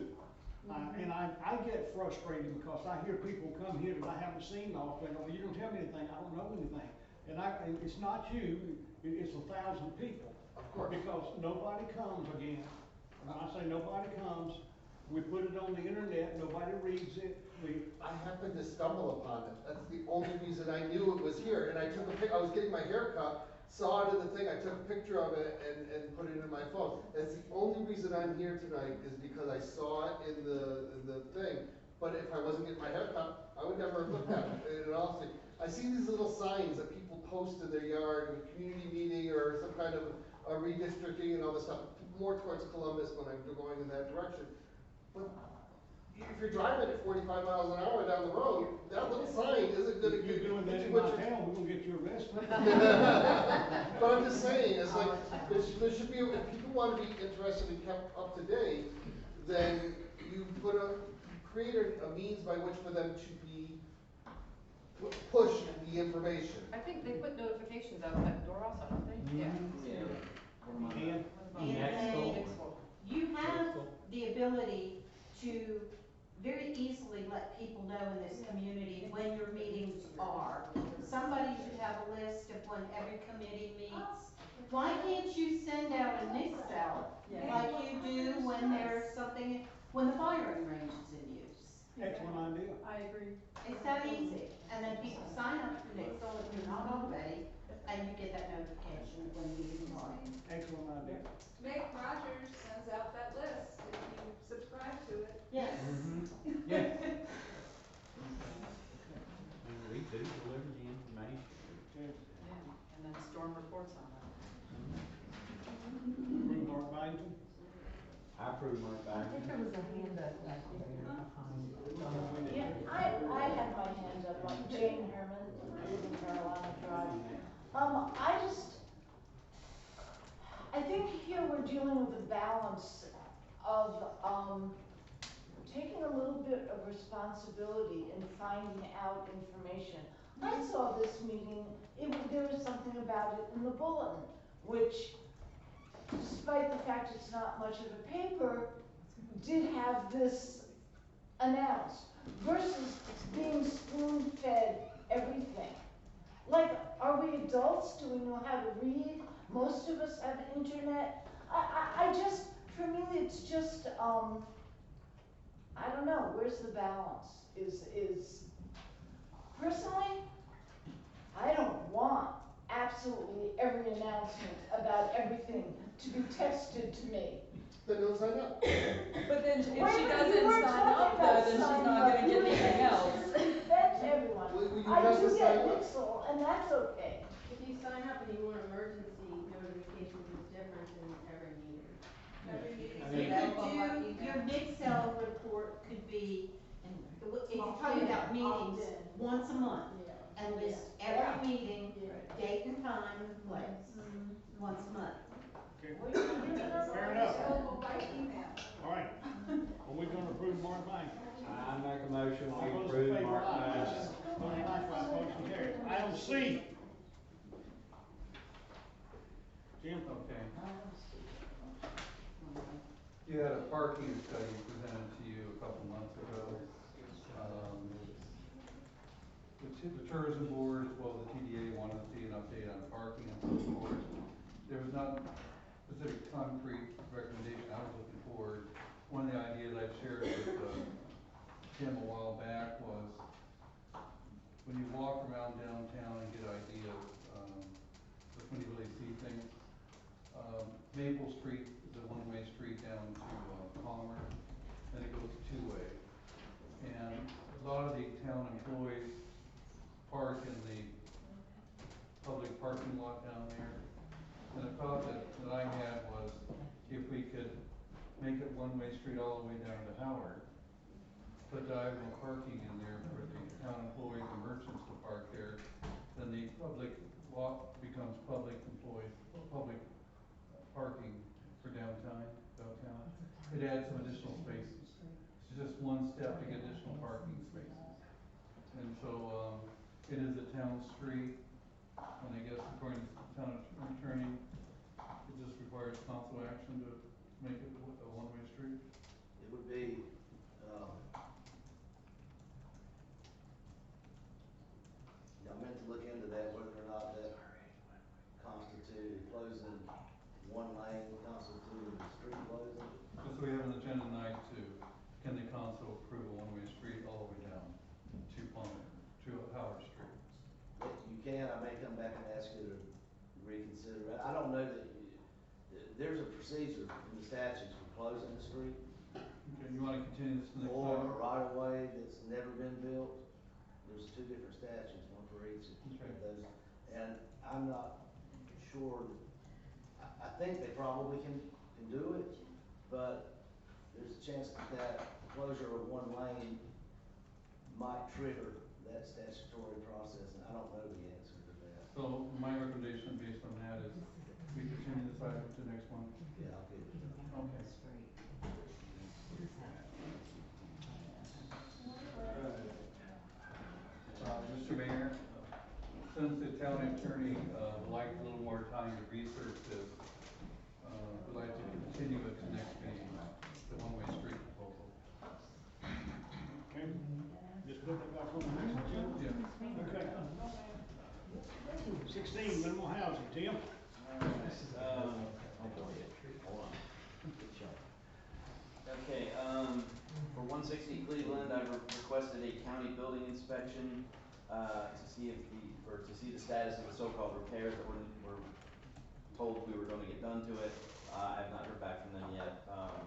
And I get frustrated because I hear people come here that I haven't seen often, well, you don't tell me anything, I don't know anything. And it's not you, it's 1,000 people. Of course. Because nobody comes again. When I say nobody comes, we put it on the internet, nobody reads it, I happened to stumble upon it. That's the only reason I knew it was here. And I took a pic, I was getting my hair cut, saw it in the thing, I took a picture of it and put it in my phone. That's the only reason I'm here tonight, is because I saw it in the thing. But if I wasn't getting my hair cut, I would never have looked at it. And also, I see these little signs that people post in their yard, a community meeting or some kind of a redistricting and all this stuff, more towards Columbus when I'm going in that direction. But if you're driving at 45 miles an hour down the road, that little sign isn't gonna if get you're doing that in what my you're. town, we're gonna get you arrested. But I'm just saying, it's like, there should be, if people wanna be interested and kept up to date, then you create a means by which for them to be, push the information. I think they put notifications out at the door also, don't they? Yeah. And You have the ability to very easily let people know in this community when your meetings are. Somebody should have a list of when every committee meets. Why can't you send out a nix out like you do when there's something, when the firing range is in use? excellent idea. I agree. It's that easy, and then people sign up for Nixle if you're not already, and you get that notification when meetings are. Excellent idea. Meg Rogers sends out that list if you subscribe to it. Yes. Yes. And we do deliver the information. Yeah, and then Storm reports on it. Mark Byington? I approve Mark I back. think there was a hand up back there behind. Yeah, I had my hand up, like Jane Herman, in Carolina Drive. I think here we're dealing with a balance of, taking a little bit of responsibility in finding out information. I saw this meeting, there was something about it in the bulletin, which, despite the fact it's not much of a paper, did have this announced, versus being spoon-fed everything. Like, are we adults? Do we know how to read? Most of us have internet. I just, for me, it's just, I don't know, where's the balance? Personally, I don't want absolutely every announcement about everything to be texted to me. Then don't sign up. But then if she Wait, you doesn't weren't sign talking up though, about then she's signing not up. gonna You get were anything saying else. That's everyone. Will you I have do to get sign up? Nixle, and that's okay. If you sign up and you want emergency notifications, it's different in every meeting. Every meeting. You could do, your Nixle report could be, and if you're talking about meetings, once a month. And list every meeting, date and time and place, once a month. Okay. What do you do? Fair enough. Available by email. All right. Are we gonna approve Mark Bank? I make a motion, All we those in approve favor, Mark aye. Bass. Voting likewise, motion carried. Item C. Jim? Okay. You had a parking study presented to you a couple months ago. The tourism board, as well as the TDA, wanted to see an update on parking and so forth. There was not specific concrete recommendation I was looking for. One of the ideas I shared with Tim a while back was, when you walk around downtown and get ideas, that's when you really see things. Maple Street is a one-way street down to Palmer, then it goes two-way. And a lot of the town employees park in the public parking lot down there. And the thought that I had was, if we could make it one-way street all the way down to Howard, put diagonal parking in there for the town employees and merchants to park there, then the public walk becomes public parking for downtown. It adds some additional spaces. It's just one step to get additional parking spaces. And so, it is a town street, and I guess according to the town attorney, it just requires council action to make it a one-way street. It would be, I meant to look into that, whether or not that constituted closing one lane, constituted the street closing. Just so we have an agenda tonight to, can the council approve a one-way street all the way down to Palmer, to Howard Street? You can, I may come back and ask you to reconsider it. I don't know that there's a procedure in the statutes for closing the street. Okay, you wanna continue this to next Or time? a right of way that's never been built. There's two different statutes, one for each of those. And I'm not sure, I think they probably can do it, but there's a chance that closure of one lane might trigger that statutory process, and I don't know the answer to that. So my recommendation based on that is we continue this item to next one. Yeah, I'll get it. Okay. Mr. Mayor, since the town attorney, would like a little more time to research this, would like to continue it to next meeting, the one-way street proposal. Okay. Just put that back on the next agenda? Yeah. Okay. 16, minimal housing, Tim? Okay, for 160 Cleveland, I've requested a county building inspection, to see the status of the so-called repairs that were told we were gonna get done to it. I have not heard back from them yet,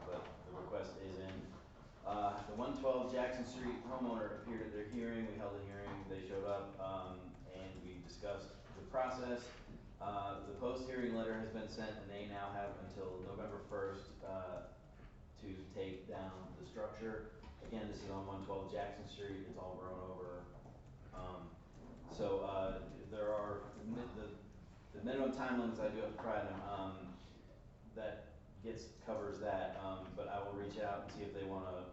but the request is in. The 112 Jackson Street homeowner appeared at their hearing. We held a hearing, they showed up, and we discussed the process. The post-hearing letter has been sent, and they now have until November 1st, to to take down the structure. Again, this is on 112 Jackson Street, it's all grown over. There are, the minimum time limits I do have to try them, that covers that, but I will reach out and see if they wanna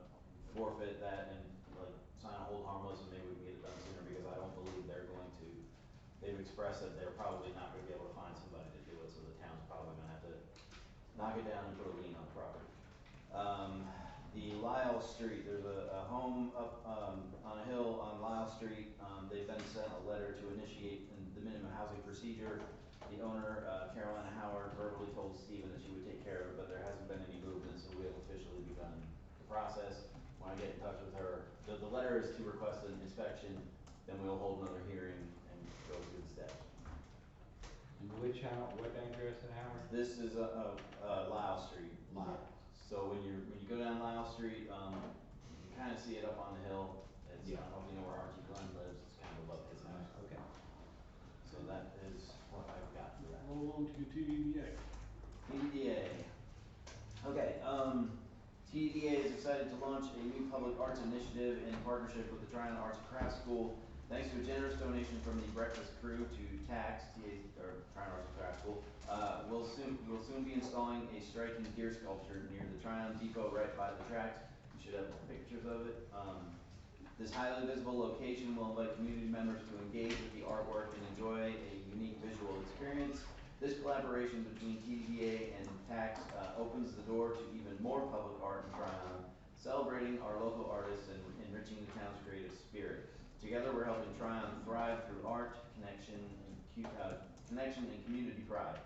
forfeit that and like sign a hold harmless, and maybe we can get it done sooner, because I don't believe they're going to. They've expressed that they're probably not gonna be able to find somebody to do it, so the town's probably gonna have to knock it down and put a lien on the property. The Lyle Street, there's a home up, on a hill on Lyle Street. They've been sent a letter to initiate the minimum housing procedure. The owner, Carolina Howard, verbally told Stephen that she would take care of it, but there hasn't been any movement, so we have officially begun the process. When I get in touch with her, the letter is to request an inspection, then we'll hold another hearing and go through the steps. What address in Howard? This is, Lyle Street. Lyle. So when you go down Lyle Street, you can kind of see it up on the hill. It's, I don't know if you know where Archie Glenn lives, it's kind of above his house. Okay. So that is what I've got for that. Roll on to TDDA. TDDA. Okay, TDDA is excited to launch a new public arts initiative in partnership with the Tryon Arts and Crafts School. Thanks to a generous donation from the Breakfast Crew to TAX, or Tryon Arts and Crafts School, we'll soon be installing a striking deer sculpture near the Tryon Depot right by the tracks. You should have pictures of it. This highly visible location will invite community members to engage with the artwork and enjoy a unique visual experience. This collaboration between TDDA and TAX opens the door to even more public art in Tryon, celebrating our local artists and enriching the town's creative spirit. Together, we're helping Tryon thrive through art, connection, and community pride.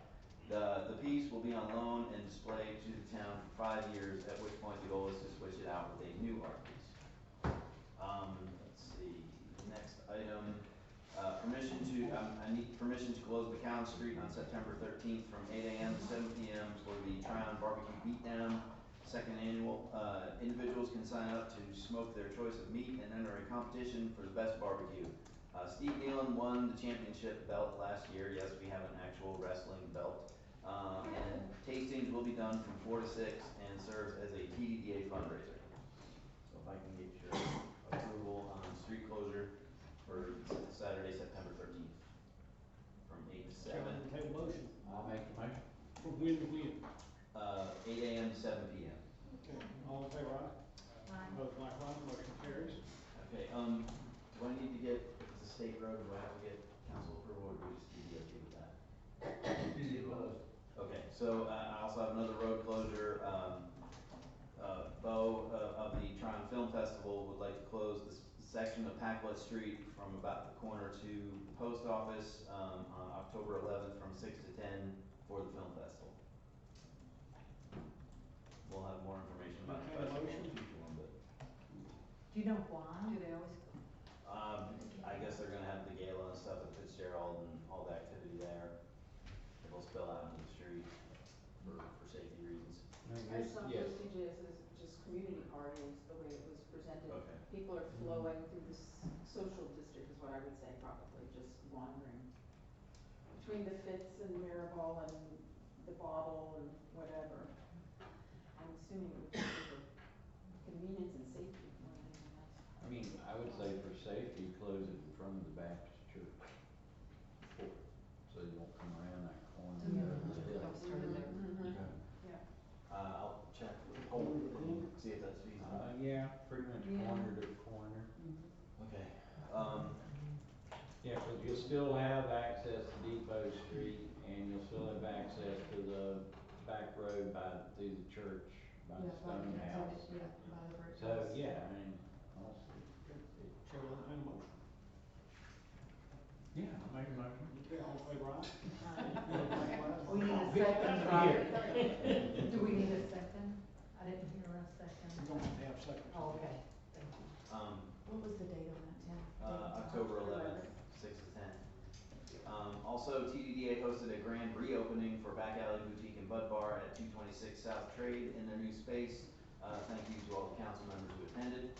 The piece will be on loan and displayed to the town for 5 years, at which point the goal is to switch it out with a new art piece. Let's see, next item, I need permission to close McCown Street on September 13th from 8 a.m. to 7 p.m. for the Tryon Barbecue Beatdown, second annual. Individuals can sign up to smoke their choice of meat and enter a competition for the best barbecue. Steve Nealon won the championship belt last year. Yes, we have an actual wrestling belt. And tastings will be done from 4 to 6 and serves as a TDDA fundraiser. So if I can get your approval on street closure for Saturday, September 13th, from 8 to 7. Take a motion. I'll make the motion. From when to when? 8 a.m. to 7 p.m. Okay, all in favor, aye? Aye. Opposed, likewise, motion carries. Okay, do I need to get, if it's a state road, do I have to get council approval, or do we just need to be okay with that? Okay, so, I also have another road closure. Bo, of the Tryon Film Festival would like to close this section of Packlet Street from about the corner to the post office, on October 11th from 6 to 10 for the film festival. We'll have more information about the Okay, festival in motion. the future one, but, Do you know why? Do they always? I guess they're gonna have the gala and stuff at Fitzgerald and all the activity there. It'll spill out into the street for safety reasons. I saw Yes. postages as just community parties, the way it was presented. Okay. People are flowing through this social district is what I would say, probably, just wandering. Between the Fitz and Maribel and the Bottle and whatever. I'm assuming it would be for convenience and safety more than anything else. I mean, I would say for safety, close it in front of the Baptist church. So you won't come around that corner. Okay. Yeah. I'll check with Holt and see if that's feasible. Yeah, pretty much Yeah. corner to corner. Okay, Yeah, but you'll still have access to Depot Street, and you'll still have access to the back road through the church, by the stone house. So, yeah, I mean, honestly, Chair will entertain a motion. yeah, I'll make a motion. Okay, all in favor, aye? We need a second, Robert. Do we need a second? I didn't hear a second. We don't have to have seconds. Oh, okay, thank you. What was the date on that, Tim? October 11th, 6 to 10. Also, TDDA hosted a grand reopening for Back Alley Boutique and Bud Bar at 226 South Trade in their new space. Thank you to all the council members who attended.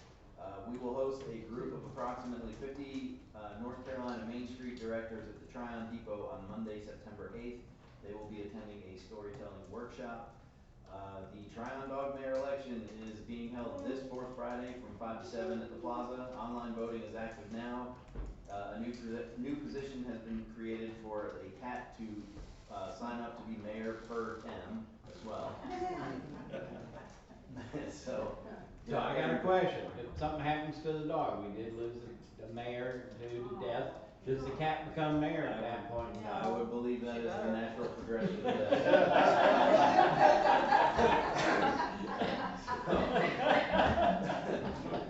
We will host a group of approximately 50 North Carolina Main Street directors at the Tryon Depot on Monday, September 8th. They will be attending a storytelling workshop. The Tryon Dog Mayor election is being held this fourth Friday from 5 to 7 at the plaza. Online voting is active now. A new position has been created for a cat to sign up to be mayor per Tim as well. So I got a question. If something happens to the dog, we did lose the mayor due to death, does the cat become mayor at that point in time? I would believe that is the natural progression of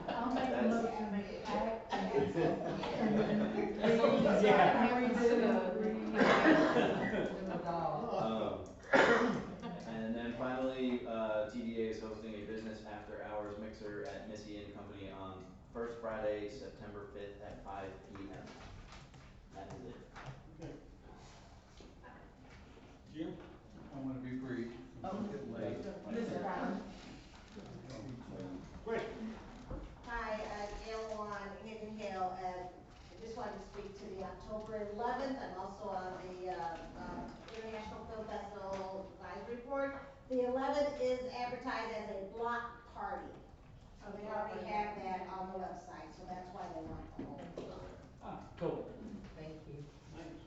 I'll make a motion to make it act and And then finally, TDA is hosting a business after hours mixer at Missy and Company on first Friday, September 5th at 5 p.m. That is it. Okay. Jim? I wanna be brief, since it's getting late. Mr. Brown. Question? Hi, Gail on Hidden Hill, and I just wanted to speak to the October 11th. I'm also on the International Film Festival Advisory Board. The 11th is advertised as a block party, so they already have that on the website, so that's why they want the whole block. Ah, cool. Thank you. Thanks.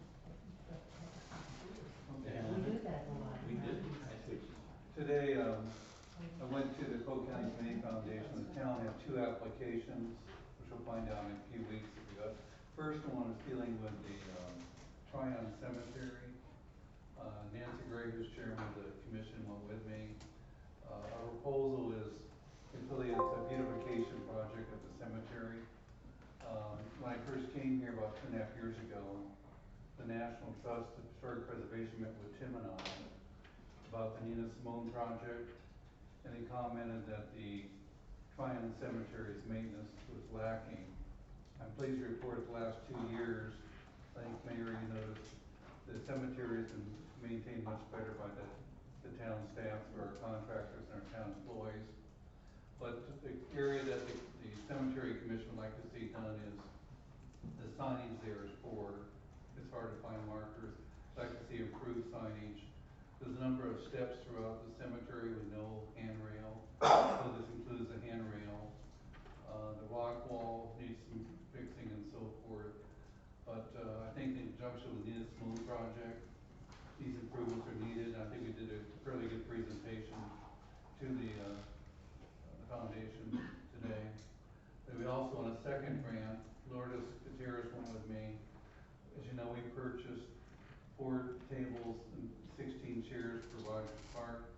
Okay. We do that a lot. We did, that's what you. Today, I went to the Polk County Community Foundation. The town had 2 applications, which we'll find out in a few weeks if we got. First one is dealing with the Tryon Cemetery. Nancy Gray, who's chairman of the commission, went with me. Our proposal is really it's a beautification project of the cemetery. When I first came here about 2.5 years ago, the National Trust of Historic Preservation met with Tim and I about the Nina Simone project, and he commented that the Tryon Cemetery's maintenance was lacking. I'm pleased to report the last 2 years, I think Mayor, you noticed, the cemetery has been maintained much better by the town staff, or our contractors and our town employees. But the area that the cemetery commission would like to see done is the signage there is poor. It's hard to find markers. I'd like to see improved signage. There's a number of steps throughout the cemetery with no handrail, so this includes a handrail. The rock wall needs some fixing and so forth. But I think in conjunction with the Nina Simone project, these improvements are needed. I think we did a fairly good presentation to the foundation today. Then we also, on a second grant, Lourdes Gutierrez went with me. As you know, we purchased 4 tables and 16 chairs for Rogers Park.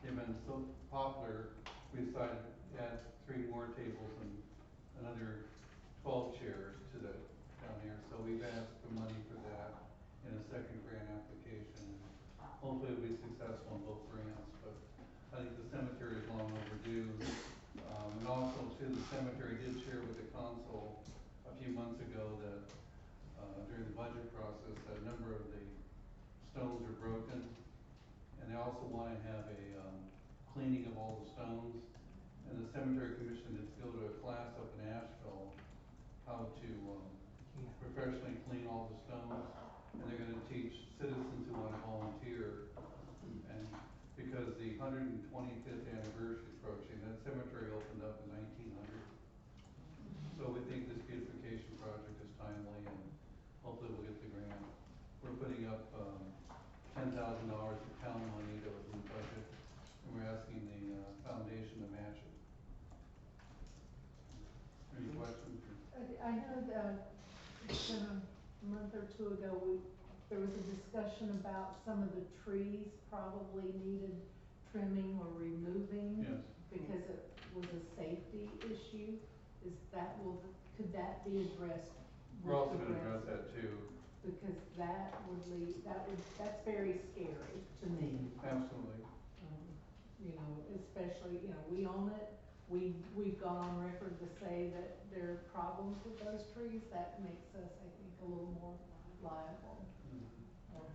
They've been so popular, we decided to add 3 more tables and another 12 chairs to the down here. So we've asked for money for that in a second grant application. Hopefully we'll be successful in both grants, but I think the cemetery is long overdue. And also too, the cemetery did share with the council a few months ago that during the budget process, that a number of the stones are broken. And they also want to have a cleaning of all the stones. And the cemetery commission is to go to a class up in Asheville, how to professionally clean all the stones. And they're gonna teach citizens who wanna volunteer. And because the 125th anniversary is approaching, that cemetery opened up in 1900. So we think this beautification project is timely, and hopefully we'll get the grant. We're putting up $10,000 of town money that was in the budget, and we're asking the foundation to match it. Any questions? I know that it's been a month or 2 ago, there was a discussion about some of the trees probably needed trimming or removing. Yes. Because it was a safety issue. Could that be addressed? We're also gonna address that too. Because that's very scary to me. Absolutely. You know, especially, you know, we own it. We've gone on record to say that there are problems with those trees. That makes us, I think, a little more liable.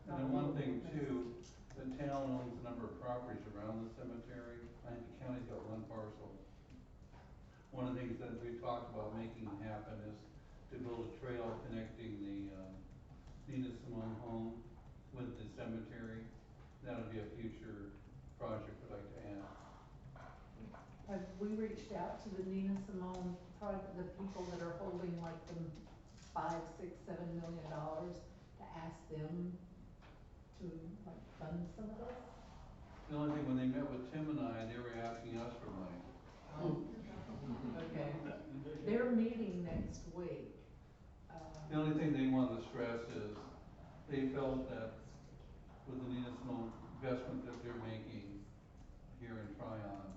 And then one thing too, the town owns a number of properties around the cemetery. I think the county's got 1 parcel. One of the things that we've talked about making happen is to build a trail connecting the Nina Simone home with the cemetery. That'll be a future project would like to add. Have we reached out to the Nina Simone project, the people that are holding like the $5, $6, $7 million to ask them to like fund some of this? The only thing, when they met with Tim and I, they were asking us for money. Okay, they're meeting next week. The only thing they wanted to stress is, they felt that with the Nina Simone investment that they're making here in Tryon,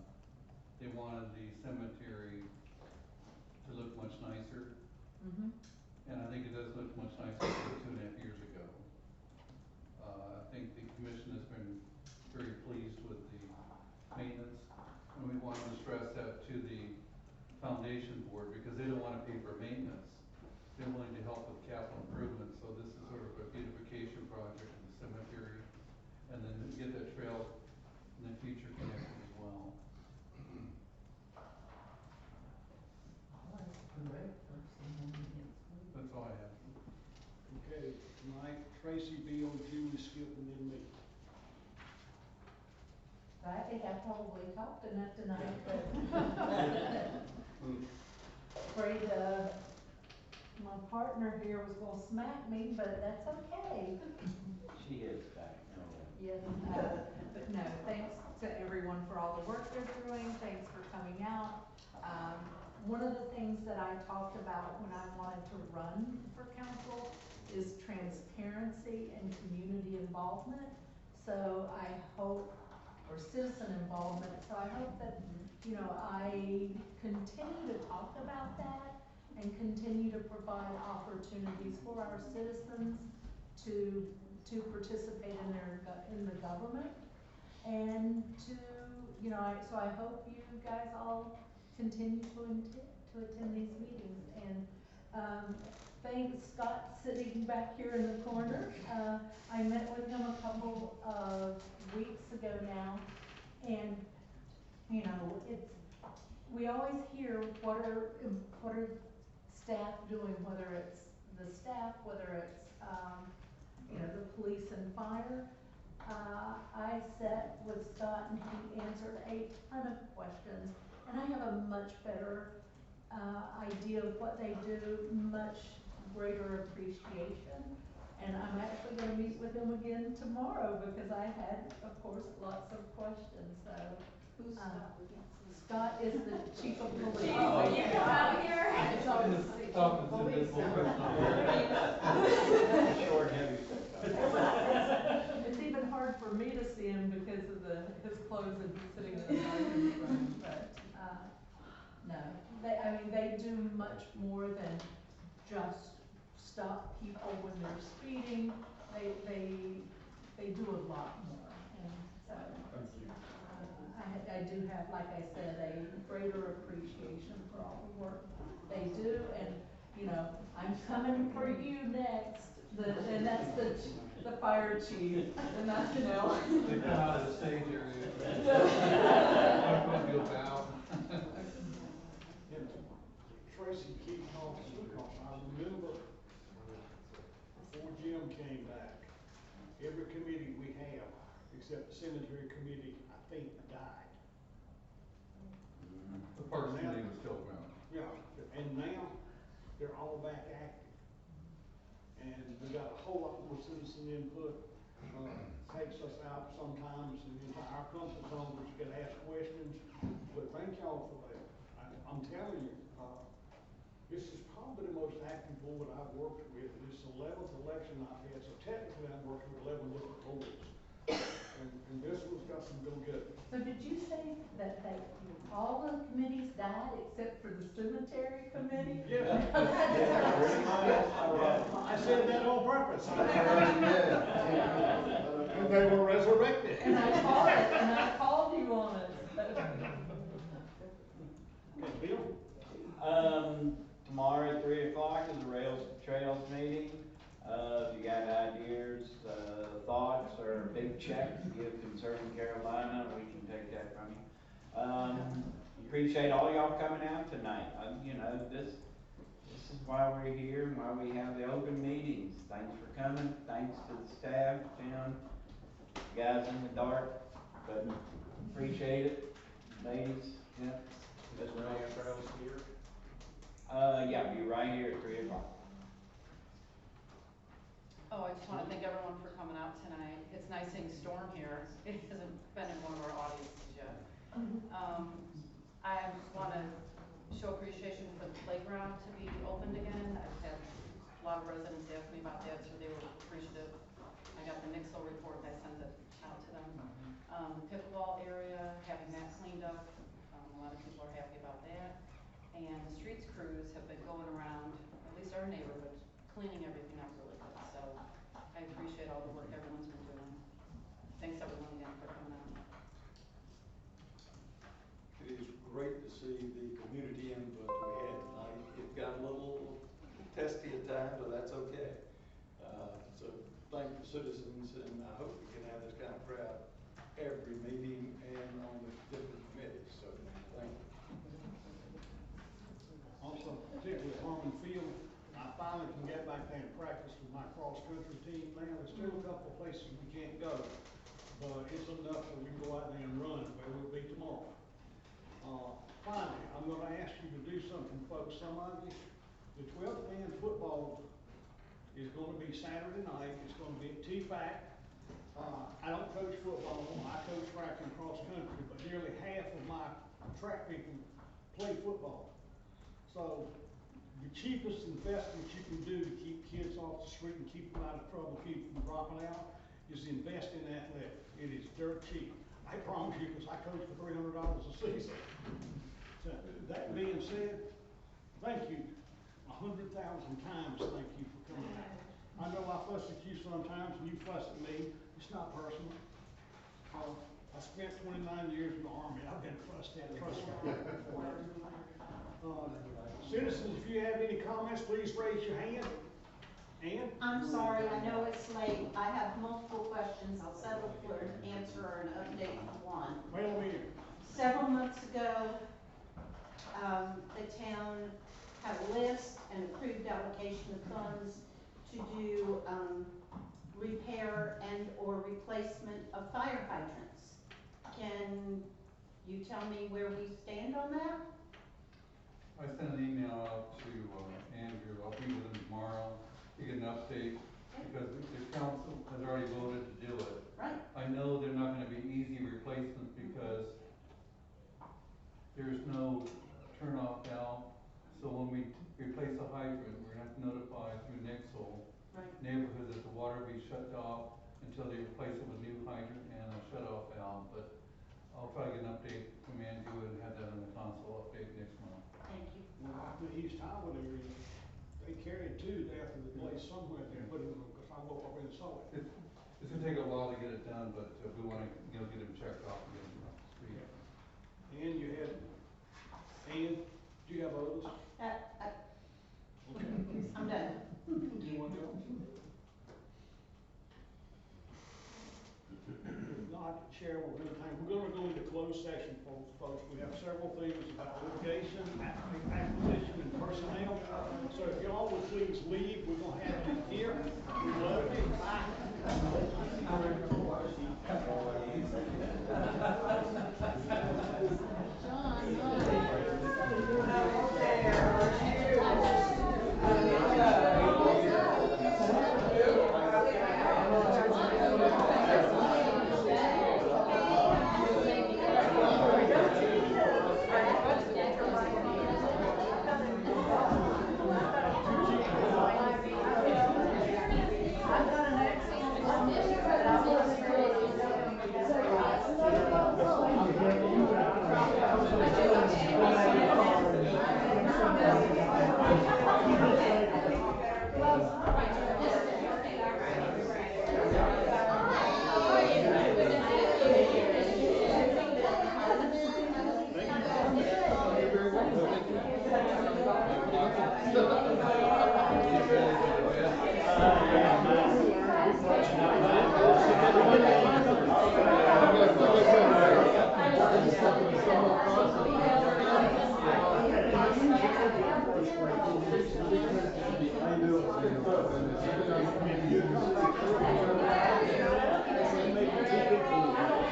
they wanted the cemetery to look much nicer. Mm-hmm. And I think it does look much nicer than 2.5 years ago. I think the commission has been very pleased with the maintenance, and we wanted to stress that to the foundation board, because they don't wanna pay for maintenance. They're willing to help with capital improvements, so this is sort of a beautification project of the cemetery, and then get that trail in the future connected as well. That's all I have. Okay, tonight, Tracy, Bill, Julie, Skip, and then me. I think I probably talked enough tonight, but afraid, my partner here was gonna smack me, but that's okay. She is back, no way. Yes, but no, thanks to everyone for all the work they're doing, thanks for coming out. One of the things that I talked about when I wanted to run for council is transparency and community involvement. So I hope, or citizen involvement, so I hope that, you know, I continue to talk about that and continue to provide opportunities for our citizens to participate in the government, and to, you know, so I hope you guys all continue to attend these meetings. And thanks Scott sitting back here in the corner. I met with him a couple of weeks ago now, and you know, we always hear what are staff doing, whether it's the staff, whether it's you know, the police and fire. I sat with Scott and he answered a ton of questions, and I have a much better idea of what they do, much greater appreciation. And I'm actually going to meet with him again tomorrow, because I had, of course, lots of questions. So Who's Scott? Scott is the chief of police. Chief, will you come out here? It's always the chief of police. Short, heavy It's even hard for me to see him because of his clothes and he's sitting in the darkened room, but, no. I mean, they do much more than just stop people when they're speeding. They do a lot more, and so. I do have, like I said, a greater appreciation for all the work they do, and, you know, I'm coming for you next, and that's the fire chief, and that's, you know. They come out of the stage area. You'll bow. Tracy keep talking, because I remember before Jim came back, every committee we have, except the cemetery committee, I think died. The Parks Committee was still around. Yeah, and now they're all back active. And we got a whole lot more citizen input, takes us out sometimes into our comfort zone, where you can ask questions. But thank y'all for that. I'm telling you, this is probably the most active board I've worked with. This is the 11th election I've had, so technically I'm working with 11 different boards. And this one's got some go-getters. So did you say that all the committees died except for the cemetery committee? Yeah. I said that on purpose. And they were resurrected. And I called you on it. Okay, Bill? Tomorrow at 3 o'clock is the Trails meeting. If you got ideas, thoughts, or a big check to give concerning Carolina, we can take that from you. Appreciate all y'all coming out tonight. You know, this is why we're here and why we have the open meetings. Thanks for coming. Thanks to the staff, Jim, guys in the dark, But appreciate it, ladies, gents. This rail trail's here. Yeah, be right here at 3 o'clock. Oh, I just wanna thank everyone for coming out tonight. It's nice seeing Storm here. It hasn't been in one of our audiences yet. I just wanna show appreciation for the playground to be opened again. I've had a lot of residents ask me about that, so they were appreciative. I got the Nixle report, I sent it out to them. The pickleball area, having that cleaned up, a lot of people are happy about that. And the streets crews have been going around, at least our neighborhood, cleaning everything up really good. So I appreciate all the work everyone's been doing. Thanks everyone again for coming out. It is great to see the community input we had tonight. It got a little testy at times, but that's okay. So thank the citizens, and I hope we can have this kind of crowd every meeting and on the different committees. So thank you. Also, particularly at Harmon Field, I finally can get back there and practice with my cross-country team now. There's still a couple of places we can't go, but it's enough that we can go out there and run where we'll be tomorrow. Finally, I'm gonna ask you to do something, folks. Some of you, the 12th man football is gonna be Saturday night. It's gonna be at T-FAC. I don't coach football, I coach track and cross country, but nearly half of my track people play football. So the cheapest investment you can do to keep kids off the street and keep them out of trouble, keep them from dropping out, is invest in athletics. It is dirt cheap. I promise you, because I coach for $300 a season. So that being said, thank you 100,000 times. Thank you for coming out. I know I fuss at you sometimes, and you fuss at me. It's not personal. I spent 29 years in the Army. I've been fussed at, trust me. Citizens, if you have any comments, please raise your hand. Ann? I'm sorry, I know it's late. I have multiple questions. I'll settle for an answer or an update on one. Well, here. Several months ago, the town had a list and approved allocation of funds to do, repair and or replacement of fire hydrants. Can you tell me where we stand on that? I sent an email out to Andrew. I'll be with him tomorrow to get an update, because the council has already voted to do it. Right. I know they're not gonna be easy replacements because there's no turn-off valve. So when we replace a hydrant, we're gonna have to notify through Nixle neighborhood that the water be shut off until they replace it with new hydrant and a shut-off valve. But I'll try to get an update from Andrew and have that on the council update next month. Thank you. Well, the East Highwood area, they carried two there to the place somewhere there, but because I woke up and saw it. It's gonna take a while to get it done, but we wanna, get them checked off and get them up to speed. And you had, and do you have others? Okay. I'm done. Anyone else? If not, Chair will entertain. We're gonna go into closed session, folks. We have several things about litigation, acquisition, and personnel. So if y'all would please leave, we're gonna have you here. We love you. Bye.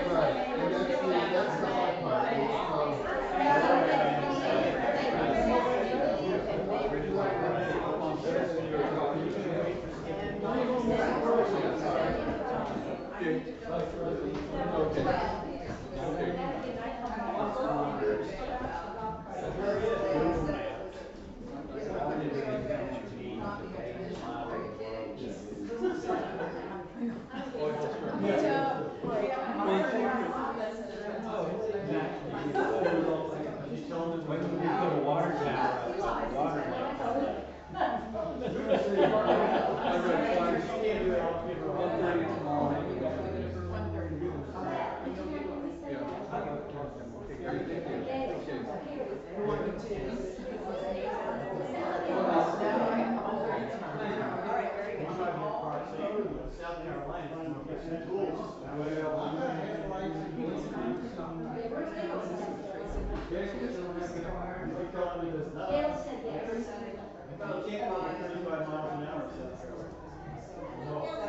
Right. Okay. When we put a water tower up, but the water line comes up. South Carolina, I'm gonna get some tools. Gail said yes. You can't go over 35 miles an hour in South Carolina.